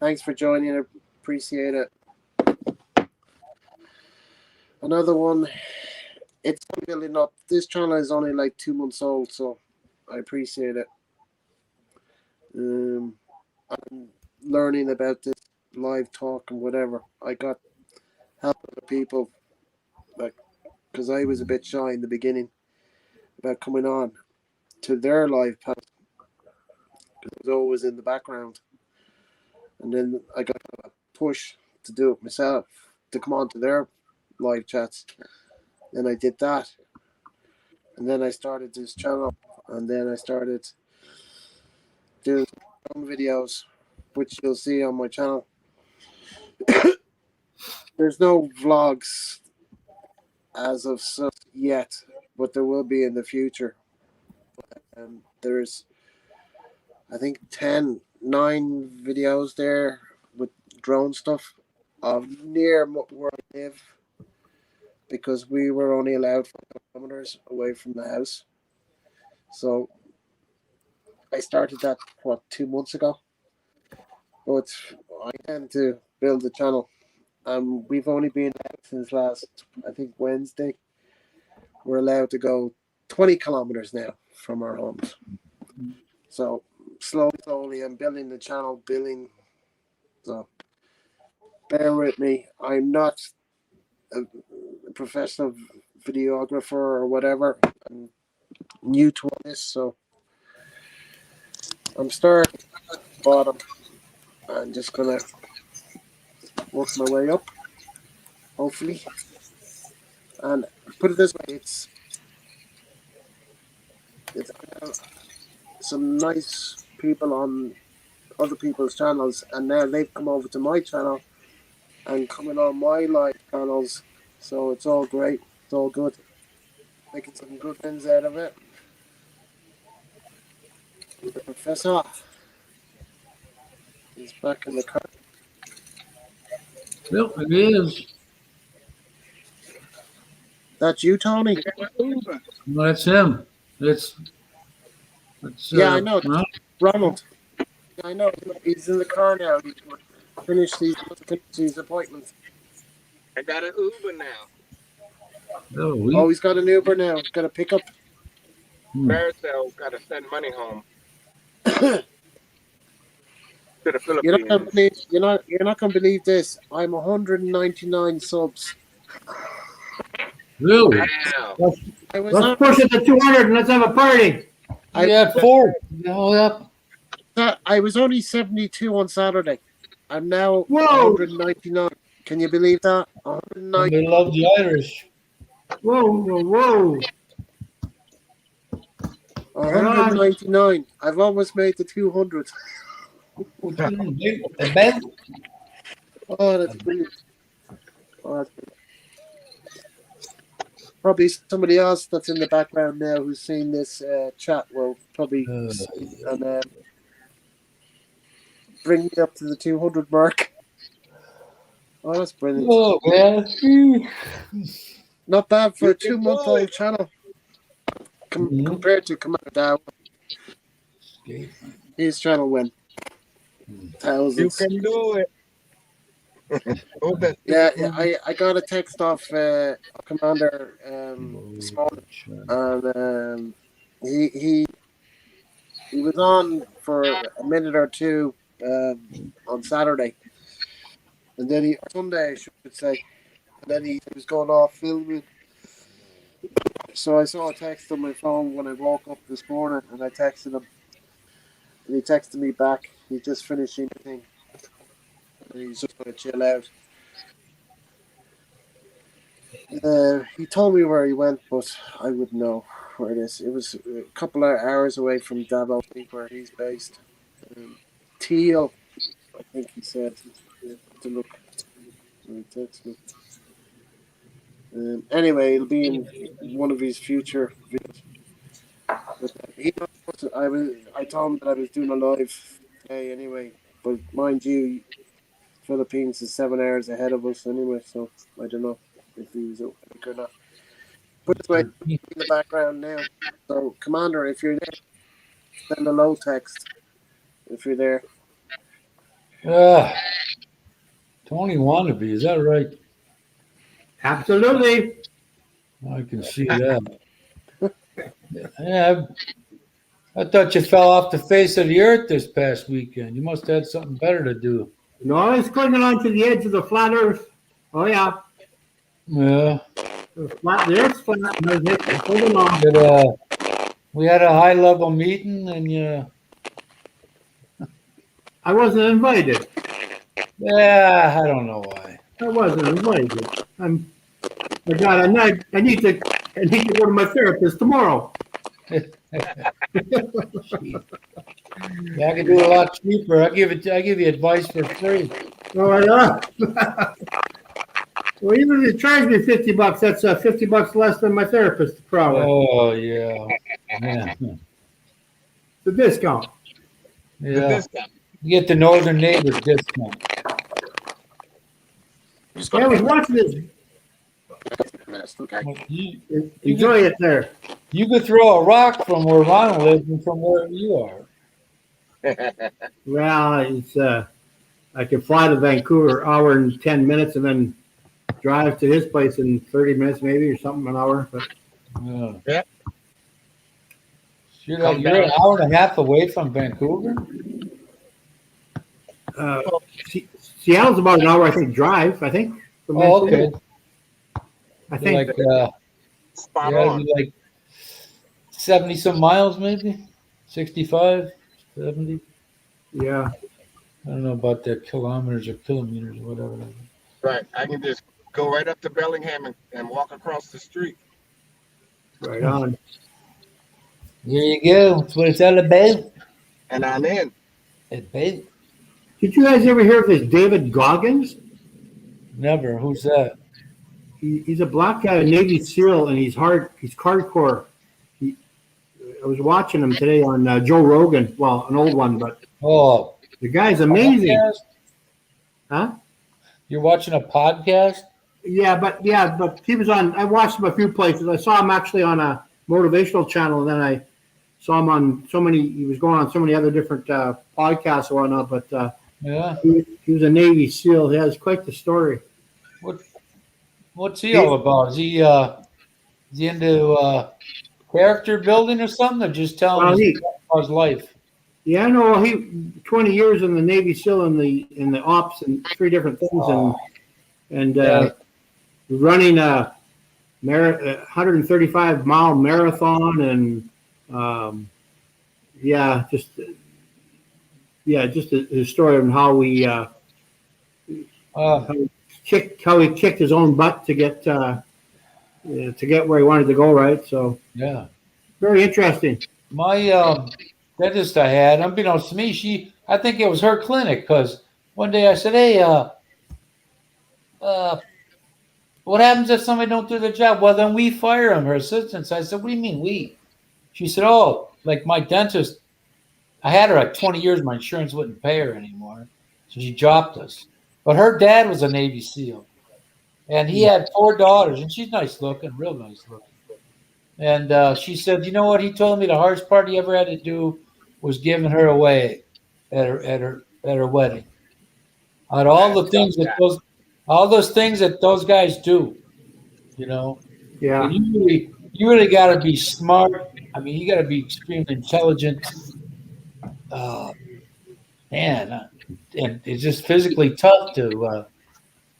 Thanks for joining. I appreciate it. Another one. It's building up. This channel is only like 2 months old, so I appreciate it. I'm learning about this live talk and whatever. I got help with people, like, because I was a bit shy in the beginning about coming on to their live path, because it was always in the background, and then I got a push to do it myself, to come on to their live chats. Then I did that, and then I started this channel, and then I started doing some videos, which you'll see on my channel. There's no vlogs as of such yet, but there will be in the future. There's, I think, 9 videos there with drone stuff of near where I live, because we were only allowed 4 kilometers away from the house. So I started that 2 months ago. But I intend to build the channel. We've only been out since last, I think, Wednesday. We're allowed to go 20 kilometers now from our homes. So slowly, I'm building the channel, So bear with me. I'm not a professional videographer or whatever. I'm new to all this, so I'm starting at the bottom. I'm just gonna work my way up, hopefully. And put it this way, it's some nice people on other people's channels, and now they've come over to my channel and coming on my live channels. So it's all great. It's all good. Making some good things out of it. The professor is back in the car. Well, it is. That's you, Tony? Uber. Well, that's him. That's Yeah, I know. well, Ronald. I know. He's in the car now. He's finished these appointments. I got an Uber now. Oh, he's got an Uber now. He's got a pickup. Maricel got to send money home to the You're not Philippines. gonna believe. You're not gonna believe this. I'm 199 subs. Really? Wow. I was Let's on, push it to 200 and let's have a party. I- Yeah, 4. Oh, yeah. I was only 72 on Saturday. I'm now Whoa. 199. Can you believe that? And 199. they love the Irish. Whoa. 199. I've almost made the 200. The best. Oh, that's brilliant. Probably somebody else that's in the background now who's seen this chat will probably see and bring me up to the 200 mark. Oh, that's brilliant. Oh, man. Not bad for You a can do 2-month-old it. channel compared to Commander Dow. His channel went You thousands. can do it. Yeah, I got a text off Commander this morning, and he was on for a minute or two on Saturday, and then Sunday I should say, and then he was going off filming. So I saw a text on my phone when I woke up this morning, and I texted him, and he texted me back. He's just finishing the thing, and he's just going to chill out. He told me where he went, but I wouldn't know where it is. It was a couple of hours away from Davao, I think, where he's based. Teal, I think he said. To look. He texted me. Anyway, it'll be in one of his future videos. But he knows I told him that I was doing a live today anyway. But mind you, Philippines is 7 hours ahead of us anyway, so I don't know if he was awake or not. Put it this way, in the background now. So, Commander, if you're there, send a low text. If you're there. Tony Wannabe, is that right? Absolutely. I can see that. Yeah, I thought you fell off the face of the earth this past weekend. You must have had something better to do. No, I was clinging on to the edge of the flat earth. Oh, yeah. Yeah. The earth's flat. And I was holding on. But, we had a high-level meeting, and I wasn't invited. yeah, I don't know why. I wasn't invited. My God, I need to go to my therapist tomorrow. Yeah, I can do it a lot cheaper. I give you advice for free. Oh, I know. Well, even if you charge me $50, that's $50 less than my therapist per hour. Oh yeah, yeah, The discount. The yeah. discount. You get the Northern Neighbors discount. Yeah, I was watching this. Okay. Well, Enjoy it there. You could throw a rock from where Ronald lives and from where you are. Well, it's I can fly to Vancouver, hour and 10 minutes, and then drive to his place in 30 minutes, maybe, or something, an hour. But Yeah. Yeah. You're an hour and a half away from Vancouver. uh, Seattle's about an hour, I think, drive. I think. From Oh, Vancouver. okay. I You're think. like Spot yeah, on. you're like 70 some miles, maybe 65, 70. Yeah. I don't know about the kilometers or kilometers or whatever. Right. I can just go right up to Bellingham and walk across the street. Right on. There you go. That's what it's all about. And I'm in. It's about. Did you guys ever hear of this David Goggins? Never. Who's that? He's a black guy, a Navy SEAL, and he's hardcore. I was watching him today on Joe Rogan. Well, an old one, but Oh, the guy's amazing. podcast? Huh? You're watching a podcast? Yeah, but he was on. I watched him a few places. I saw him actually on a motivational channel, and then I saw him on so many. He was going on so many other different podcasts and whatnot. But Yeah. he was a Navy SEAL. He has quite the story. What's he all about? Is he into character building or something, or just telling Well, his life? Yeah, no, he 20 years in the Navy SEAL in the ops and 3 different things, and running a 135-mile marathon, and just a story of how he kicked his own butt to get where he wanted to go, right? So Yeah. very interesting. My dentist I had, unbeknownst to me, I think it was her clinic, because one day I said, "Hey, what happens if somebody don't do their job?" "Well, then we fire them," her assistants. I said, "What do you mean we?" She said, "Oh, like my dentist, I had her at 20 years, my insurance wouldn't pay her anymore, so she dropped us. But her dad was a Navy SEAL, and he had 4 daughters, and she's nice looking, real nice looking. And she said, you know what? He told me the hardest part he ever had to do was giving her away at her wedding. Out of all the things all those things that those guys do, you know, Yeah. and you really got to be smart. I mean, you got to be extremely intelligent, and it's just physically tough to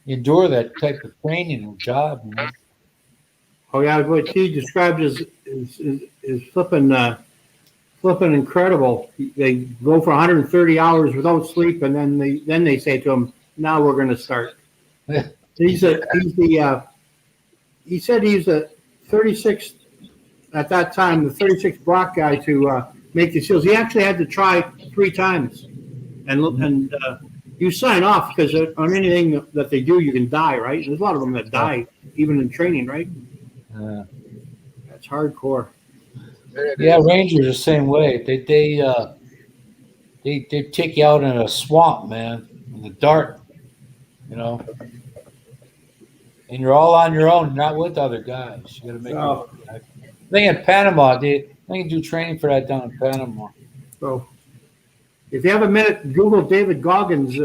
endure that type of training and job. You know? Oh yeah, what he described is flipping incredible. They go for 130 hours without sleep, and then they say to him, "Now we're going to start." He said he's the 36th at that time, the 36th black guy to make the SEALs. He actually had to try 3 times, and you sign off because on anything that they do, you can die, right? There's a lot of them that die even in training, right? That's hardcore. Yeah, Rangers the same way. They take you out in a swamp, man, in the dark, you know, and you're all on your own, not with other guys. You got to make. Oh. I think in Panama, they do training for that down in Panama. So, if you have a minute, Google David Goggins.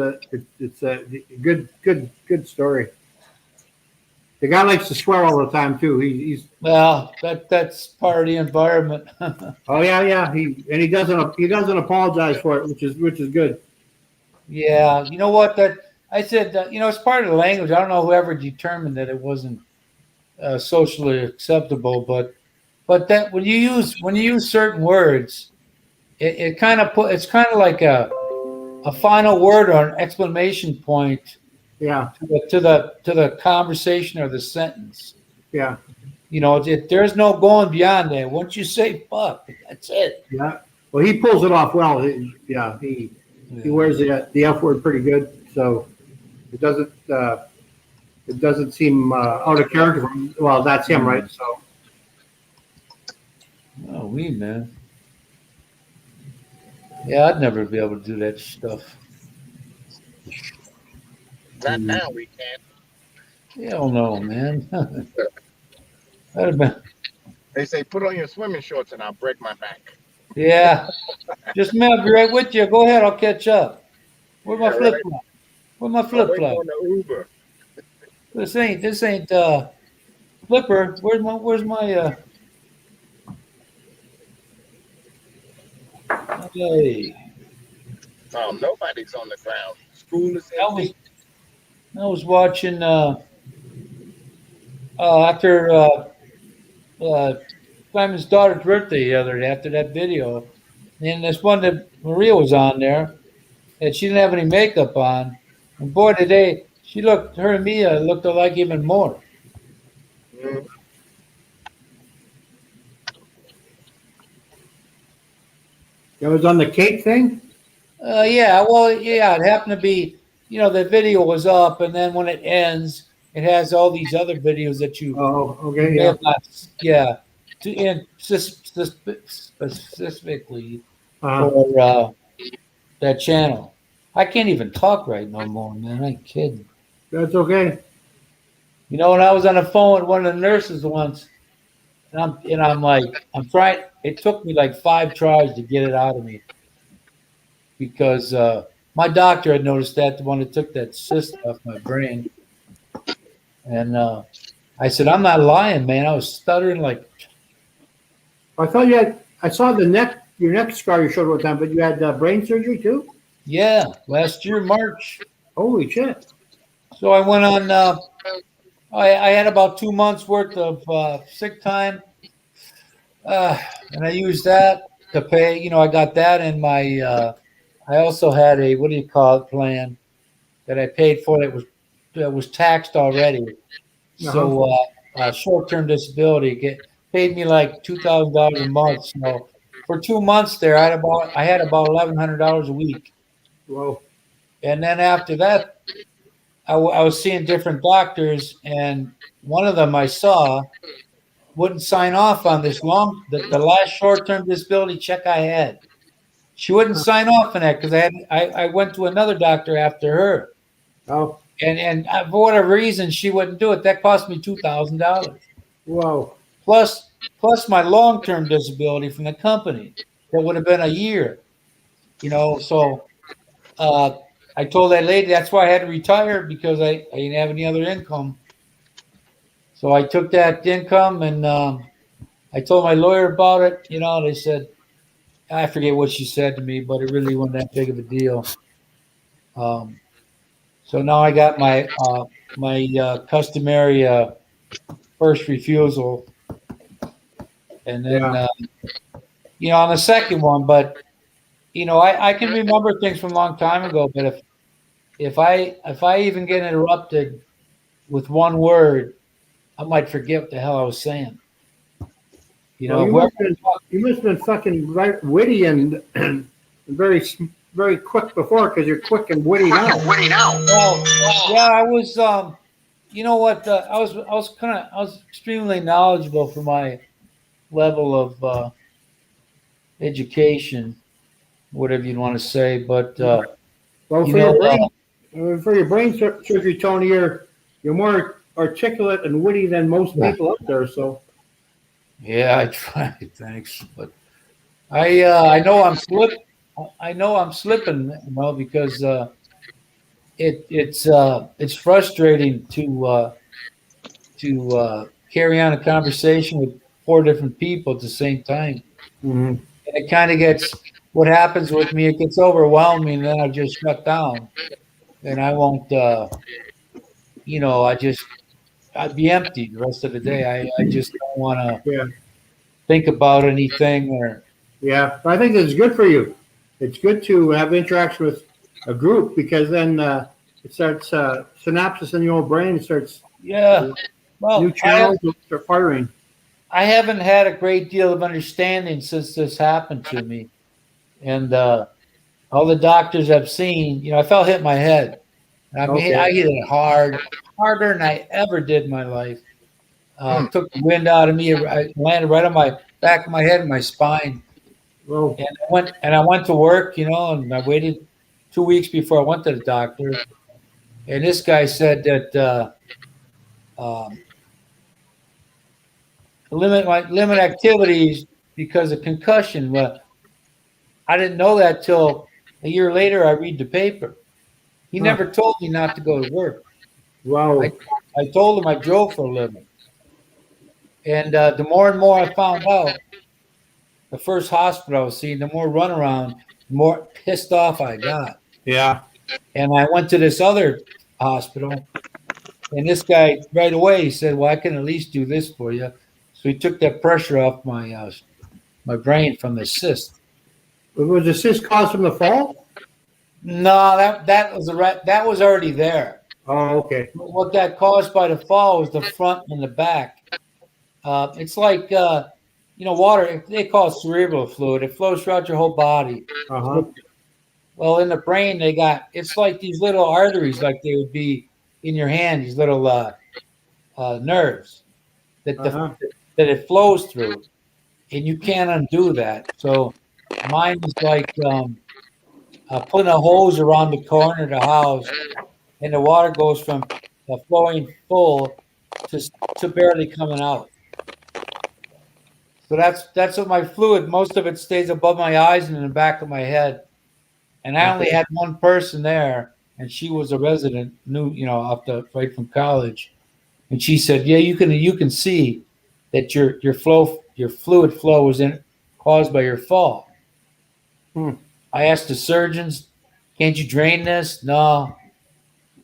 It's a good story. The guy likes to swear all the time too. He's Well, that's part of the environment. oh yeah. He doesn't apologize for it, which is good. Yeah, you know what? That I said, it's part of the language. I don't know whoever determined that it wasn't socially acceptable, but that when you use certain words, it's kind of like a final word or an exclamation point. Yeah. To the conversation or the sentence. Yeah. You know, there's no going beyond that. Once you say fuck, that's it. Yeah. Well, he pulls it off well. He wears the F word pretty good, so it doesn't seem out of character. Well, that's him, right? So Oh, man. Yeah, I'd never be able to do that stuff. Not now, we can't. Hell no, man. That'd have been, They say put on your swimming shorts and I'll break my back. yeah. Just me, I'll be right with you. Go ahead, I'll catch up. Where's my Yeah, flip right. flop? Where's my I'm flip waiting flop? on the Uber. This ain't flipper. Where's my hey. Nobody's on the ground. School is I empty. was watching after Simon's daughter's birthday the other day after that video. And this one that Maria was on there, and she didn't have any makeup on. And boy, today her and Mia looked alike even more. Mm. it was on the cake thing. Yeah, well, yeah, it happened to be, the video was up, and then when it ends, it has all these other videos that you Oh, okay, may yeah. have not, yeah, and specifically Uh, for that channel. I can't even talk right no more, man. I ain't kidding. that's okay. When I was on the phone with one of the nurses once, and I'm like, I'm trying. It took me like 5 tries to get it out of me because my doctor had noticed that the one that took that cyst off my brain, and I said, I'm not lying, man. I was stuttering like, I thought I saw your neck scar you showed one time, but you had brain surgery too. yeah, last year March. Holy shit! So I went on. I had about 2 months worth of sick time, and I used that to pay. I got that in my. I also had a what do you call it plan that I paid for that was taxed already. So short-term disability paid me like $2,000 a month. So for 2 months there, I had about $1,100 a week, Well, and then after that, I was seeing different doctors, and one of them I saw wouldn't sign off on the last short-term disability check I had. She wouldn't sign off on that because I went to another doctor after her, oh, and for whatever reason she wouldn't do it. That cost me $2,000 whoa, plus my long-term disability from the company. That would have been a year, So I told that lady that's why I had to retire because I didn't have any other income. So I took that income and I told my lawyer about it. They said, I forget what she said to me, but it really wasn't that big of a deal. So now I got my customary first refusal, and then yeah. on the second one. But I can remember things from a long time ago. But if I even get interrupted with one word, I might forget what the hell I was saying. Well, Whoever, you must have been fucking right, witty and very very quick before because you're quick and witty now. well, yeah, I was. You know what? I was extremely knowledgeable for my level of education, whatever you'd want to say. But Well, you know, for your brain surgery, Tony, you're more articulate and witty than most people out there. So yeah, I tried. Thanks, but I know I'm slipping, because it's frustrating to carry on a conversation with 4 different people at the same time. mm-hmm. And it kind of gets what happens with me. It gets overwhelming, and then I just shut down, and I won't. I'd be empty the rest of the day. I just don't want to Yeah, think about anything or. yeah. But I think it's good for you. It's good to have interaction with a group because then it starts synapses in your brain. It starts Yeah, New Well, channels are firing. I haven't had a great deal of understanding since this happened to me, and all the doctors I've seen, I felt hit my head. I mean, Okay. I hit it hard, harder than I ever did in my life. Hmm. Took the wind out of me. I landed right on my back of my head and my spine. Well, And I went to work, and I waited 2 weeks before I went to the doctor. And this guy said that um, limit activities because of concussion. Well, I didn't know that till a year later. I read the paper. He huh. never told me not to go to work. I Wow. I told him I drove for a living. And the more and more I found out, the first hospital I was seeing, the more runaround, the more pissed off I got. Yeah. And I went to this other hospital, and this guy right away he said, "Well, I can at least do this for you." So he took that pressure off my brain from the cyst. Was the cyst caused from the fall? No, that was already there. Oh, okay. What got caused by the fall was the front and the back. It's like water. They call it cerebral fluid. It flows throughout your whole body. Uh-huh. Well, in the brain, it's like these little arteries, like they would be in your hand. These little nerves that Uh-huh. that it flows through, and you can't undo that. So mine is like putting a hose around the corner of the house, and the water goes from flowing full to barely coming out. So that's what my fluid. Most of it stays above my eyes and in the back of my head. And I only Okay. had one person there, and she was a resident, new, right from college. And she said, "Yeah, you can see that your fluid flow was caused by your fall." Hmm. I asked the surgeons, "Can't you drain this?" No.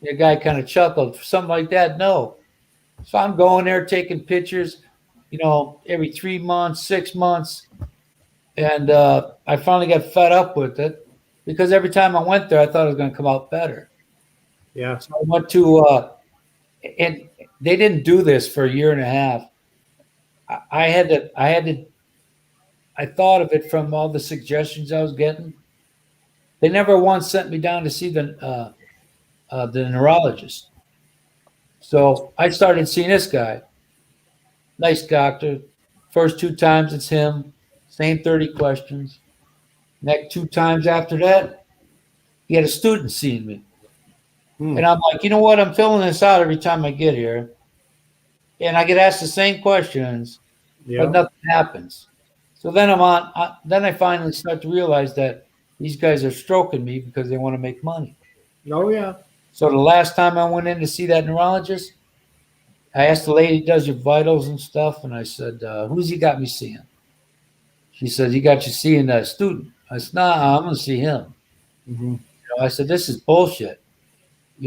The guy kind of chuckled. Something like that. No. So I'm going there taking pictures, every 3 months, 6 months. And I finally got fed up with it because every time I went there, I thought it was going to come out better. Yeah. So I went to, and they didn't do this for a year and a half. I thought of it from all the suggestions I was getting. They never once sent me down to see the neurologist. So I started seeing this guy, nice doctor. First 2 times it's him, same 30 questions. Next 2 times after that, he had a student seeing me. Hmm. And I'm like, you know what? I'm filling this out every time I get here. And I get asked the same questions, but Yeah. nothing happens. So then then I finally start to realize that these guys are stroking me because they want to make money. Oh, yeah. So the last time I went in to see that neurologist, I asked the lady who does your vitals and stuff, and I said, who's he got me seeing? She said, he got you seeing that student. I said, nah, I'm going to see him. Mm-hmm. I said, this is bullshit.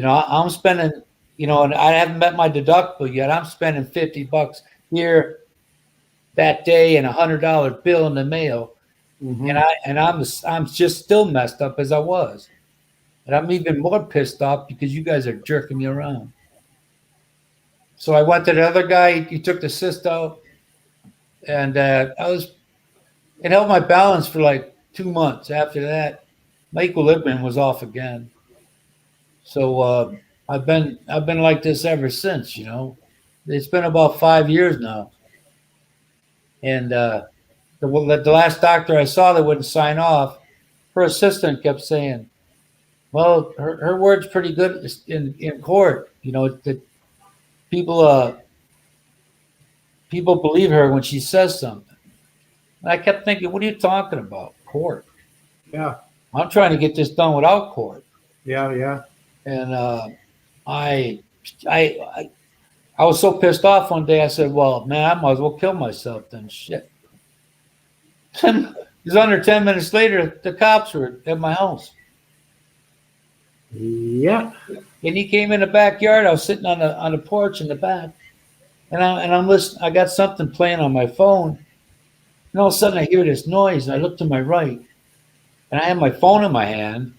I'm spending, and I haven't met my deductible yet. I'm spending $50 here that day and $100 bill in the mail, Mm-hmm. and I'm just still messed up as I was, and I'm even more pissed off because you guys are jerking me around. So I went to the other guy. He took the cyst out, and it held my balance for like 2 months. After that, my equilibrium was off again. So I've been like this ever since. It's been about 5 years now, and the last doctor I saw that wouldn't sign off, her assistant kept saying, "Well, her word's pretty good in court. That people people believe her when she says something." And I kept thinking, "What are you talking about? Court? Yeah. I'm trying to get this done without court." Yeah. Yeah. And I, I I was so pissed off one day. I said, "Well, man, I might as well kill myself then." Shit. It was under 10 minutes later. The cops were at my house, Yeah. and he came in the backyard. I was sitting on the porch in the back, and I'm listening. I got something playing on my phone, and all of a sudden I hear this noise. And I look to my right, and I have my phone in my hand.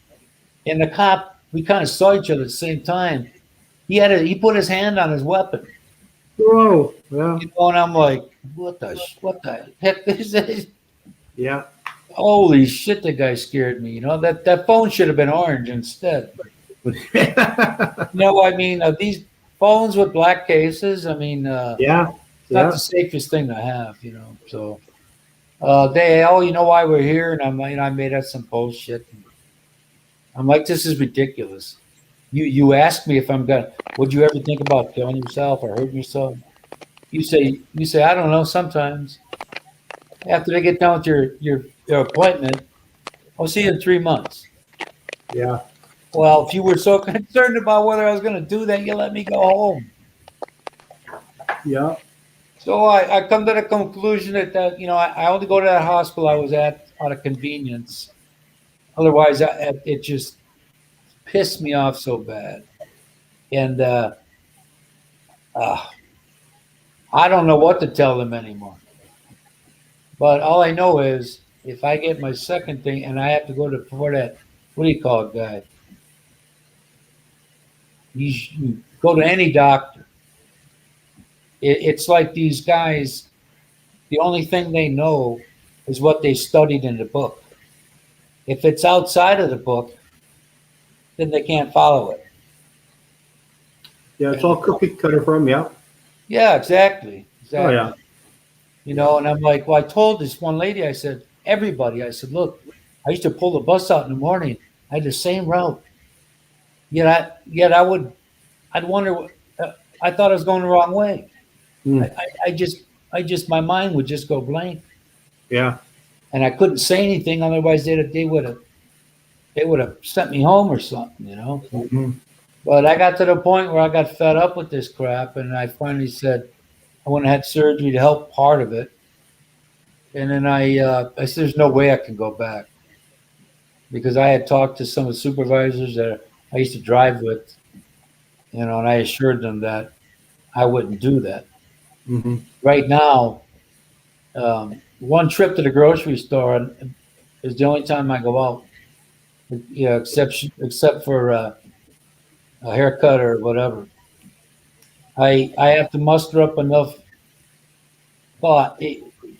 And the cop, we kind of saw each other at the same time. He put his hand on his weapon. Whoa. Yeah. You know, and I'm like, what the heck is this? Yeah. Holy shit, the guy scared me. You know, that phone should have been orange instead. No, I mean, these phones with black cases, I mean, Yeah. it's not Yeah. the safest thing to have, you know. So you know why we're here? And I made up some bullshit. I'm like, this is ridiculous. You ask me if I'm gonna, would you ever think about killing yourself or hurting yourself? You say, I don't know, sometimes. After they get done with your appointment, I'll see you in 3 months. Yeah. Well, if you were so concerned about whether I was going to do that, you let me go home. Yeah. So I come to the conclusion that you know, I only go to that hospital I was at out of convenience. Otherwise, it just pissed me off so bad. And uh, I don't know what to tell them anymore. But all I know is if I get my second thing and I have to go to for that, what do you call it, guy? You go to any doctor. It's like these guys. The only thing they know is what they studied in the book. If it's outside of the book, then they can't follow it. Yeah. It's And all cookie cutter from. Yeah. yeah, exactly, Oh yeah. exactly. You know, and I'm like, well, I told this one lady, I said, everybody, I said, look, I used to pull the bus out in the morning. I had the same route. Yet I'd wonder. I thought I was going the wrong way. I, Mm. I, my mind would just go blank, Yeah. and I couldn't say anything. Otherwise, they would have sent me home or something, you know. Hmm. But I got to the point where I got fed up with this crap, and I finally said I went and had surgery to help part of it, and then I said there's no way I can go back because I had talked to some of the supervisors that I used to drive with, you know, and I assured them that I wouldn't do that. Hmm. Right now, one trip to the grocery store is the only time I go out, you know, except for a haircut or whatever. I have to muster up enough thought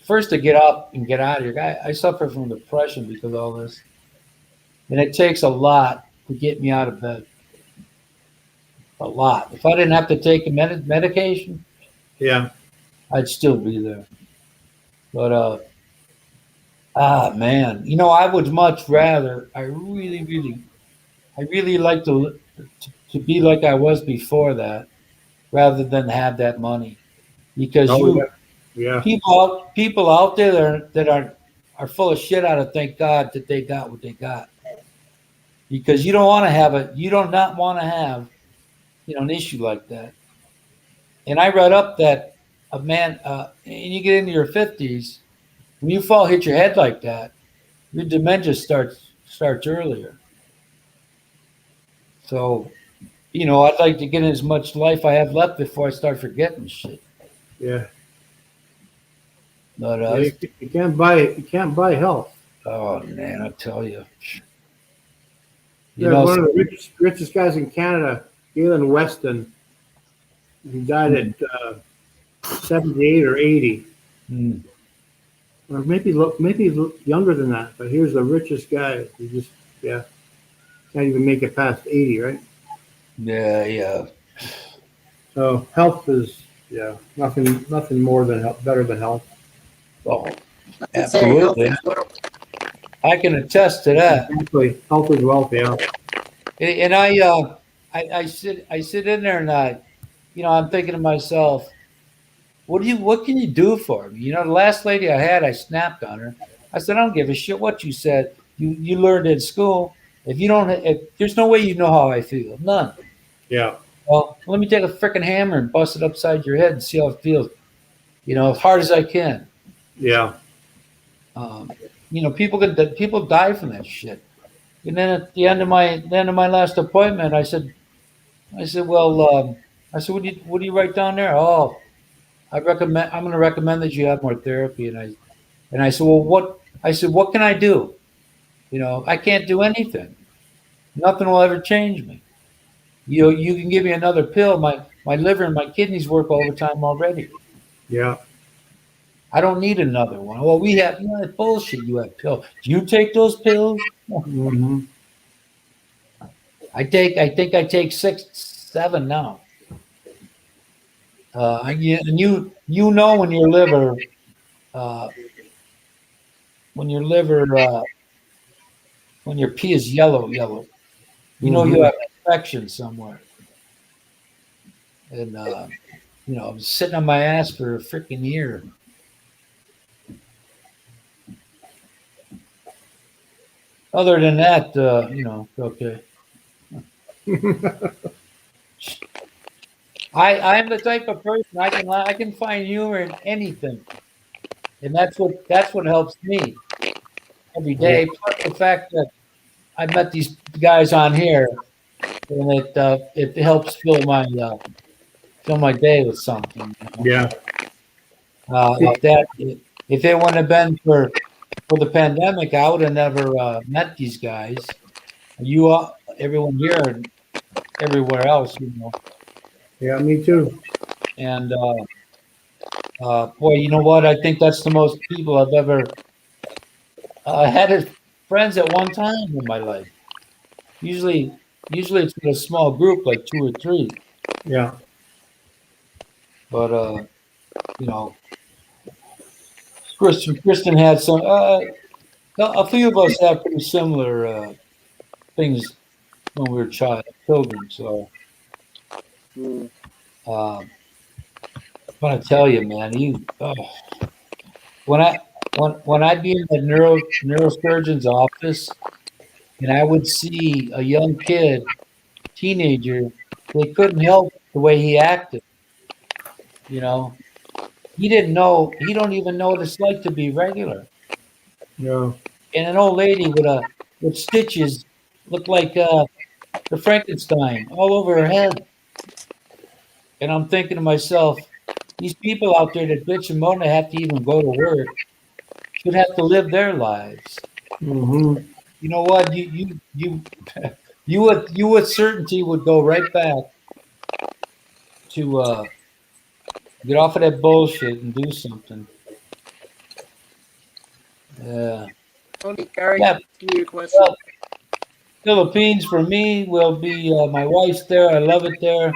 first to get up and get out of here. I suffer from depression because of all this, and it takes a lot to get me out of bed. A lot. If I didn't have to take a medication, Yeah. I'd still be there. But man, you know, I would much rather. I really like to be like I was before that, rather than have that money, because Oh yeah. you Yeah. people out there that are full of shit out of thank God that they got what they got, because you don't want to have you don't not want to have, you know, an issue like that. And I read up that a man, and you get into your 50s, when you fall, hit your head like that, your dementia starts earlier. So, you know, I'd like to get as much life I have left before I start forgetting shit. Yeah. But Yeah. You can't buy health. oh man, I tell you, you There's know, one of the richest guys in Canada, Galen Weston. He died at 78 or 80, mm, or maybe younger than that. But here's the richest guy. He just yeah can't even make it past 80, right? yeah, yeah, So health is yeah nothing more than health, better than health. oh, I'd say health absolutely. is wealth. I can attest to that. Exactly, health is wealth. Yeah. And I sit in there and you know, I'm thinking to myself, what can you do for me? You know, the last lady I had, I snapped on her. I said, I don't give a shit what you said. You learned in school. If there's no way you know how I feel, none. Yeah. Well, let me take a freaking hammer and bust it upside your head and see how it feels. You know, as hard as I can. Yeah. Um, you know, people die from that shit. And then at the end of my last appointment, I said, well, I said, what do you write down there? Oh, I'm going to recommend that you have more therapy. And I said, well, what can I do? You know, I can't do anything. Nothing will ever change me. You can give me another pill. My liver and my kidneys work overtime already. Yeah. I don't need another one. Well, we have that bullshit. You have pills. Do you take those pills? Mm-hmm. I think I take 6, 7 now. And you know uh, when your liver when your pee is yellow, you know you Mm-hmm. have an infection somewhere. And I was sitting on my ass for a freaking year. Other than that, okay. I'm the type of person I can find humor in anything, and that's what helps me every Yeah. day. Plus the fact that I met these guys on here, and it helps fill my day with something. Yeah. If it wouldn't have been for the pandemic, I would have never met these guys. Everyone here, and everywhere else, Yeah. Me too. and boy, you know what? I think that's the most people I've ever had as friends at one time in my life. Usually, usually it's in a small group, like 2 or 3. Yeah. But you know, Kristen had some. A few of us have pretty similar things when we were children. So, Mm. I'm gonna tell you, man. When I when I'd be in the neurosurgeon's office and I would see a young kid, teenager, they couldn't help the way he acted. You know, he didn't know. He don't even know what it's like to be regular. Yeah. And an old lady with stitches looked like the Frankenstein all over her head. And I'm thinking to myself, these people out there that bitch and moan to have to even go to work should have to live their lives. Mm-hmm. You know what? You with certainty would go right back to get off of that bullshit and do something. Yeah. Only Gary, Yeah. give you a question. Well, Philippines for me will be my wife's there. I love it there.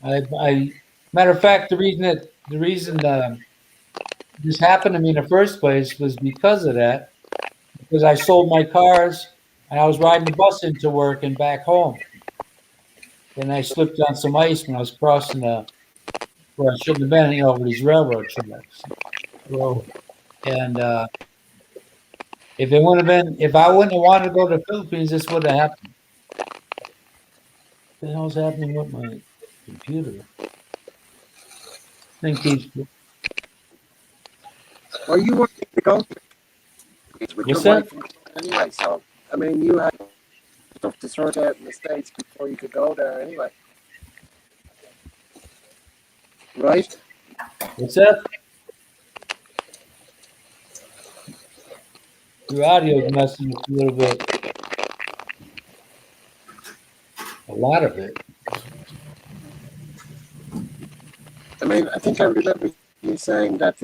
I matter of fact, the reason this happened to me in the first place was because of that. Because I sold my cars and I was riding the bus into work and back home. And I slipped on some ice when I was crossing where I shouldn't have been, over these railroad tracks. Well. And if I wouldn't have wanted to go to the Philippines, this would have happened. What the hell's happening with my computer? Thing keeps. Well, you wanted to go with your What's that? wife anyway, so I mean, you had stuff to sort out in the States before you could go there anyway, right? What's that? Your audio's messing up a little bit. A lot of it. I mean, I think I remember you saying that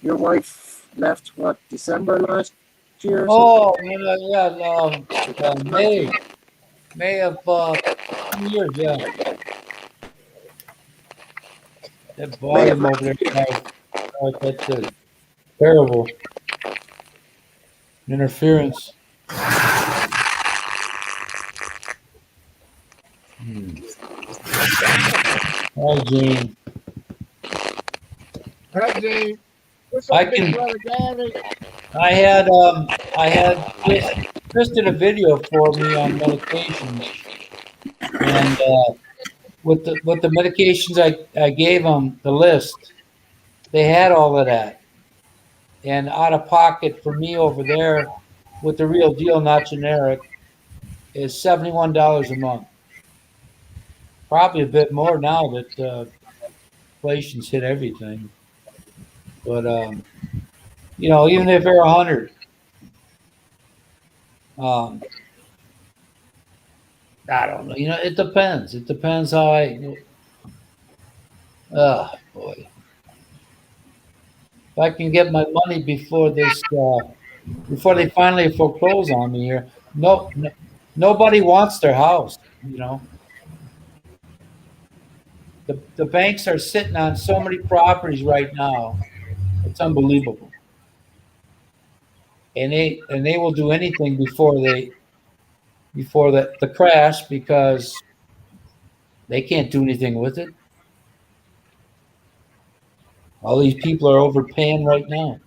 your wife left, what, December last year or something? Oh, yeah, May of 2 years. Yeah, that May of volume over last there, year. guys. That's terrible interference. Hmm. Hi, Gene. Hi, Gene. What's I up, big can. brother Gary? I had Chris did a video for me on medications, and with the medications I gave him the list, they had all of that, and out of pocket for me over there with the real deal, not generic, is $71 a month. Probably a bit more now that inflation's hit everything. But even if they're 100, um, I don't know. You know, it depends. It depends how I. Oh boy, if I can get my money before this, before they finally foreclose on me here. No, nobody wants their house. You know, the banks are sitting on so many properties right now. It's unbelievable, and they will do anything before the crash because they can't do anything with it. All these people are overpaying right now,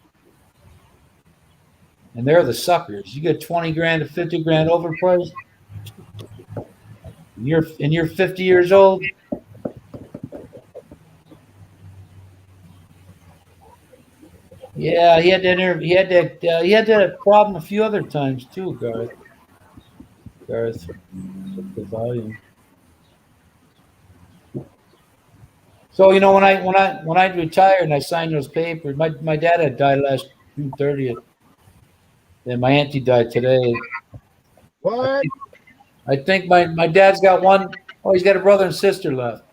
and they're the suckers. You get 20 grand to 50 grand overpriced, and you're 50 years old. Yeah, he had that. He had that problem a few other times too, Garth. Garth, the volume. So you know when I retired and I signed those papers, my dad had died last June 30th, and my auntie died today. What? I think my dad's got one. Oh, he's got a brother and sister left,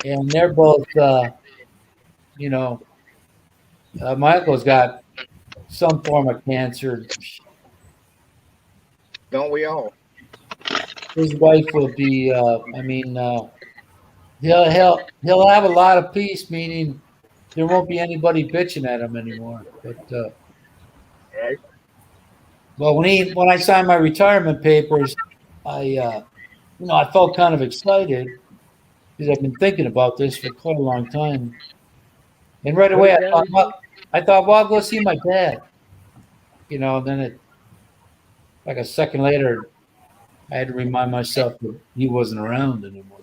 and they're both. You know, my uncle's got some form of cancer. Don't we all? His wife will be. I mean, he'll have a lot of peace, meaning there won't be anybody bitching at him anymore. But Right? well, when I signed my retirement papers, I felt kind of excited because I've been thinking about this for quite a long time. And right What away, did Gary do? I thought, well, I'll go see my dad. You know, then like a second later, I had to remind myself that he wasn't around anymore.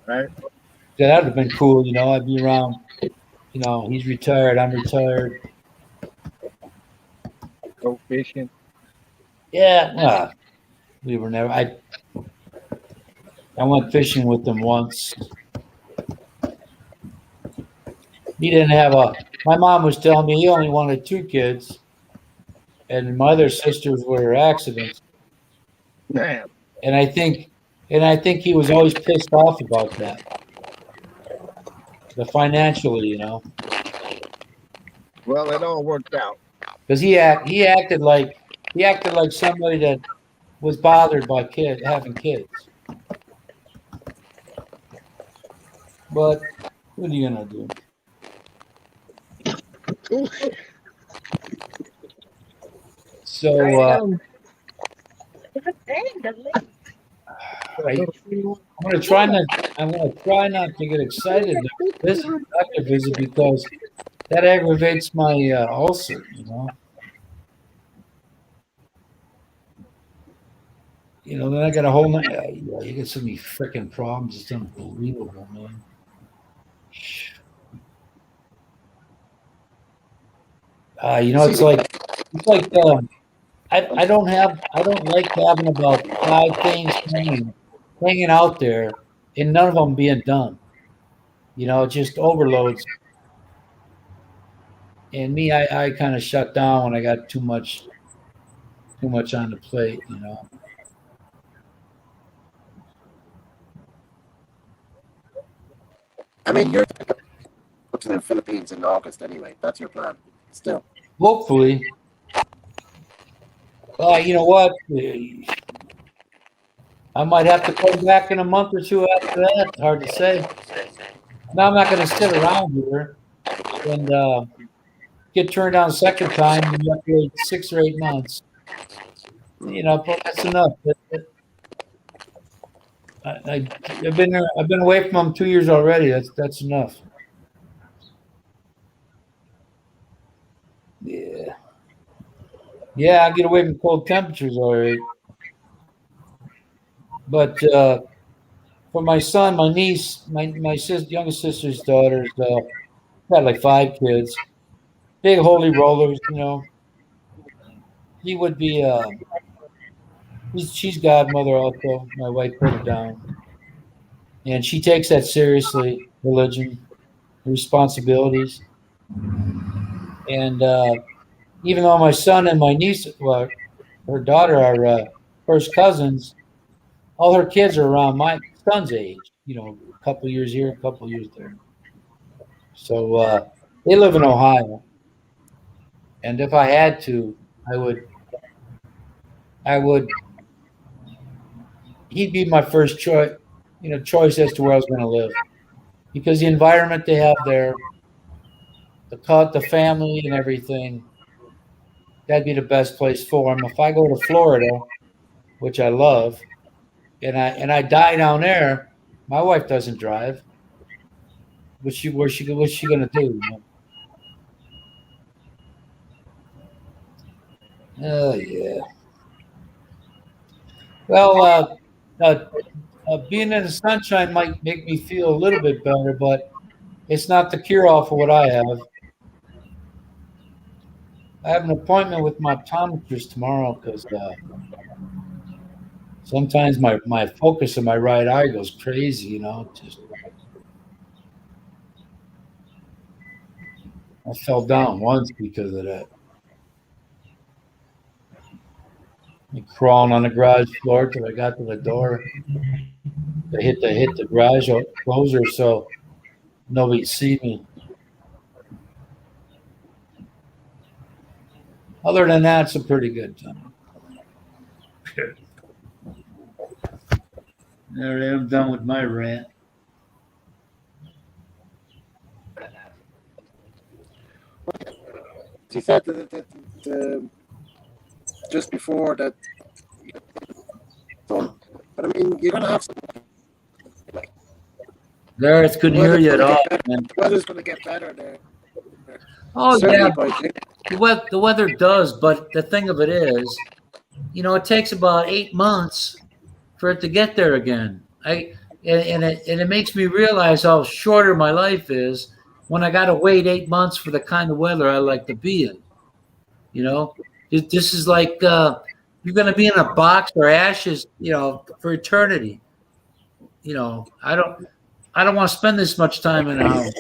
Right? Yeah, that would have been cool. You know, I'd be around. You know, he's retired. I'm retired. Go fishing. Yeah, we were never. I went fishing with him once. He didn't have a. My mom was telling me he only wanted 2 kids, and my other sisters were accidents. Man. And I think he was always pissed off about that, the financially, you know, Well, it all worked out. because he acted like somebody that was bothered by having kids. But what are you gonna do? Ooh, So I, I'm gonna try not. I'm gonna try not to get excited this doctor visit because that aggravates my ulcer. You know. You know. Then I got a whole. You get so many freaking problems. It's unbelievable, man. You know, it's like I don't like having about 5 things hanging out there and none of them being done. You know, it just overloads. And me, I kind of shut down when I got too much on the plate. You know. I mean, you're go to the Philippines in August anyway. That's your plan. Still. Hopefully, you know what? I might have to come back in a month or two after that. Hard to say. Now I'm not going to sit around here and get turned down a second time and you have to wait 6 or 8 months. You know, but that's enough. I've been there. I've been away from them 2 years already. That's enough. Yeah, yeah. I get away from cold temperatures all right. But for my son, my niece, my youngest sister's daughters, got like 5 kids, big holy rollers. You know, he would be. She's godmother also. My wife put her down, and she takes that seriously. Religion, responsibilities, and even though my son and my niece, well, her daughter are first cousins, all her kids are around my son's age. You know, a couple years here, a couple years there. So they live in Ohio, and if I had to, I would. He'd be my first choice, choice as to where I was going to live, because the environment they have there, the family and everything, that'd be the best place for him. If I go to Florida, which I love, and I die down there, my wife doesn't drive. What's she gonna do? Oh yeah. Well, being in the sunshine might make me feel a little bit better, but it's not the cure all for what I have. I have an appointment with my optometrist tomorrow because sometimes my focus in my right eye goes crazy. Just I fell down once because of that. Me crawling on the garage floor till I got to the door. I hit the garage closer so nobody see me. Other than that, it's a pretty good time. All right, I'm done with my rant. He said that just before that. But I mean, you're gonna have some. Gareth couldn't hear you at all. The weather's gonna get better there. Oh Certainly yeah, the weather does, but the thing of it is, it takes about 8 months for it to get there again. It makes me realize how shorter my life is when I got to wait 8 months for the kind of weather I like to be in. This is like you're going to be in a box or ashes, for eternity. I don't want to spend this much time in a house.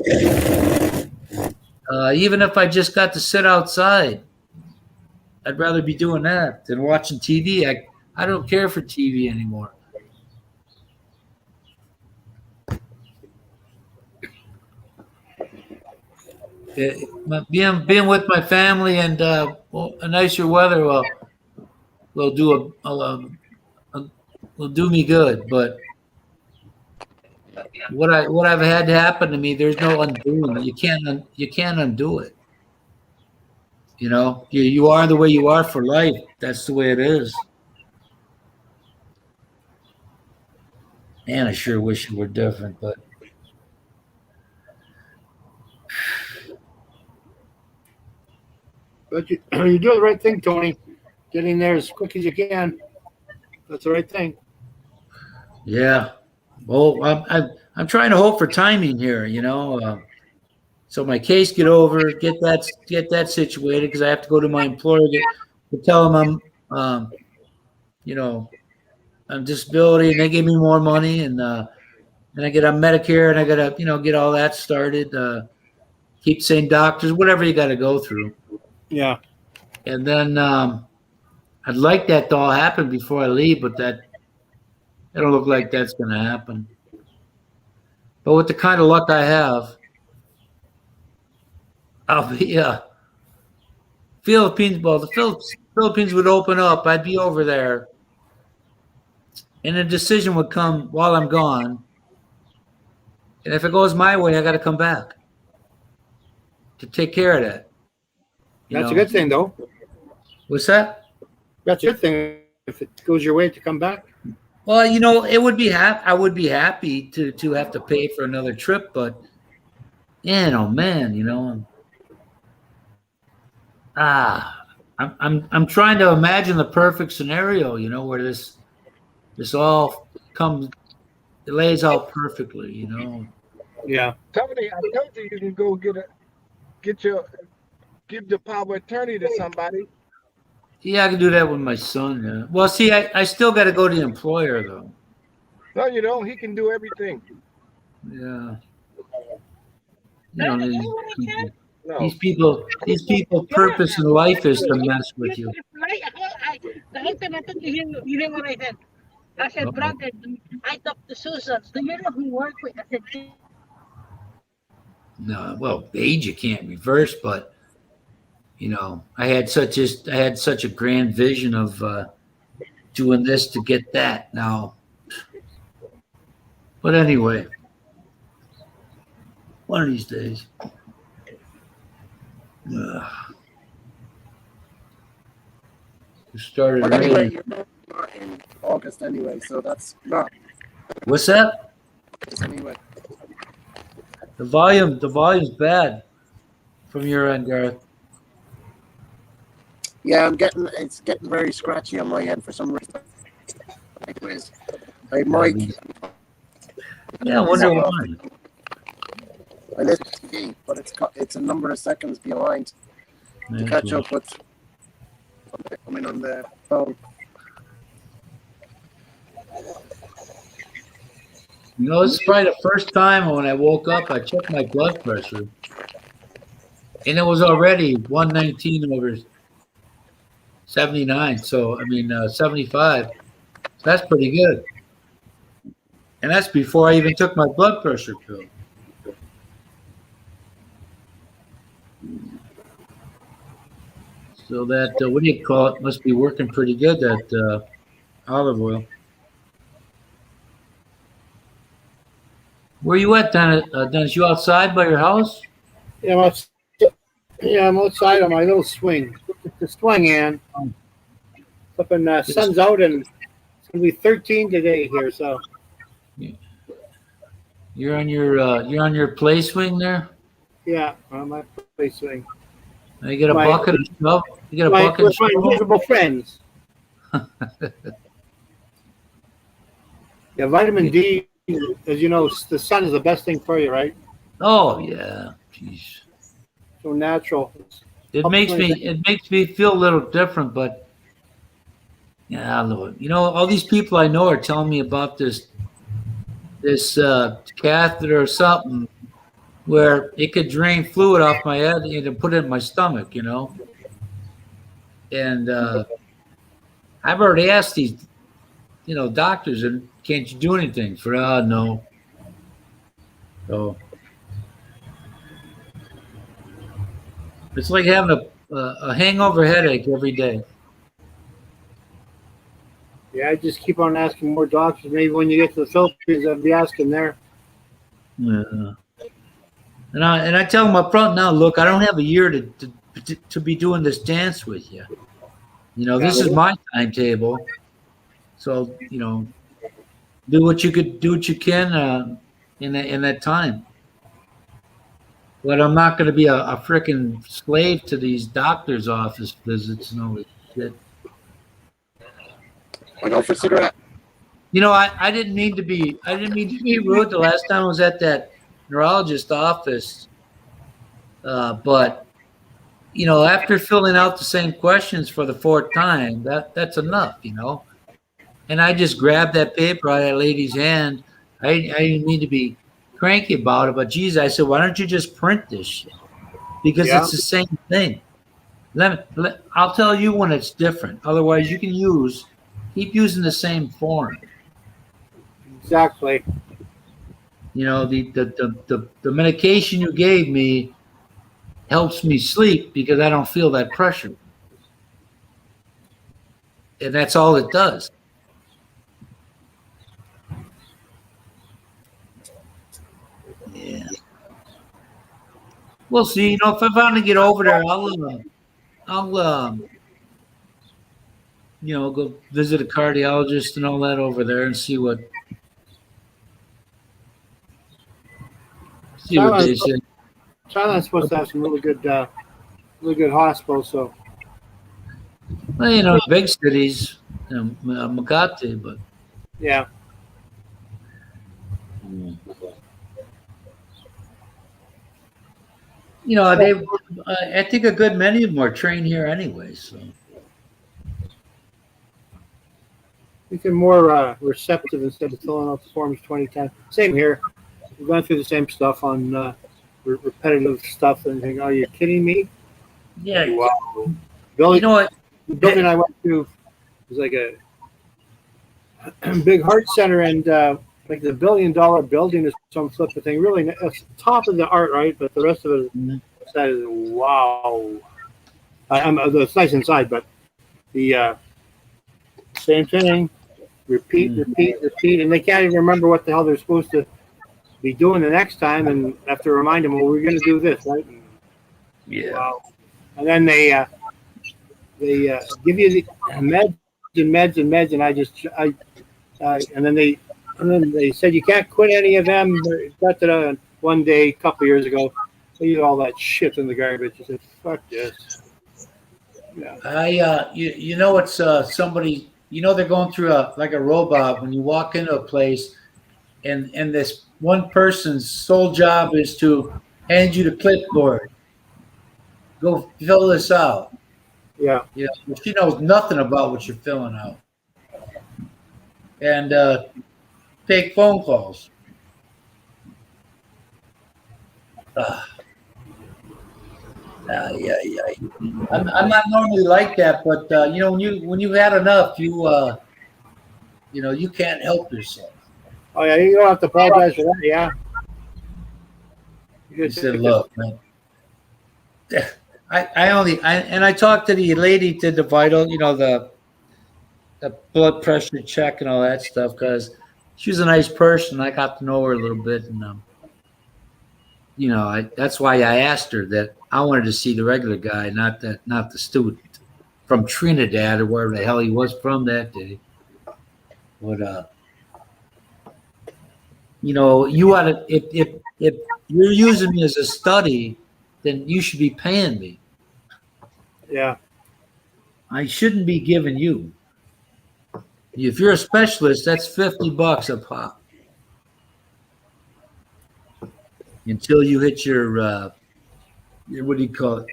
Even if I just got to sit outside, I'd rather be doing that than watching TV. I don't care for TV anymore. Being with my family and a nicer weather will do me good. But what I've had happen to me, there's no undoing it. You can't undo it. You are the way you are for life. That's the way it is. Man, I sure wish it were different, but you do the right thing, Tony. Getting there as quick as you can. That's the right thing. yeah. Well, I'm trying to hope for timing here. So my case get that situated because I have to go to my employer to tell them I'm on disability, and they give me more money, and I get on Medicare, and I gotta get all that started. Keep saying doctors, whatever you got to go through. Yeah. And then I'd like that to all happen before I leave, but that it don't look like that's going to happen. But with the kind of luck I have, I'll be Philippines. Well, the Philippines would open up. I'd be over there, and a decision would come while I'm gone. And if it goes my way, I got to come back to take care of that. That's a good thing, though. What's that? That's a good thing if it goes your way to come back. Well, it would be I would be happy to have to pay for another trip, but man, I'm trying to imagine the perfect scenario, where this all comes, it lays out perfectly, Yeah. Tony, I told you can go give the power of attorney to somebody. Yeah, I can do that with my son. Yeah. Well, see, I still got to go to the employer though. No, you don't. He can do everything. Yeah. No. These people, purpose in life is to mess with you. Kahit tinatanong, you hear what I said? I said, Uh-oh. brother, I talked to Susan. Do you know who work with? I said, No, well, age you can't reverse, but I had such a grand vision of doing this to get that now. But anyway, one of these days. It started But anyway, raining. you're not in August anyway, so that's not What's that? anyway. The volume's bad from your end, Gareth. Yeah, it's getting very scratchy on my end for some reason. Anyways, I might. Yeah, I wonder why. I listen to TV, but it's a number of seconds behind to catch up with coming on the phone. This is probably the first time when I woke up, I checked my blood pressure, and it was already 119/79. So 75. So that's pretty good, and that's before I even took my blood pressure pill. So that what do you call it? Must be working pretty good. That olive oil. Where you at, Dennis? You outside by your house? Yeah, I'm outside on my little swing. The swing, Ann. Up in sun's out, and it's gonna be 13 today here. So You're on your play swing there. yeah, on my play swing. You get a bucket of stuff. You get a bucket of my miserable friends. Yeah, vitamin D. As you know, the sun is the best thing for you, right? Oh yeah, jeez. So natural. It makes me feel a little different, but yeah, Lord. All these people I know are telling me about this catheter or something where it could drain fluid off my head and put it in my stomach, And I've already asked these, doctors, and can't you do anything for? No. So it's like having a hangover headache every day. Yeah, I just keep on asking more doctors. Maybe when you get to the Philippines, I'll be asking there. Yeah. And I tell them up front now, look, I don't have a year to be doing this dance with you. This is my timetable. So, do what you can in that time. But I'm not going to be a freaking slave to these doctor's office visits and all this shit. I go for a cigarette. I didn't mean to be rude the last time I was at that neurologist office. But after filling out the same questions for the fourth time, that's enough, And I just grabbed that paper out of that lady's hand. I didn't mean to be cranky about it, but geez, I said, why don't you just print this shit? Because it's the same thing. I'll tell you when it's different. Otherwise, you can keep using the same form. Exactly. The medication you gave me helps me sleep because I don't feel that pressure. And that's all it does. Yeah. We'll see. If I finally get over there, I'll go visit a cardiologist and all that over there and see what they say. Thailand's supposed to have some really good hospitals. So, Well, big cities, Makati, but yeah. I think a good many of them are trained here anyway. So We can more receptive instead of filling out the forms 20 times. Same here. We've gone through the same stuff on repetitive stuff and think, are you kidding me? yeah. Wow. Billy, You know what? the building I went to was like a big heart center, and like the $1 billion building is some flip of thing. Really, it's top of the art, right? But the rest of it is wow. It's nice inside, but the same thing. Repeat, and they can't even remember what the hell they're supposed to be doing the next time, and have to remind them, well, we're going to do this, right? And, Yeah. wow. And then they give you the meds and meds and meds, and then they said you can't quit any of them. But one day, a couple of years ago, they used all that shit in the garbage. I said, fuck this. Yeah. You know it's somebody. You know they're going through like a robot when you walk into a place, and this one person's sole job is to hand you the clipboard. Go fill this out. Yeah. You know, she knows nothing about what you're filling out, and take phone calls. Yeah. I'm not normally like that, but you know when you've had enough, you know you can't help yourself. Oh yeah, you don't have to apologize for that. Yeah. He said, "Look, man, I talked to the lady, did the vital, you know, the blood pressure check and all that stuff, because she was a nice person. I got to know her a little bit, and you know, that's why I asked her that I wanted to see the regular guy, not the student from Trinidad or wherever the hell he was from that day. But you know, you ought to if you're using me as a study, then you should be paying me. Yeah. I shouldn't be giving you. If you're a specialist, that's $50 a pop until you hit your what do you call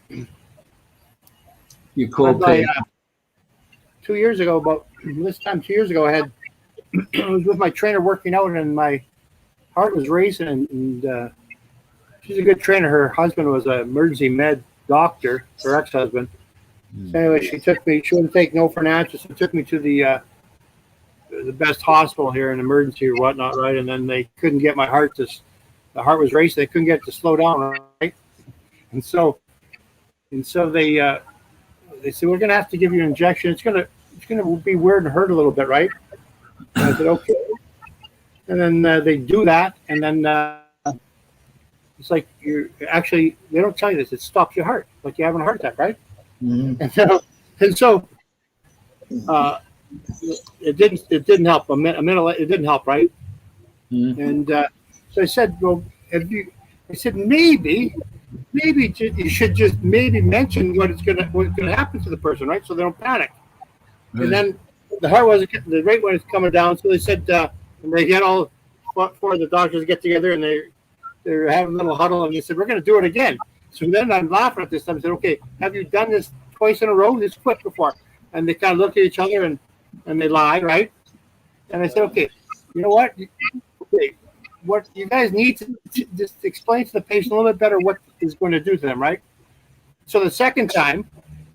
it? Your copay. 2 years ago, about this time 2 years ago, I was with my trainer working out, and my heart was racing. And she's a good trainer. Her husband was an emergency med doctor, her ex-husband. So anyway, she took me. She wouldn't take no for an answer. So took me to the best hospital here in emergency or whatnot, right? And then they couldn't get my heart to. The heart was racing. They couldn't get it to slow down, right? And so they said, we're gonna have to give you an injection. It's gonna be weird and hurt a little bit, right? And I said, okay. And then they do that, and then it's like they don't tell you this. It stops your heart, like you're having a heart attack, right? Mm-hmm. And so it didn't help. A minute it didn't help, right? Mm-hmm. And so I said, well, I said maybe you should just maybe mention what's gonna happen to the person, right? So they don't panic. Right. And then the rate was coming down, so they said, and they get all four of the doctors get together, and they're having a little huddle, and they said, we're going to do it again. So then I'm laughing at this time. I said, okay, have you done this twice in a row? This quick before? And they kind of look at each other and they lie, right? And I said, okay, you know what? Okay, what you guys need to just explain to the patient a little bit better what is going to do to them, right? So the second time,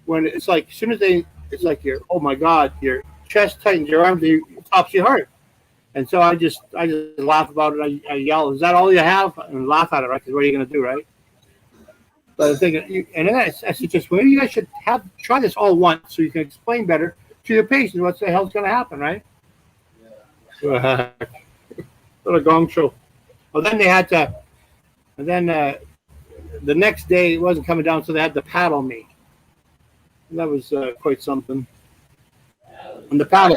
when it's like, as soon as it's like oh my God, your chest tightens, your arms, it stops your heart. And so I just laugh about it. I yell, "Is that all you have?" And laugh at it, right? Because what are you going to do, right? But I'm thinking, and then I suggest, well, you guys should try this all once so you can explain better to your patient what the hell's going to happen, right? Yeah. What a gong show. Well, then they had to, and then the next day it wasn't coming down, so they had to paddle me. And that was quite something. And the paddle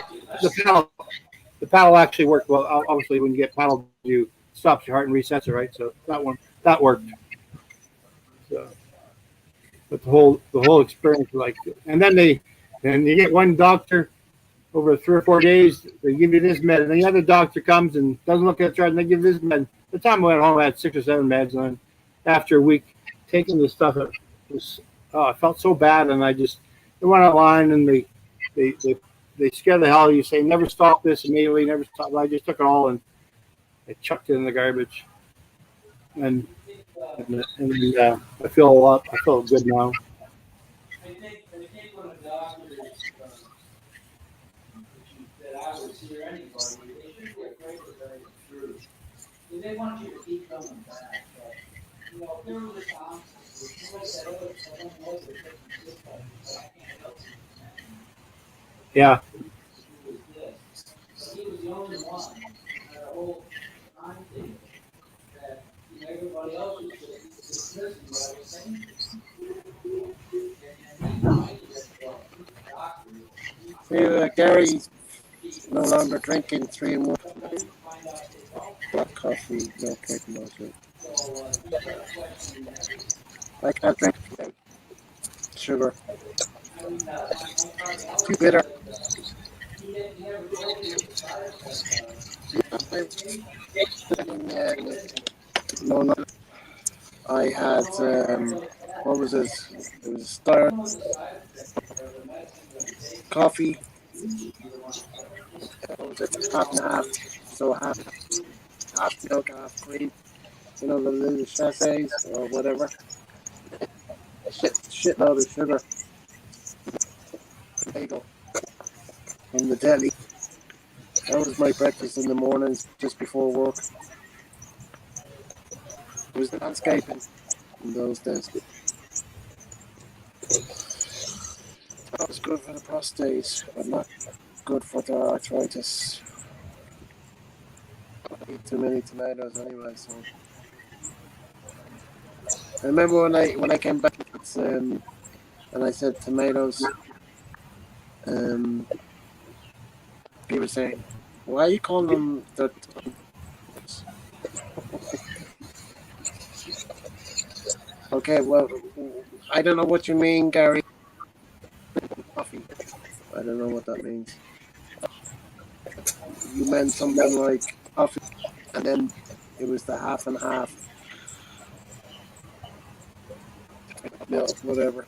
actually worked well. Obviously, when you get paddled, you stops your heart and resets it, right? So that worked. So, but the whole experience, like, and then you get one doctor over 3 or 4 days, they give you this med, and the other doctor comes and doesn't look at the chart, and they give this med. The time I went home, I had 6 or 7 meds, and then after a week taking this stuff, I felt so bad, and they went online and they scare the hell out of you, say never stop this immediately, never stop. I just took it all and I chucked it in the garbage, and I feel good now. Yeah. See, Gary's no longer drinking 3-in-1 black coffee, no cake, no shit. I can't drink without sugar. Too bitter. No, no. I had what was this? It was star coffee. What was it? Half and half. So half milk, half cream. You know the little sachets or whatever. Shitload of sugar. Bagel from the deli. That was my breakfast in the mornings just before work. It was landscaping in those days. That was good for the prostate, but not good for the arthritis. I eat too many tomatoes anyway, so. I remember when I came back and I said tomatoes, people were saying, "Why are you calling them the?" Okay, well, I don't know what you mean, Gary. Coffee. I don't know what that means. You meant something like coffee, and then it was the half and half. Milk, whatever.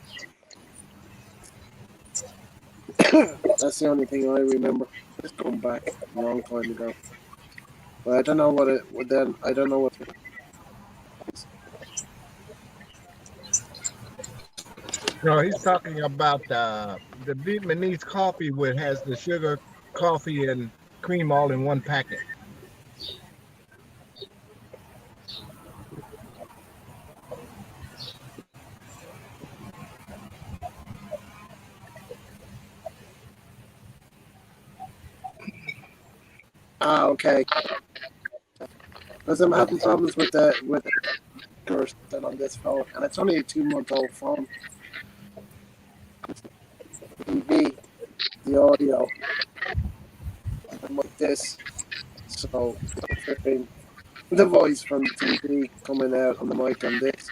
That's the only thing I remember. It's going back a long time ago. But I don't know what it would then. I don't know what. No, he's talking about the Vietnamese coffee, which has the sugar, coffee, and cream all in one packet. Ah, okay. Because I'm having problems with the still on this phone, and it's only a 2-month-old phone. TV, the audio, I'm like this, so the voice from the TV coming out on the mic on this.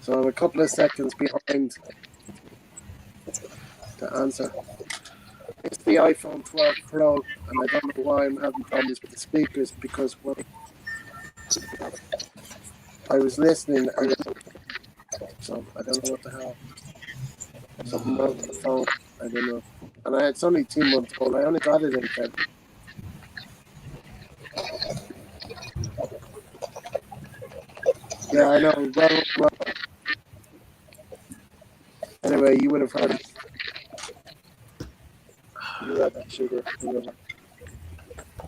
So I'm a couple of seconds behind to answer. It's the iPhone 12 Pro, and I don't know why I'm having problems with the speakers because when I was listening, and so I don't know what the hell. Something wrong with the phone. I don't know. And it's only 2 months old. I only got it in February. Yeah, I know. Well. Anyway, you would have heard it. You had that sugar. Whatever.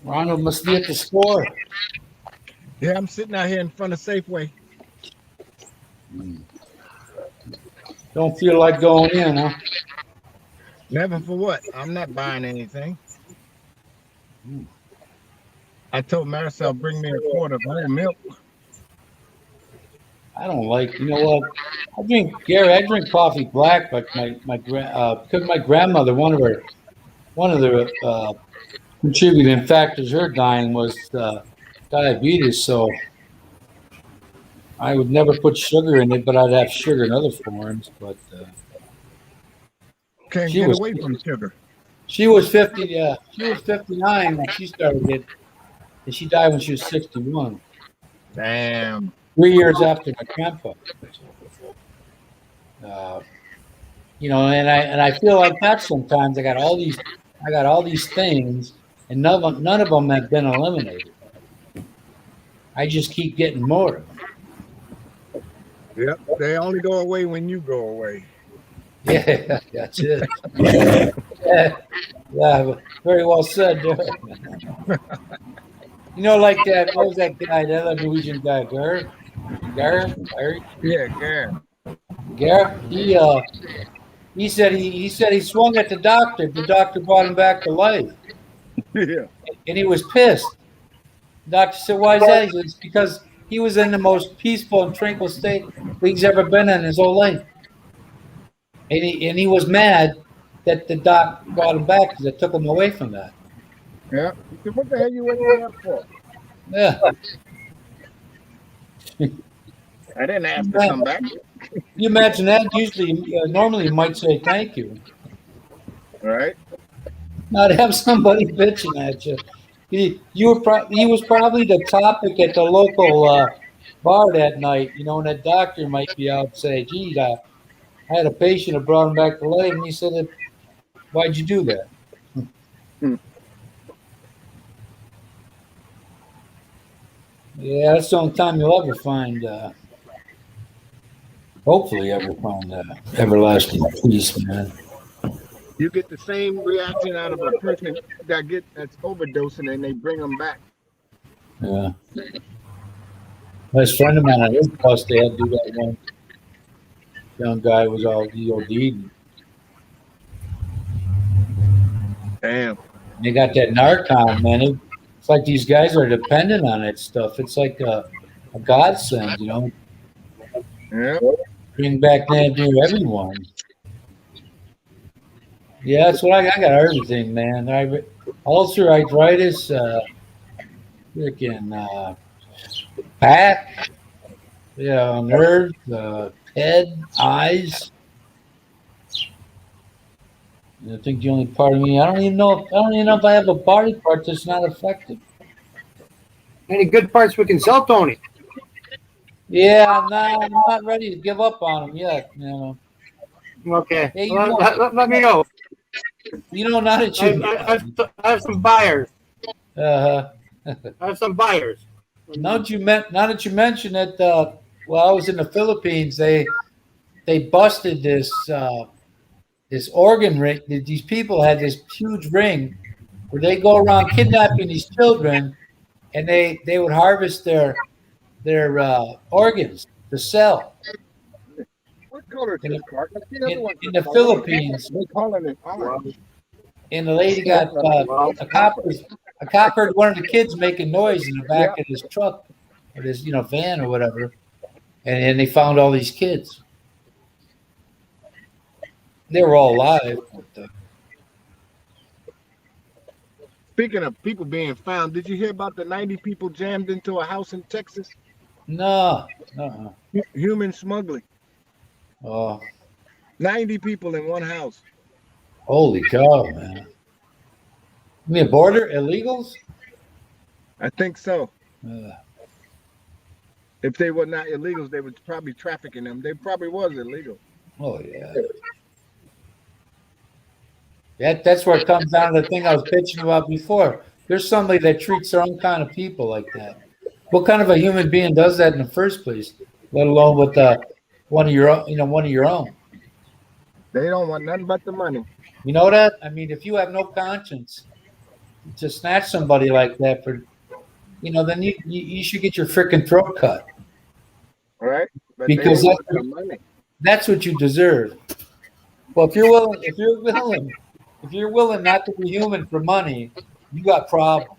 Ronald must be at the store. Yeah, I'm sitting out here in front of Safeway. Don't feel like going in, huh? Never for what? I'm not buying anything. I told Marcel bring me a quart of whole milk. I don't like. You know what? I drink coffee black, but because my grandmother, one of the contributing factors her dying was diabetes. So I would never put sugar in it, but I'd have sugar in other forms. But Can't she get was away from sugar. she was 50. She was 59 when she started it, and she died when she was 61. Damn. 3 years after my grandpa. And I feel like that sometimes. I got all these things, and none of them have been eliminated. I just keep getting more of them. Yep. They only go away when you go away. Yeah, that's it. Yeah. Yeah, very well said there. You know, like that. What was that guy? That other Norwegian guy, Yeah, Gary. Gar. He said he swung at the doctor. The doctor brought him back to life, Yeah. and he was pissed. The doctor said, "Why is that?" He said, "It's because he was in the most peaceful and tranquil state he's ever been in his whole life, and he was mad that the doc brought him back because it took him away from that." Yeah. He said, what the hell you went in there for? Yeah. I didn't ask to come back. You imagine that? Usually, normally, you might say thank you. Right? Not have somebody bitching at you. He was probably the topic at the local bar that night, you know, and that doctor might be out and say, geez, I had a patient that brought him back to life, and he said, why'd you do that? Hmm. Yeah, that's the only time you'll ever find, hopefully ever find everlasting peace, man. You get the same reaction out of a person that's overdosing and they bring them back. Yeah. Best friend of mine on his bus, they had to do that one. Young guy was all EOD'd. Damn. They got that Narcon, man. It's like these guys are dependent on that stuff. It's like a godsend, you know. Yeah. Bring back that to everyone. Yeah, that's what I got everything, man. Ulcer, arthritis, freaking back, yeah, nerves, head, eyes. I think the only part of me, I don't even know. I don't even know if I have a body part that's not affected. Any good parts we can sell, Tony? Yeah, no, I'm not ready to give up on them yet. You know. Okay. Hey, Let me know. Now that you, I have some buyers. uh, I have some buyers. now that you mention it, well, I was in the Philippines. They busted this organ ring. These people had this huge ring where they go around kidnapping these children, and they would harvest their organs to sell What color is in this, the, Clark? Let's see the other one. in the Philippines. They calling it orange. And the lady got a cop heard one of the kids making noise in the back of his truck or this van or whatever, and they found all these kids. They were all alive. But, Speaking of people being found, did you hear about the 90 people jammed into a house in Texas? no. Human smuggling. Oh, 90 people in one house. holy cow, man. I mean, border illegals? I think so. Uh, If they were not illegals, they were probably trafficking them. They probably was illegal. oh, yeah. That's where it comes down to the thing I was pitching about before. There's somebody that treats their own kind of people like that. What kind of a human being does that in the first place? Let alone with one of your own, one of your own. They don't want nothing but the money. You know that? I mean, if you have no conscience to snatch somebody like that for, then you should get your freaking throat cut. Right? But Because they want the money. that's what you deserve. Well, if you're willing not to be human for money, you got problems.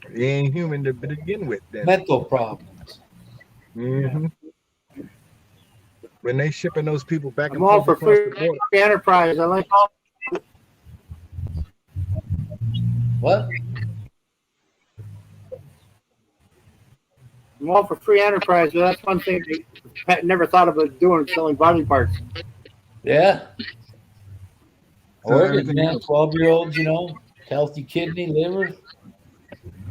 They ain't human to begin with then. Mental problems. Mm-hmm. When they shipping those people back and I'm all forth for across free the border. enterprise. I like all. What? I'm all for free enterprise, but that's one thing I never thought about doing, selling body parts. Yeah. So Organ, everything man, else. 12-year-olds, healthy kidney, liver.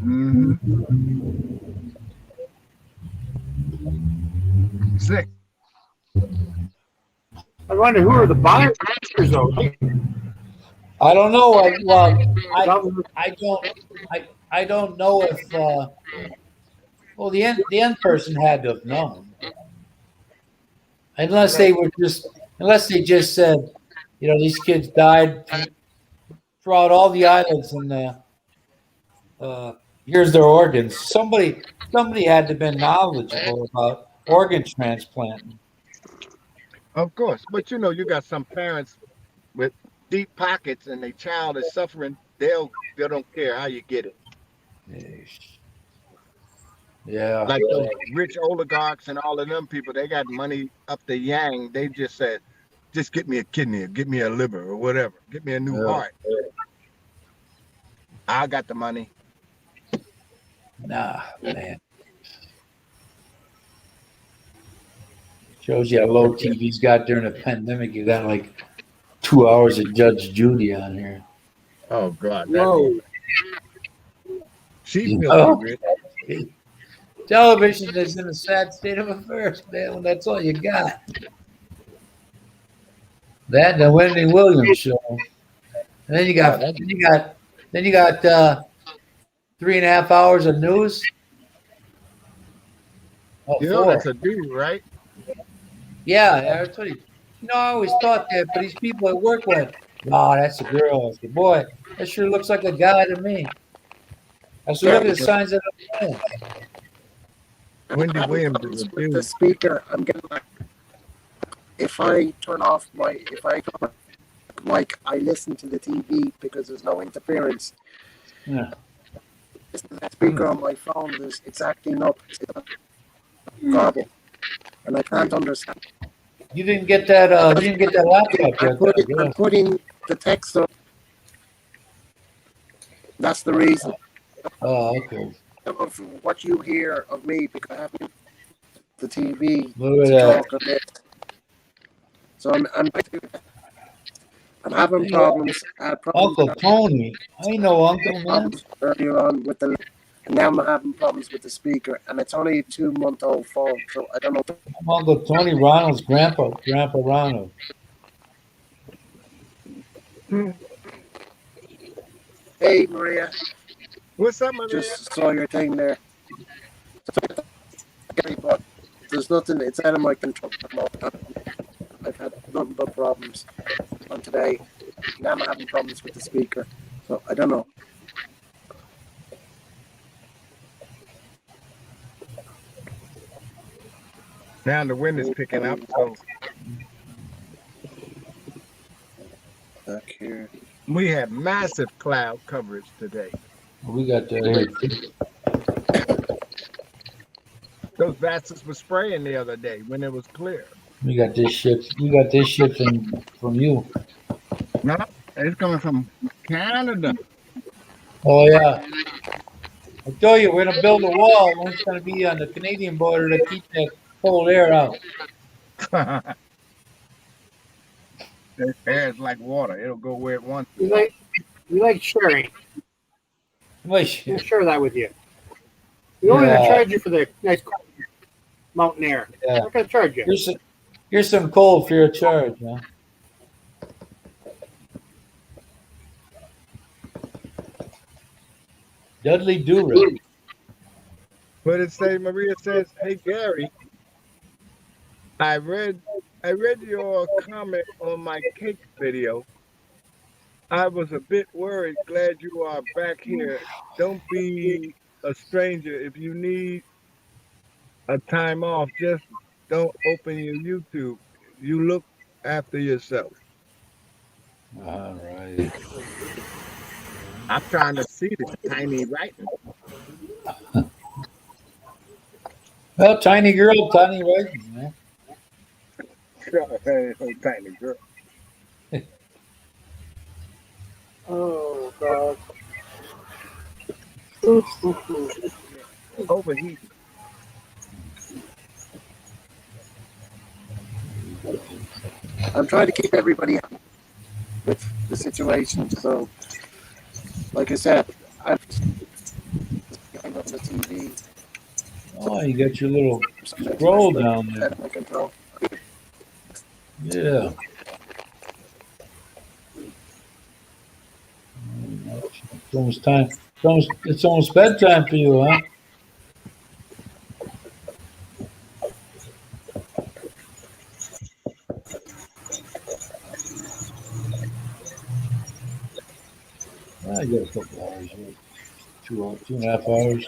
Mm-hmm. Sick. I wonder who are the buyers though. I don't know. I don't know if the end person had to have known. Unless they just said, these kids died throughout all the islands, and here's their organs. Somebody had to have been knowledgeable about organ transplanting. Of course, but you got some parents with deep pockets, and their child is suffering. They don't care how you get it. Yeah. Like those rich oligarchs and all of them people, they got money up the yang. They just said, just get me a kidney, or get me a liver, or whatever. Get me a new Yeah. heart. I got the money. Nah, man. Shows you how low TV's got during the pandemic. You got like 2 hours of Judge Judy on here. Oh God, that Whoa. woman. She You filthy know? rich. Television is in a sad state of affairs, man, when that's all you got. That and the Wendy Williams show. And then you got Oh, then you got 3.5 hours of news. Oh, that's 4. a dude, right? Yeah, that's what I always thought that, but these people at work went, no, that's a girl. I said, boy, that sure looks like a guy to me. I said, look at the signs of the man. Wendy I'm Williams having is a problems with the dude. speaker. I'm getting like, if I turn off my mic, I listen to the TV because there's no interference. Yeah. The speaker on my phone it's acting up. It's garble, and I can't understand. You didn't get that laptop yet. I'm putting the text up. That's the reason Oh, okay. of what you hear of me, because I have the TV Look to at that. talk a bit. So I'm having problems. I had Uncle Tony. I know Uncle, man. problems earlier on with the, and now I'm having problems with the speaker, and it's only a 2-month-old phone, so I don't know. I'm Uncle Tony, Ronald's grandpa Ronald. Hey, Maria, What's up, Maria? just saw your thing there. But there's nothing. It's out of my control. I've had nothing but problems on today. Now I'm having problems with the speaker, so I don't know. Now the wind is picking up, so Back here. we had massive cloud coverage today. We got that here. Those bastards were spraying the other day when it was clear. We got this shit. We got this shit from you. No, it's coming from Canada. Oh yeah. I tell you, we're gonna build a wall, and it's gonna be on the Canadian border to keep that cold air out. This air is like water; it'll go where it wants. We like sharing. Wait, We'll share that with you. We only gonna charge you for the nice mountain air. Yeah. We're not gonna charge you. Here's some cold for your charge, huh? Dudley Do-Rag. But it say Maria says, "Hey Gary, I read your comment on my cake video. I was a bit worried. Glad you are back here. Don't be a stranger. If you need a time off, just don't open your YouTube. You look after yourself." All right. I'm trying to see the tiny writing. Well, tiny girl, tiny writing, man. Tiny girl. Oh God. Overheating. I'm trying to keep everybody happy with the situation. So, like I said, I've on the TV. Oh, you got your little scroll down there. Out of my control. Yeah. It's almost time. It's almost bedtime for you, huh? I got a couple hours. 2.5 hours.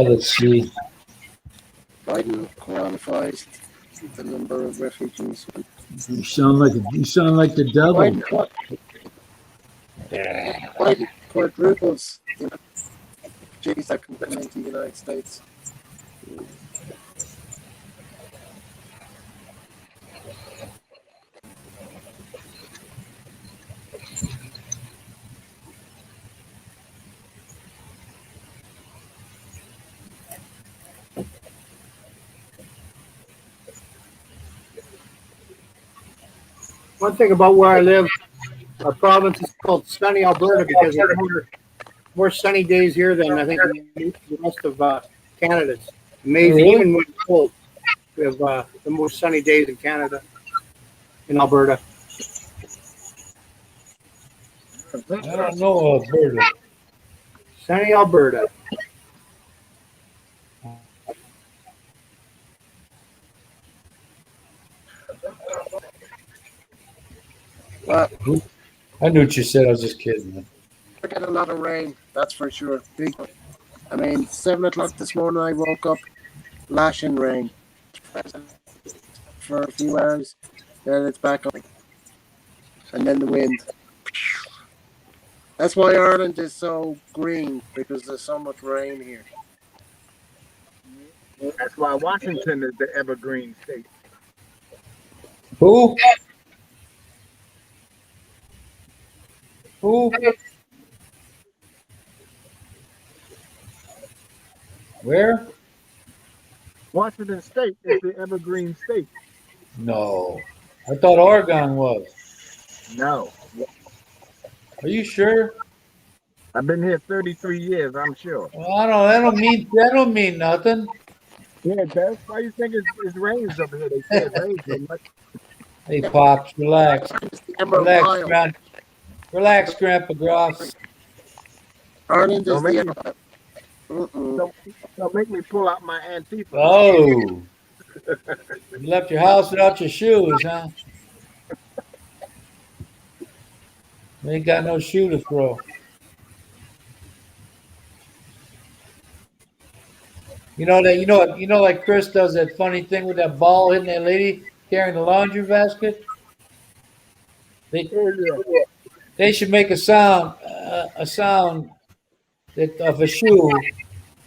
Let's see. Biden qualifies the number of refugees. You sound like the devil. Biden quadruples the refugees that can come into the United States. One thing about where I live, our province is called sunny Alberta because there's more sunny days here than I think the rest of Canada. It's amazing. Really? Even when it's cold, we have the most sunny days in Canada, in Alberta. I don't know Alberta. Sunny Alberta. Well, I knew what you said. I was just kidding. Man. we're getting a lot of rain, that's for sure. Big. I mean, 7 o'clock this morning, I woke up, lashing rain for a few hours. Then it's back up, and then the wind. That's why Ireland is so green, because there's so much rain here. That's why Washington is the evergreen state. Who? Who? Where? Washington State is the evergreen state. No. I thought Oregon was. No. Are you sure? I've been here 33 years, I'm sure. Well, that don't mean nothing. Yeah, it does. Why you think it's rains over here? They say it rains so much. Hey, Pops, relax. It's the Emerald Isle. Relax, Grandpa Gross. Ireland is Don't make the me, Emerald. don't make me pull out my Antifa. Oh. You left your house without your shoes, huh? You ain't got no shoe to throw. Like Chris does that funny thing with that ball hitting that lady carrying the laundry basket. They should make a sound that of a shoe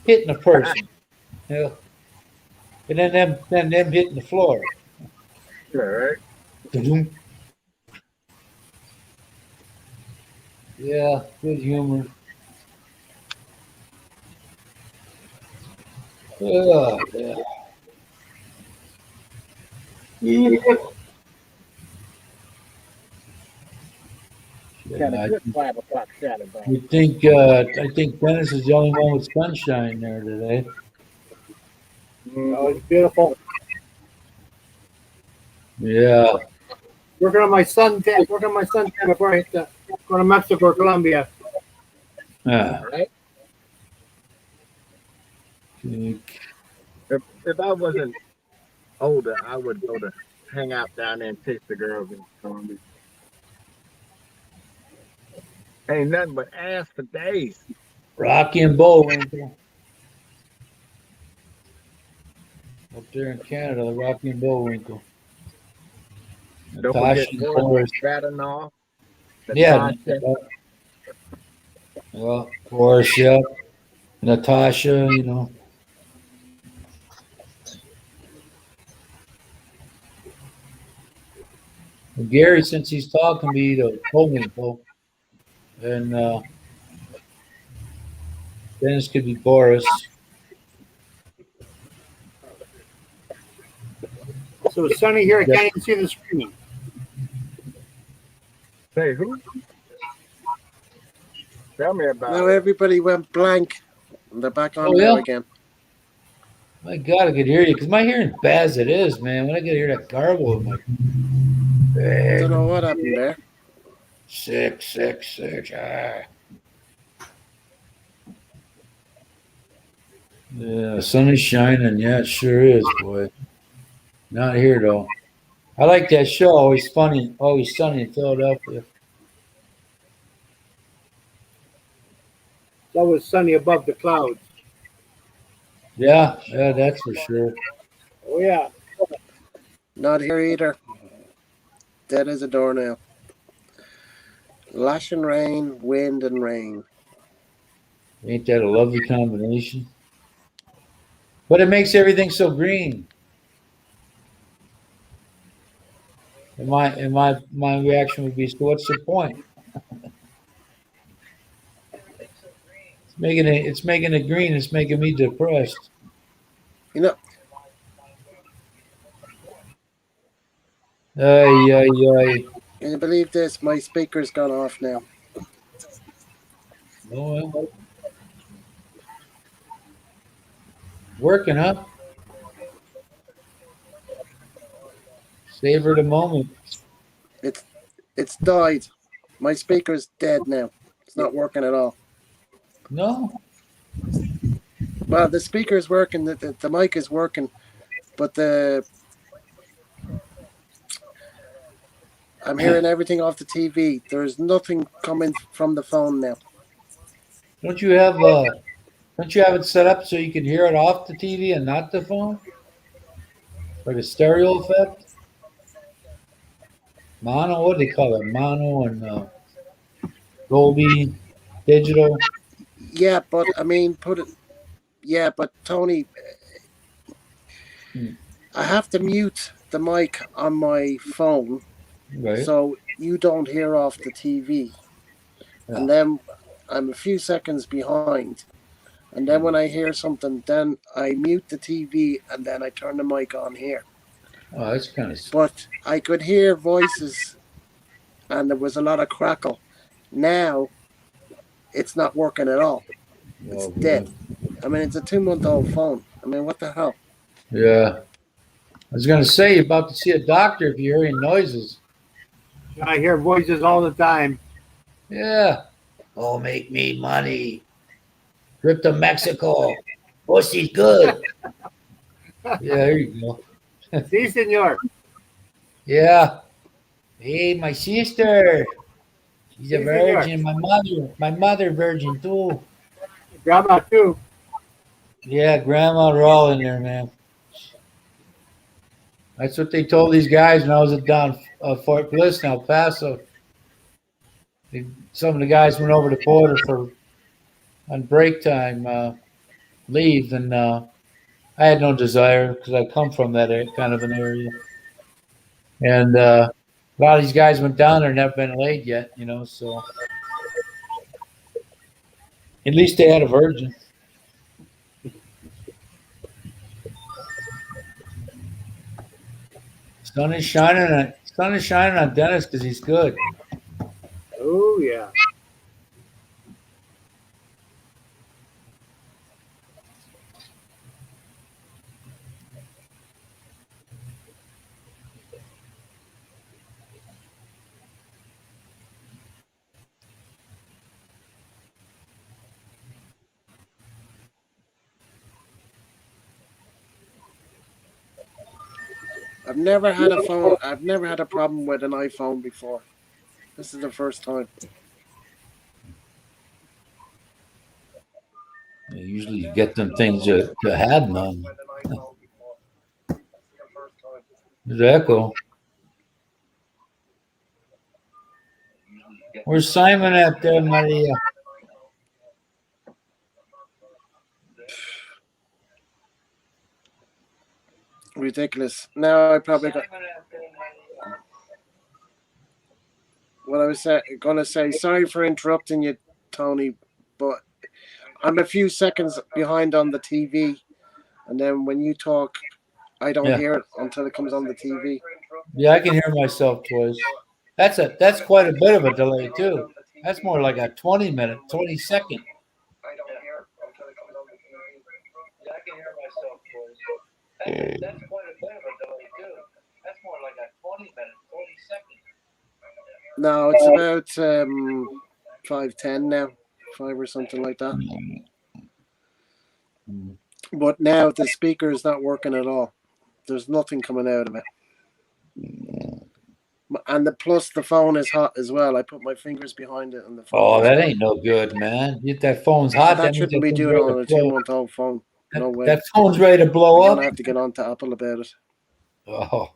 hitting a person, you know, and then them hitting the floor. Yeah, right. Yeah, good humor. Yeah. Got a good 5 o'clock shadow ball. I think Dennis is the only one with sunshine there today. Oh, it's beautiful. Yeah. Working on my suntan before I hit go to Mexico or Colombia. Ah. Right? If I wasn't older, I would go to hang out down there and chase the girls in Columbia. Ain't nothing but ass for days. Rocky and Bullwinkle. Up there in Canada, the Rocky and Bullwinkle. Don't Natasha forget and Boris Boris. Badenoff. Yeah. Boris, yeah. Natasha, you know. And Gary, since he's talking to me, the Bullwinkle. And Dennis could be Boris. So it's sunny here. I can't even see the screen. Say who? Tell me about Now it. everybody went blank. They're back on Oh, now yeah? again. My God, I could hear you because my hearing's bad as it is, man. When I could hear that garble, I'm like, Don't sick, know what happened there. sick, sick, sick. Ah. Yeah, the sun is shining. Yeah, it sure is, boy. Not here though. I like that show. Always sunny in Philadelphia. It's always sunny above the clouds. Yeah, yeah, that's for sure. Oh yeah. Not here either. Dead as a doornail. Lashing rain, wind, and rain. Ain't that a lovely combination? But it makes everything so green. And my reaction would be, so what's the point? It's making it green. It's making me depressed. You know, Ay, ay, ay. can you believe this? My speaker's gone off now. Oh, well. Working, huh? Savor the moment. It's it's died. My speaker's dead now. It's not working at all. No? Well, the speaker's working. The mic is working, but I'm hearing everything off the TV. There's nothing coming from the phone now. Don't you have don't you have it set up so you can hear it off the TV and not the phone? Like a stereo effect? Mono, what do they call it? Mono and Dolby Digital. Yeah, but I mean, put it. Yeah, but Tony, Hmm. I have to mute the mic on my phone Right. so you don't hear off the TV. Yeah. And then I'm a few seconds behind. And then when I hear something, then I mute the TV and then I turn the mic on here. Oh, that's kind of. But I could hear voices and there was a lot of crackle. Now it's not working at all. It's Oh, dead. boy. I mean, it's a 2-month-old phone. I mean, what the hell? Yeah. I was going to say, you're about to see a doctor if you're hearing noises. I hear voices all the time. Yeah. Oh, make me money. Trip to Mexico. Pussy's good. Yeah, there you go. Si, senor. Yeah. Hey, my sister. She's a Si, senor. virgin. My mother virgin too. Grandma too. Yeah, grandma, they're all in there, man. That's what they told these guys when I was at down Fort Bliss in El Paso. Some of the guys went over the border for on break time leave, and I had no desire because I come from that kind of an area. And a lot of these guys went down there, never been laid yet, so at least they had a virgin. Sun is shining on Dennis because he's good. Oh yeah. I've never had a phone. I've never had a problem with an iPhone before. This is the first time. Usually you get them things to have none. There's echo. Where's Simon at there, Maria? Ridiculous. Now I probably got. What I was going to say. Sorry for interrupting you, Tony, but I'm a few seconds behind on the TV, and then when you talk, I don't Yeah. hear it until it comes on the TV. Yeah, I can hear myself twice. That's quite a bit of a delay too. That's more like a 20-minute, 20-second. I don't hear it until it comes on the TV. Yeah, I can hear myself twice. That's quite a bit of a delay too. That's more like a 20-minute, 20-second. No, it's about 5:10 now, 5 or something like that. But now the speaker is not working at all. There's nothing coming out of it. And plus the phone is hot as well. I put my fingers behind it and the phone. Oh, that ain't no good, man. If that phone's hot, that shouldn't be doing on a 2-month-old phone. No way. That phone's ready to blow I'm up. gonna have to get on to Apple about it. Oh.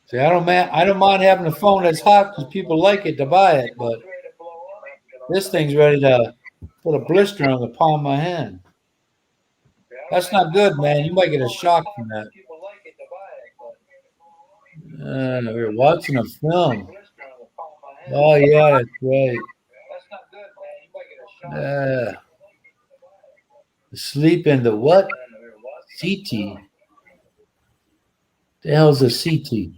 See, I don't mind having a phone that's hot because people like it to buy it, but this thing's ready to put a blister on the palm of my hand. That's not good, man. You might get a shock from that. We're watching a film. Oh yeah, that's right. Sleep in the what? CT. The hell's a CT?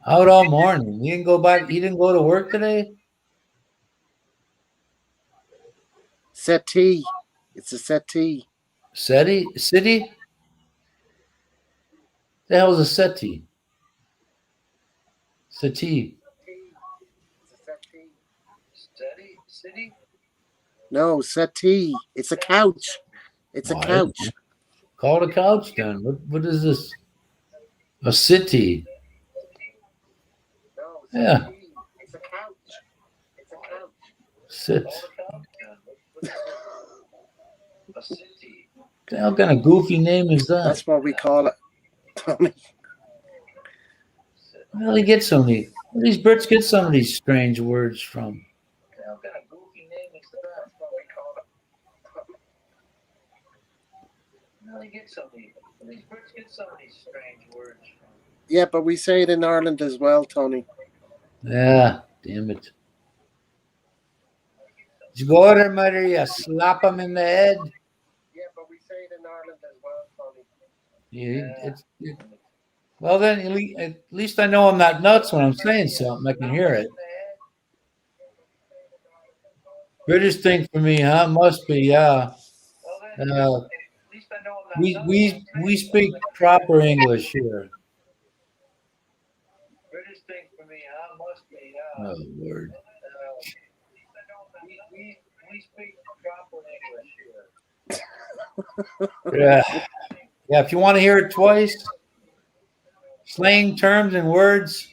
Out all morning. You didn't go back. You didn't go to work today. Settee. It's a settee. City? The hell's a settee? Settee. City? No, settee. It's a couch. It's a couch. Call it a couch then. What is this? A city. Yeah. It's a couch. It's a couch. Sit. What the hell kind of goofy name is that? That's what we call it, Tony. Where do these Brits get some of these strange words from? What kind of goofy name is that? That's what we call it. Where do these Brits get some of these strange words from? Yeah, but we say it in Ireland as well, Tony. Yeah, damn it. You go there, mother, you slap him in the head. Yeah, but we say it in Ireland as well, Tony. Yeah, well, then at least I know I'm not nuts when I'm saying something. I can hear it. British thing for me, huh? Must be, yeah. We speak proper English here. British thing for me, huh? Must be, yeah. Oh, Lord. We speak proper English here. Yeah. If you want to hear it twice, slang terms and words,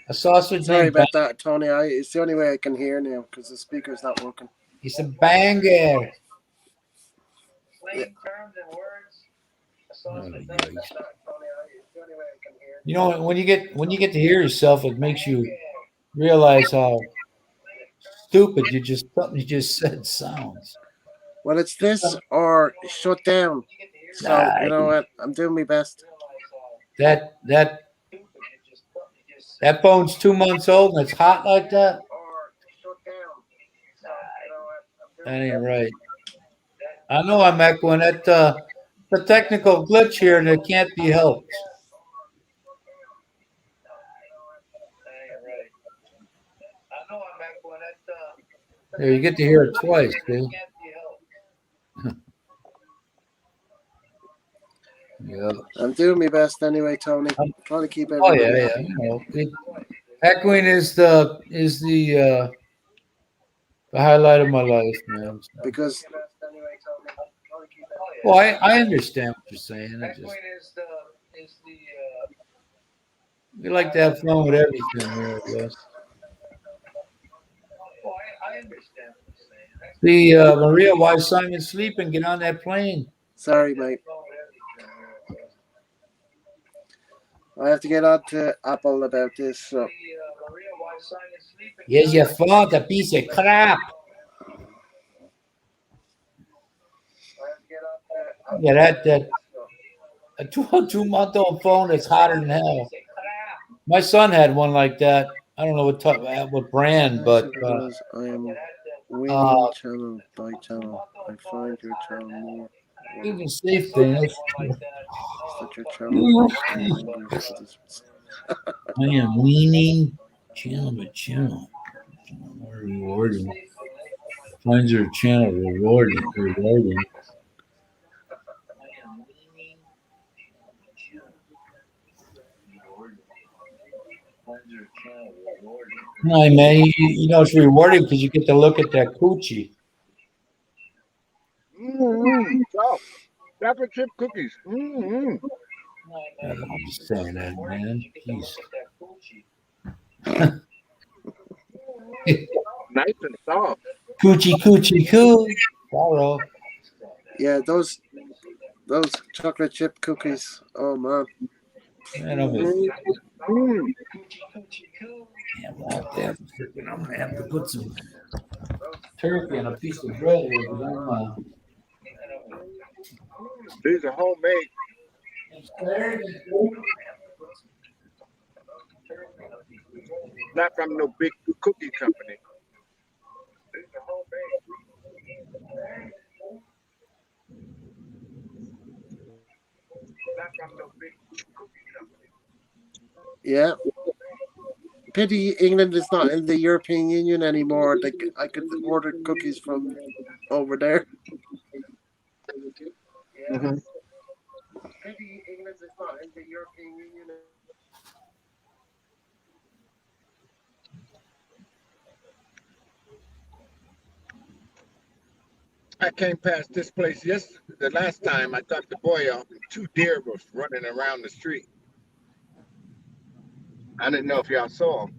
a sausage. Sorry about that, Tony. It's the only way I can hear now because the speaker's not working. It's a banger. Slang terms and words, a sausage. You know, when you get to hear yourself, it makes you realize how stupid something you just said sounds. Well, it's this or shut down. So you know what? I'm doing my best. That phone's 2 months old and it's hot like that. That ain't right. I know I'm echoing that. The technical glitch here that can't be helped. There, you get to hear it twice, dude. Yeah. I'm doing my best anyway, Tony. I'm trying to keep everybody happy. You know, echoing is the highlight of my life, man. Because well, I understand what you're saying. We like to have fun with everything here, I guess. I understand what you're saying. Maria, why is Simon sleeping? Get on that plane. Sorry, mate. I have to get on to Apple about this. So. Here's your phone, a piece of crap. Yeah, that a 2-month-old phone that's hotter than hell. My son had one like that. I don't know what brand, but I am winning channel by channel. I find your channel more. Even safe thing. Such a channel. I am weaning channel by channel. More rewarding. Finds your channel rewarding. No, man, you know it's rewarding because you get to look at that coochie. Soft. Chocolate chip cookies. I'm just saying that, man. Jeez. Nice and soft. Coochie coo. Sorrow. Yeah, those chocolate chip cookies. Oh man. Man, I'm gonna Mm. have to put some turkey and a piece of bread here because These are homemade. Not from no big cookie company. These are homemade. Not from no big cookie company. Yeah. Pity England is not in the European Union anymore. I could order cookies from over there. Yeah. Pity England is not in the European Union. I came past this place the last time I dropped the boy off, and 2 deer was running around the street. I didn't know if y'all saw them.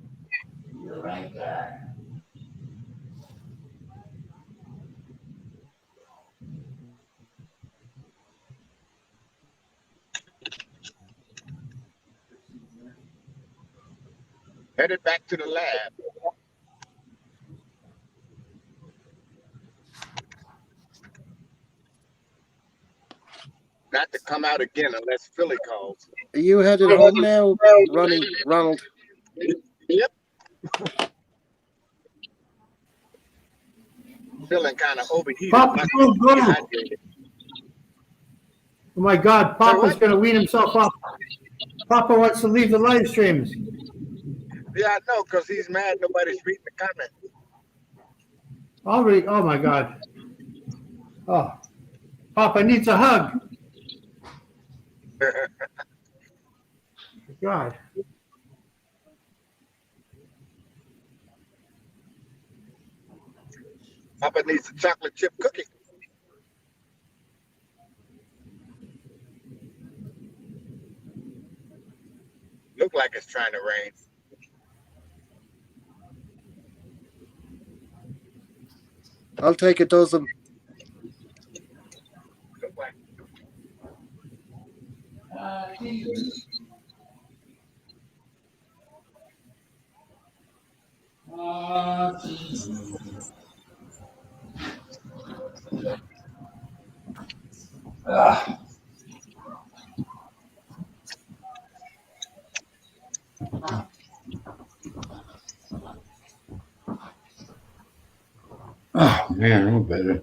Headed back to the lab. Not to come out again unless Philly calls. Are you headed home now, Ronald? Yep. Feeling kind of overheated. Papa, go. Dehydrated. Oh my God, Papa's going to wean himself up. Papa wants to leave the live streams. Yeah, I know, because he's mad nobody's reading the comments. Already, oh my God. Oh, Papa needs a hug. God. Papa needs a chocolate chip cookie. Look like it's trying to rain. I'll take a dozen. Look like Oh man, I'm better.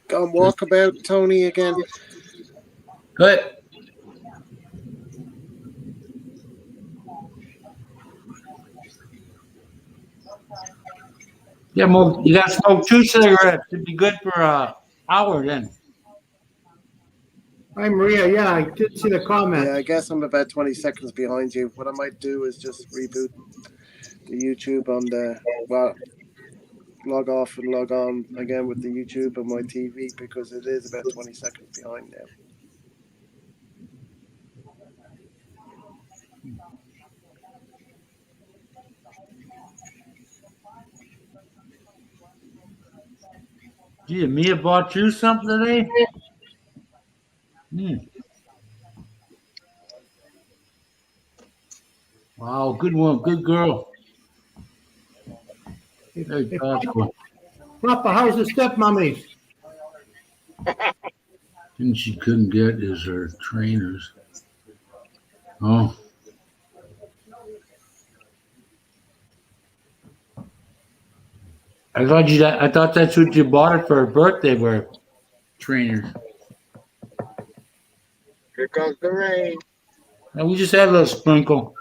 Go and walk about, Tony, again. Good. Yeah, well, you got to smoke 2 cigarettes. It'd be good for an hour then. Hi, Maria. Yeah, I did see the comment. Yeah, I guess I'm about 20 seconds behind you. What I might do is just reboot the YouTube on log off and log on again with the YouTube on my TV because it is about 20 seconds behind now. Gee, Mia bought you something today? Wow, good one, good girl. Very thoughtful. Papa, how's the stepmommies? Thing she couldn't get is her trainers. Oh. I thought that's what you bought it for a birthday. Were trainers? Here comes the rain. And we just had a little sprinkle.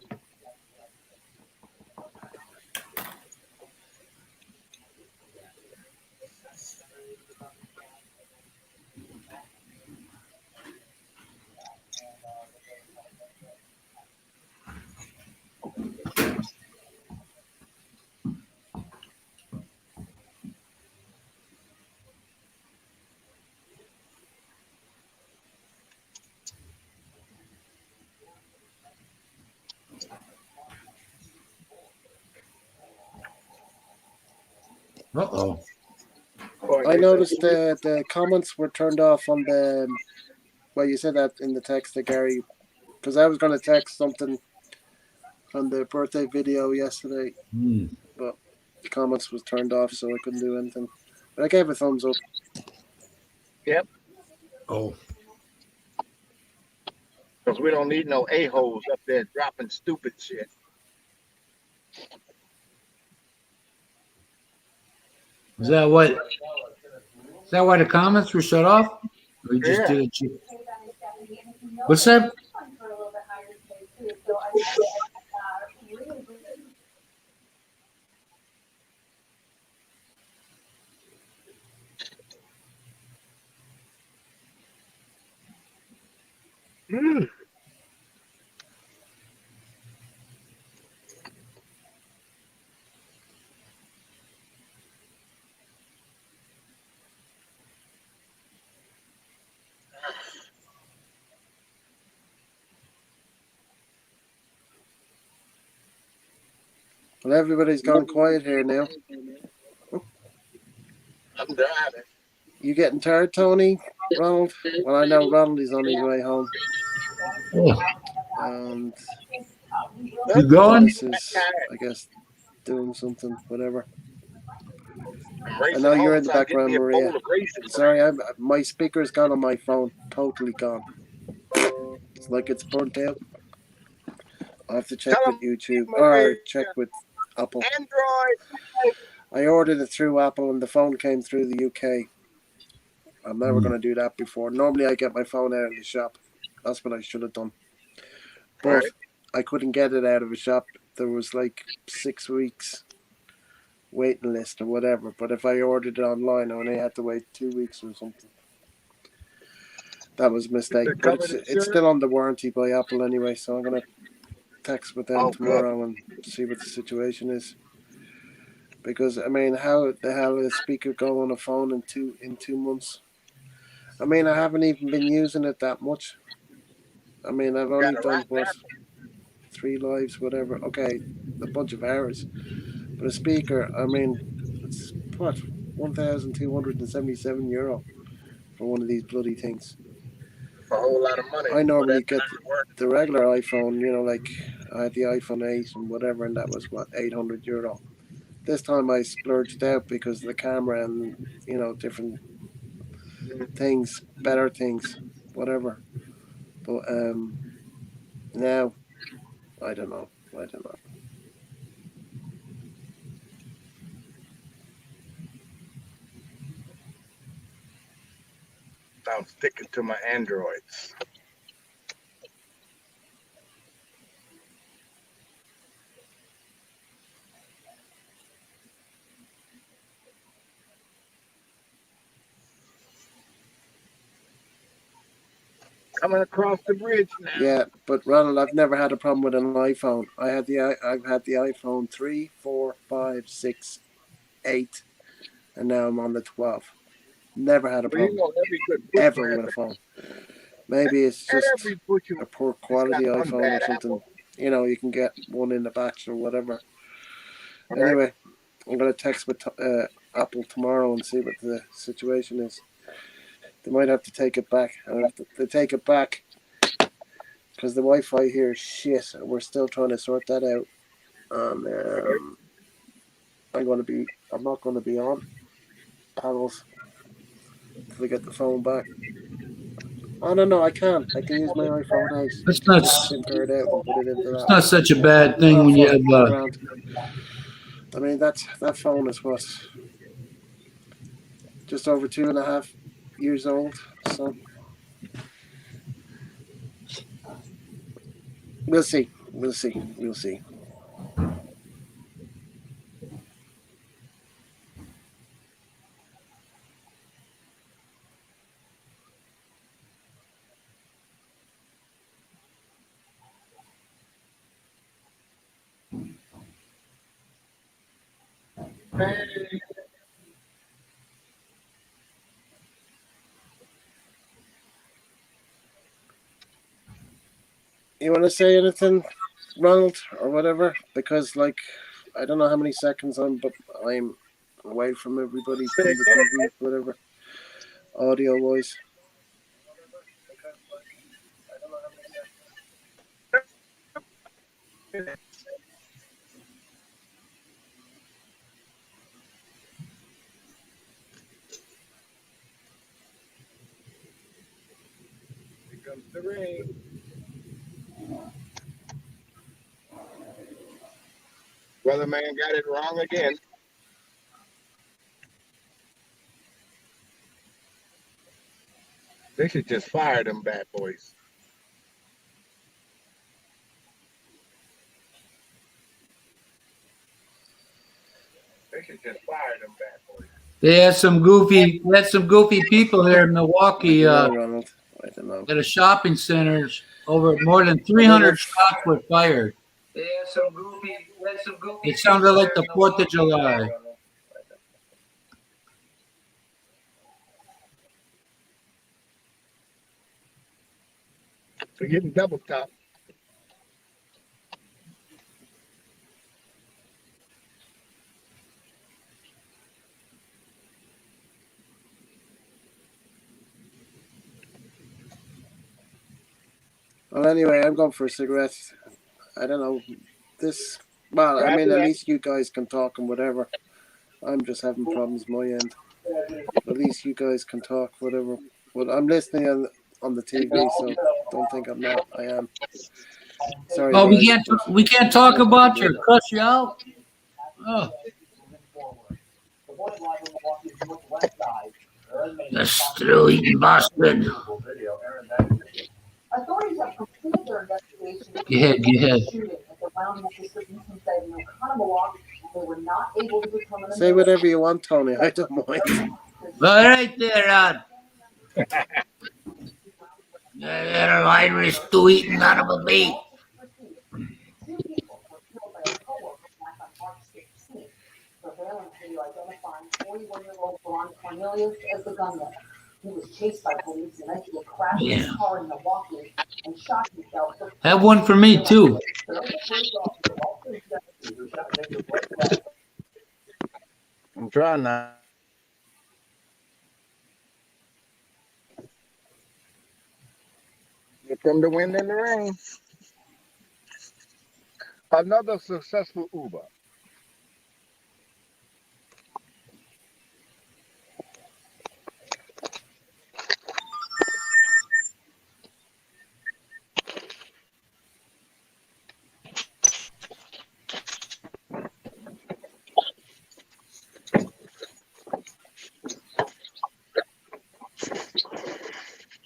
Uh-oh. Boy, I it's a noticed the comments were turned off on the. Well, you said that in the text to Gary, because I was going to text something on the birthday video yesterday, Hmm. but the comments was turned off, so I couldn't do anything. But I gave a thumbs up. yep, Oh. because we don't need no a-holes up there dropping stupid shit. Is that what? Is that why the comments were shut off? Or you just Yeah. did it? What's that? Mm. Well, everybody's gone quiet here now. I'm driving. You getting tired, Tony? Ronald? Well, I know Ronald is on his way home. Oh. And You going? Dennis is, I guess, doing something, whatever. I'm I racing know you're home, in the so I get background, me a Maria. bowl of raisin Sorry, my speaker's gone on my phone. Totally gone. It's like it's burnt out. I'll have to check Tell with him, YouTube Maria, or check with Apple. Android. I ordered it through Apple and the phone came through the UK. I'm never going to do that before. Normally I get my phone out of the shop. That's what I should have done. But Right. I couldn't get it out of a shop. There was like 6 weeks waiting list or whatever. But if I ordered it online, I only had to wait 2 weeks or something. That was a mistake. Is it But covered in it's syrup? still under warranty by Apple anyway, so I'm going to text with them Oh, good. tomorrow and see what the situation is. Because I mean, how the hell is a speaker go on a phone in 2 months? I mean, I haven't even been using it that much. I mean, I've You only got a done rotten what, apple. 3 lives, whatever. Okay, a bunch of hours. But a speaker, I mean, it's what, €1,277 for one of these bloody things. A whole lot of money I for that normally get kind of work. the regular iPhone, like I had the iPhone 8 and whatever, and that was what, €800. This time I splurged out because of the camera and different things, better things, whatever. But now I don't know. I'm sticking to my Androids. Coming across the bridge now. Yeah, but Ronald, I've never had a problem with an iPhone. I've had the iPhone 3, 4, 5, 6, 8, and now I'm on the 12. Never had a Well, you problem know, every good butcher ever has with a phone. Maybe it's and just every butcher a poor has quality got one iPhone or bad something. apple. You can get one in a batch or whatever. All right. Anyway, I'm going to text with Apple tomorrow and see what the situation is. They might have to take it back. And if they take it back, because the Wi-Fi here is shit, and we're still trying to sort that out. I'm not going to be on panels until I get the phone back. Oh no, I can use my iPhone 8. It's Take not. the SIM card out and put it into It's that. not such a bad thing Oh when you fuck, have. grand. I mean that phone is what, just over 2.5 years old. So we'll see. We'll see. We'll see. You want to say anything, Ronald, or whatever? Because like I don't know how many seconds but I'm away from everybody from the TV, whatever, audio wise. Here comes the rain. Weatherman got it wrong again. They should just fire them bad boys. They should just fire them bad boys. They had some goofy people here in Milwaukee Ronald. I don't know. at a shopping center. Over more than 300 shots were fired. They had some goofy. It sounded like the 4th of July. They're getting double top. Well, anyway, I'm going for a cigarette. I don't know this. Well, I mean, at least you guys can talk and whatever. I'm just having problems my end. At least you guys can talk, whatever. Well, I'm listening on the TV, so don't think I'm not. I am. Sorry. Oh, guys, we can't talk about you. Cuss you out. Oh. The steroid bastard. Authorities have completed their investigation. Go ahead. At the Round Mississippi inside Oconomowoc, they were not able to determine. Say whatever you want, Tony. I don't mind. All right there, Rod. Little Irish to eating out of a bait. 2 people were killed by a coworker back on March 16th. Surveillance video identifying 41-year-old Ron Cornelius as the gunman. He was chased by police and eventually crashed his car in Milwaukee and shot himself. Have one for me, too. I'm trying now. Here come the wind and the rain. Another successful Uber.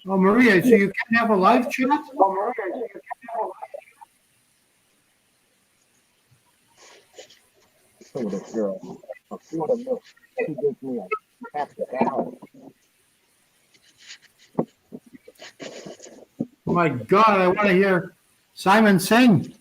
Oh, Maria, so you can have a live chat? So this girl, a quart of milk, she gives me a half a gallon. Oh my God, I want to hear Simon sing.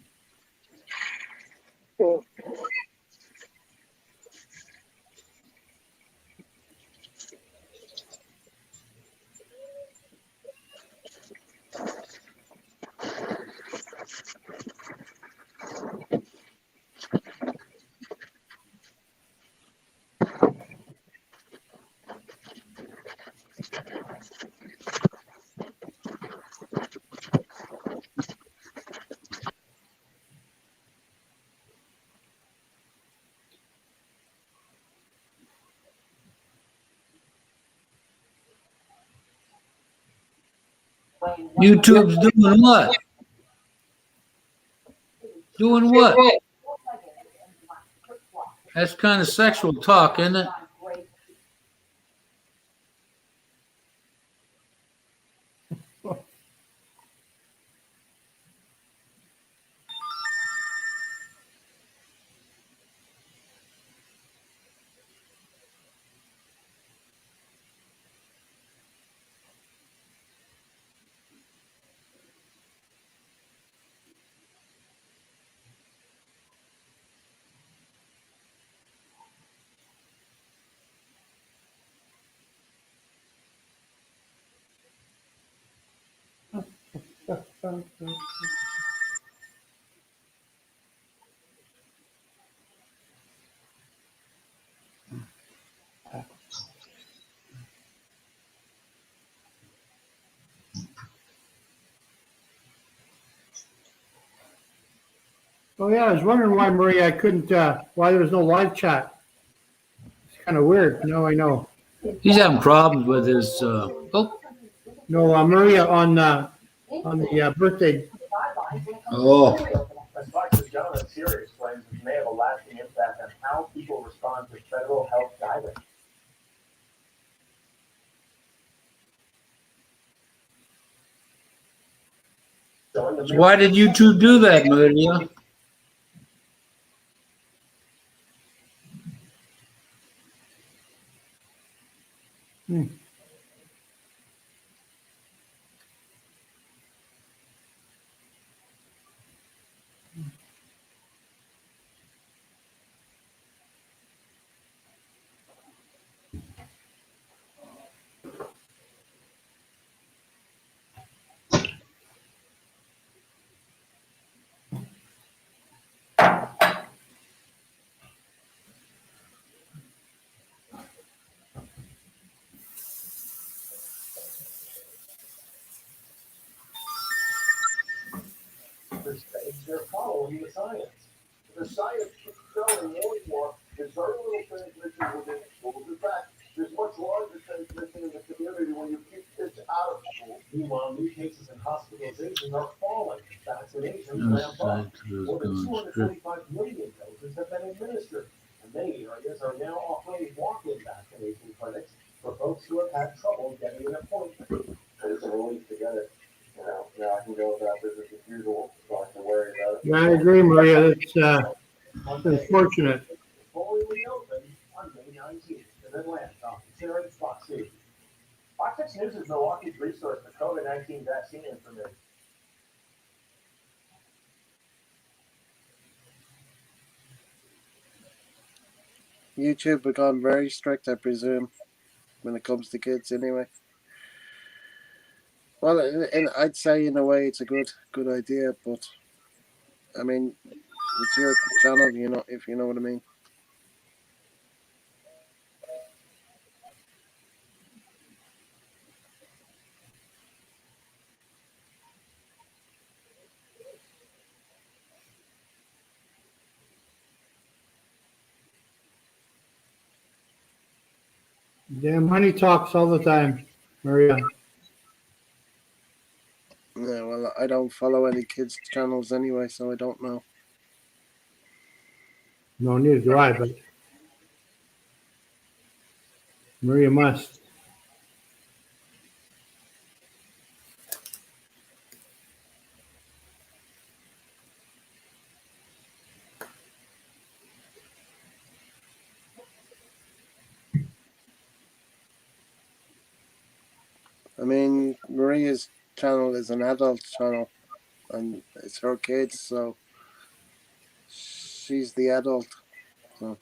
YouTube's doing what? Doing what? That's kind of sexual talk, isn't it? Oh yeah, I was wondering why, Maria, I couldn't. Why there was no live chat. It's kind of weird. Now I know. He's having problems with his. Oh, No, Maria on the birthday. oh, As Fox's John Siri explains, it may have a lasting impact on how people respond to federal health guidance. so why did you two do that, Maria? They're following the science. The science keeps showing more and more there's very little transmission within schools. In fact, there's much larger transmission in the community when you keep kids out of school. Meanwhile, new cases and hospitalizations are falling. Vaccinations ramp up. More than 245 million doses have been administered. And many areas are now offering walk-in vaccination clinics for folks who have had trouble getting an appointment. It's a relief to get it. Now I can go about business as usual, so I can worry about it. Yeah, I agree, Maria. It's unfortunate. Fully reopened on May 19th in Atlanta. Sharing Fox News. Fox 6 News is Milwaukee's resource for COVID-19 vaccine information. YouTube have gone very strict, I presume, when it comes to kids anyway. Well, and I'd say in a way it's a good idea, but I mean, it's your channel, you know, if you know what I mean. Damn honey talks all the time, Maria. Yeah, well, I don't follow any kids' channels anyway, so I don't know. No, neither do I, but Maria must. I mean, Maria's channel is an adult channel, and it's her kids, so she's the adult. So.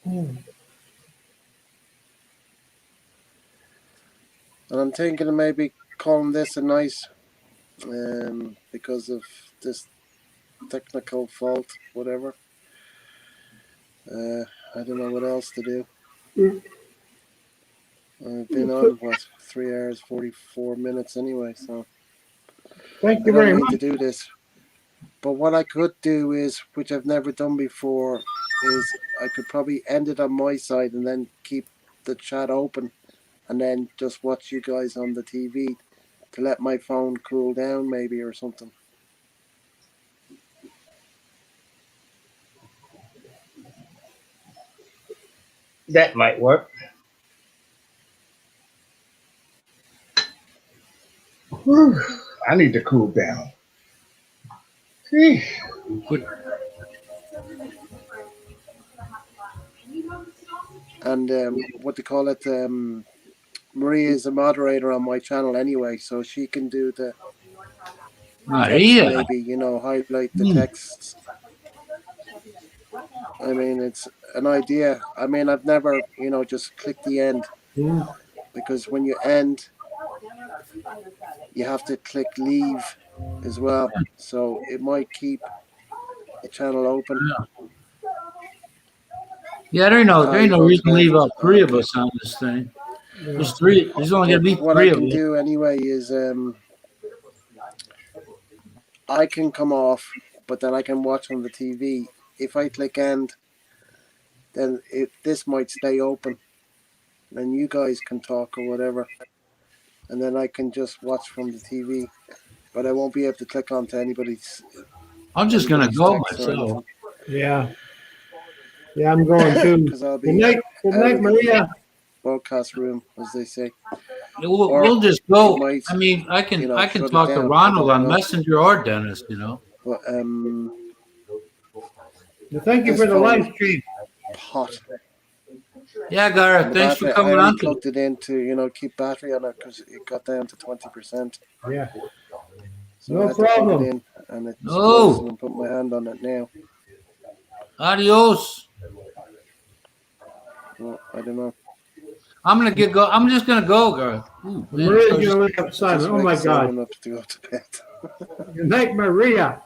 And I'm thinking of maybe calling this a night, because of this technical fault, whatever. I don't know what else to do. I've been on, 3 hours, 44 minutes anyway, so Thank I you don't very need much. to do this. But what I could do is, which I've never done before, is I could probably end it on my side and then keep the chat open and then just watch you guys on the TV to let my phone cool down maybe or something. That might work. Whew, I need to cool down. Gee. Good. and what they call it. Maria is a moderator on my channel anyway, so she can do the text, Maria. maybe, you know, highlight the texts. I mean, it's an idea. I mean, I've never, you know, just click the end, because when you end, you have to click leave as well. So it might keep the channel open. Yeah, there ain't You no going to reason to bed? leave out Oh, three of okay. us on this thing. There's three. There's only But gonna be what I three of can us. do anyway is I can come off, but then I can watch on the TV. If I click end, then this might stay open, and you guys can talk or whatever, and then I can just watch from the TV. But I won't be able to click onto anybody's I'm just gonna go text or myself. anything. Yeah. Yeah, I'm going too. Because I'll Good be night. Good out night, of the Maria. broadcast room, as they say. We'll just It go. might, I mean, I you can know, shut it talk to down. I Ronald don't on know. Messenger or Dennis. You know. But Well, thank you this for the phone live is stream. hot. Yeah, And Gareth. the Thanks for battery, I coming only on today. plugged it in to, you know, keep battery on it, because it got down to 20%. Yeah. So I No had to plug it problem. in, and it's frozen, Oh, and put my hand on it now. adios. Well, I don't know. I'm gonna get go. I'm just gonna go, Gareth. Ooh, man, Maria's I going to just, wake up I Simon. just Oh, wake my God. Simon up to go to bed. Good night, Maria.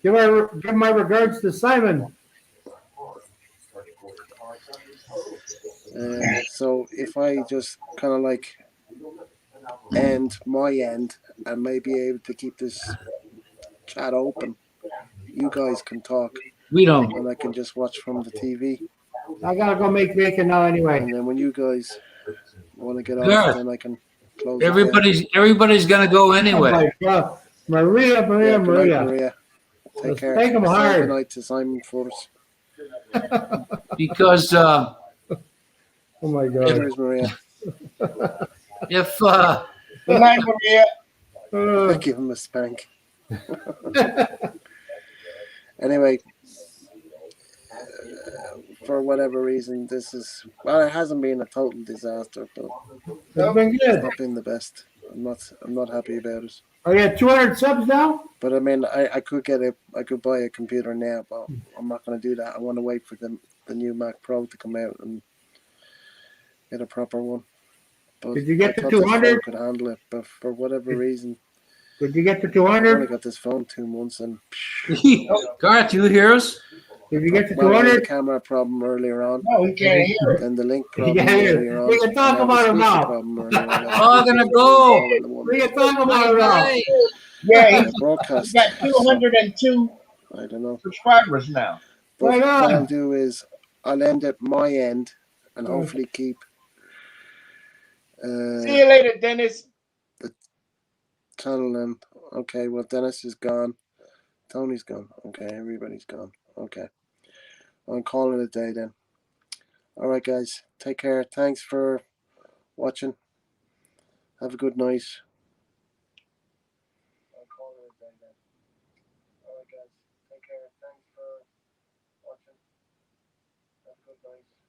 Give my regards to Simon. So if I just kind of like end my end, and maybe able to keep this chat open, you guys can talk, we don't. and I can just watch from the TV. I got to go make bacon now anyway. And then when you guys want to get off, Gareth, then I can close it down. everybody's gonna go Oh, anyway. my God. Maria, Yeah, Maria, good night, Maria. Maria. Take Let's care. thank him Say hard. good night to Simon first. Because Oh, my God. Cheers, Maria. if Good night, Maria. Give him a spank. Anyway, for whatever reason, this is, well, it hasn't been a total disaster, but It's been it's good. not been the best. I'm not happy about it. Are you at 200 subs now? But I mean, I could buy a computer now, but I'm not going to do that. I want to wait for the new Mac Pro to come out and get a proper one. But Did you I get to thought this 200? phone could handle it, but for whatever reason, Did you get to I've only 200? got this phone 2 months, and Gareth, you hear us? Did you get to well, I had the 200? camera problem earlier on, No, he can't hear it. then the link You problem can earlier on, talk and now the about it speaker now. problem earlier on. Oh, I'm gonna go. All in the one We can talk about Night, it now. night. Yeah, he's broadcast. got So 202 I don't know. subscribers now. But Right what I'll on. do is I'll end at my end and hopefully keep See you later, Dennis. the channel in. Okay, well, Dennis is gone. Tony's gone. Okay, everybody's gone. Okay. I'm calling it a day then. All right, guys. Take care. Thanks for watching. Have a good night. I'm calling it a day then. All right, guys. Take care. Thanks for watching. Have a good night.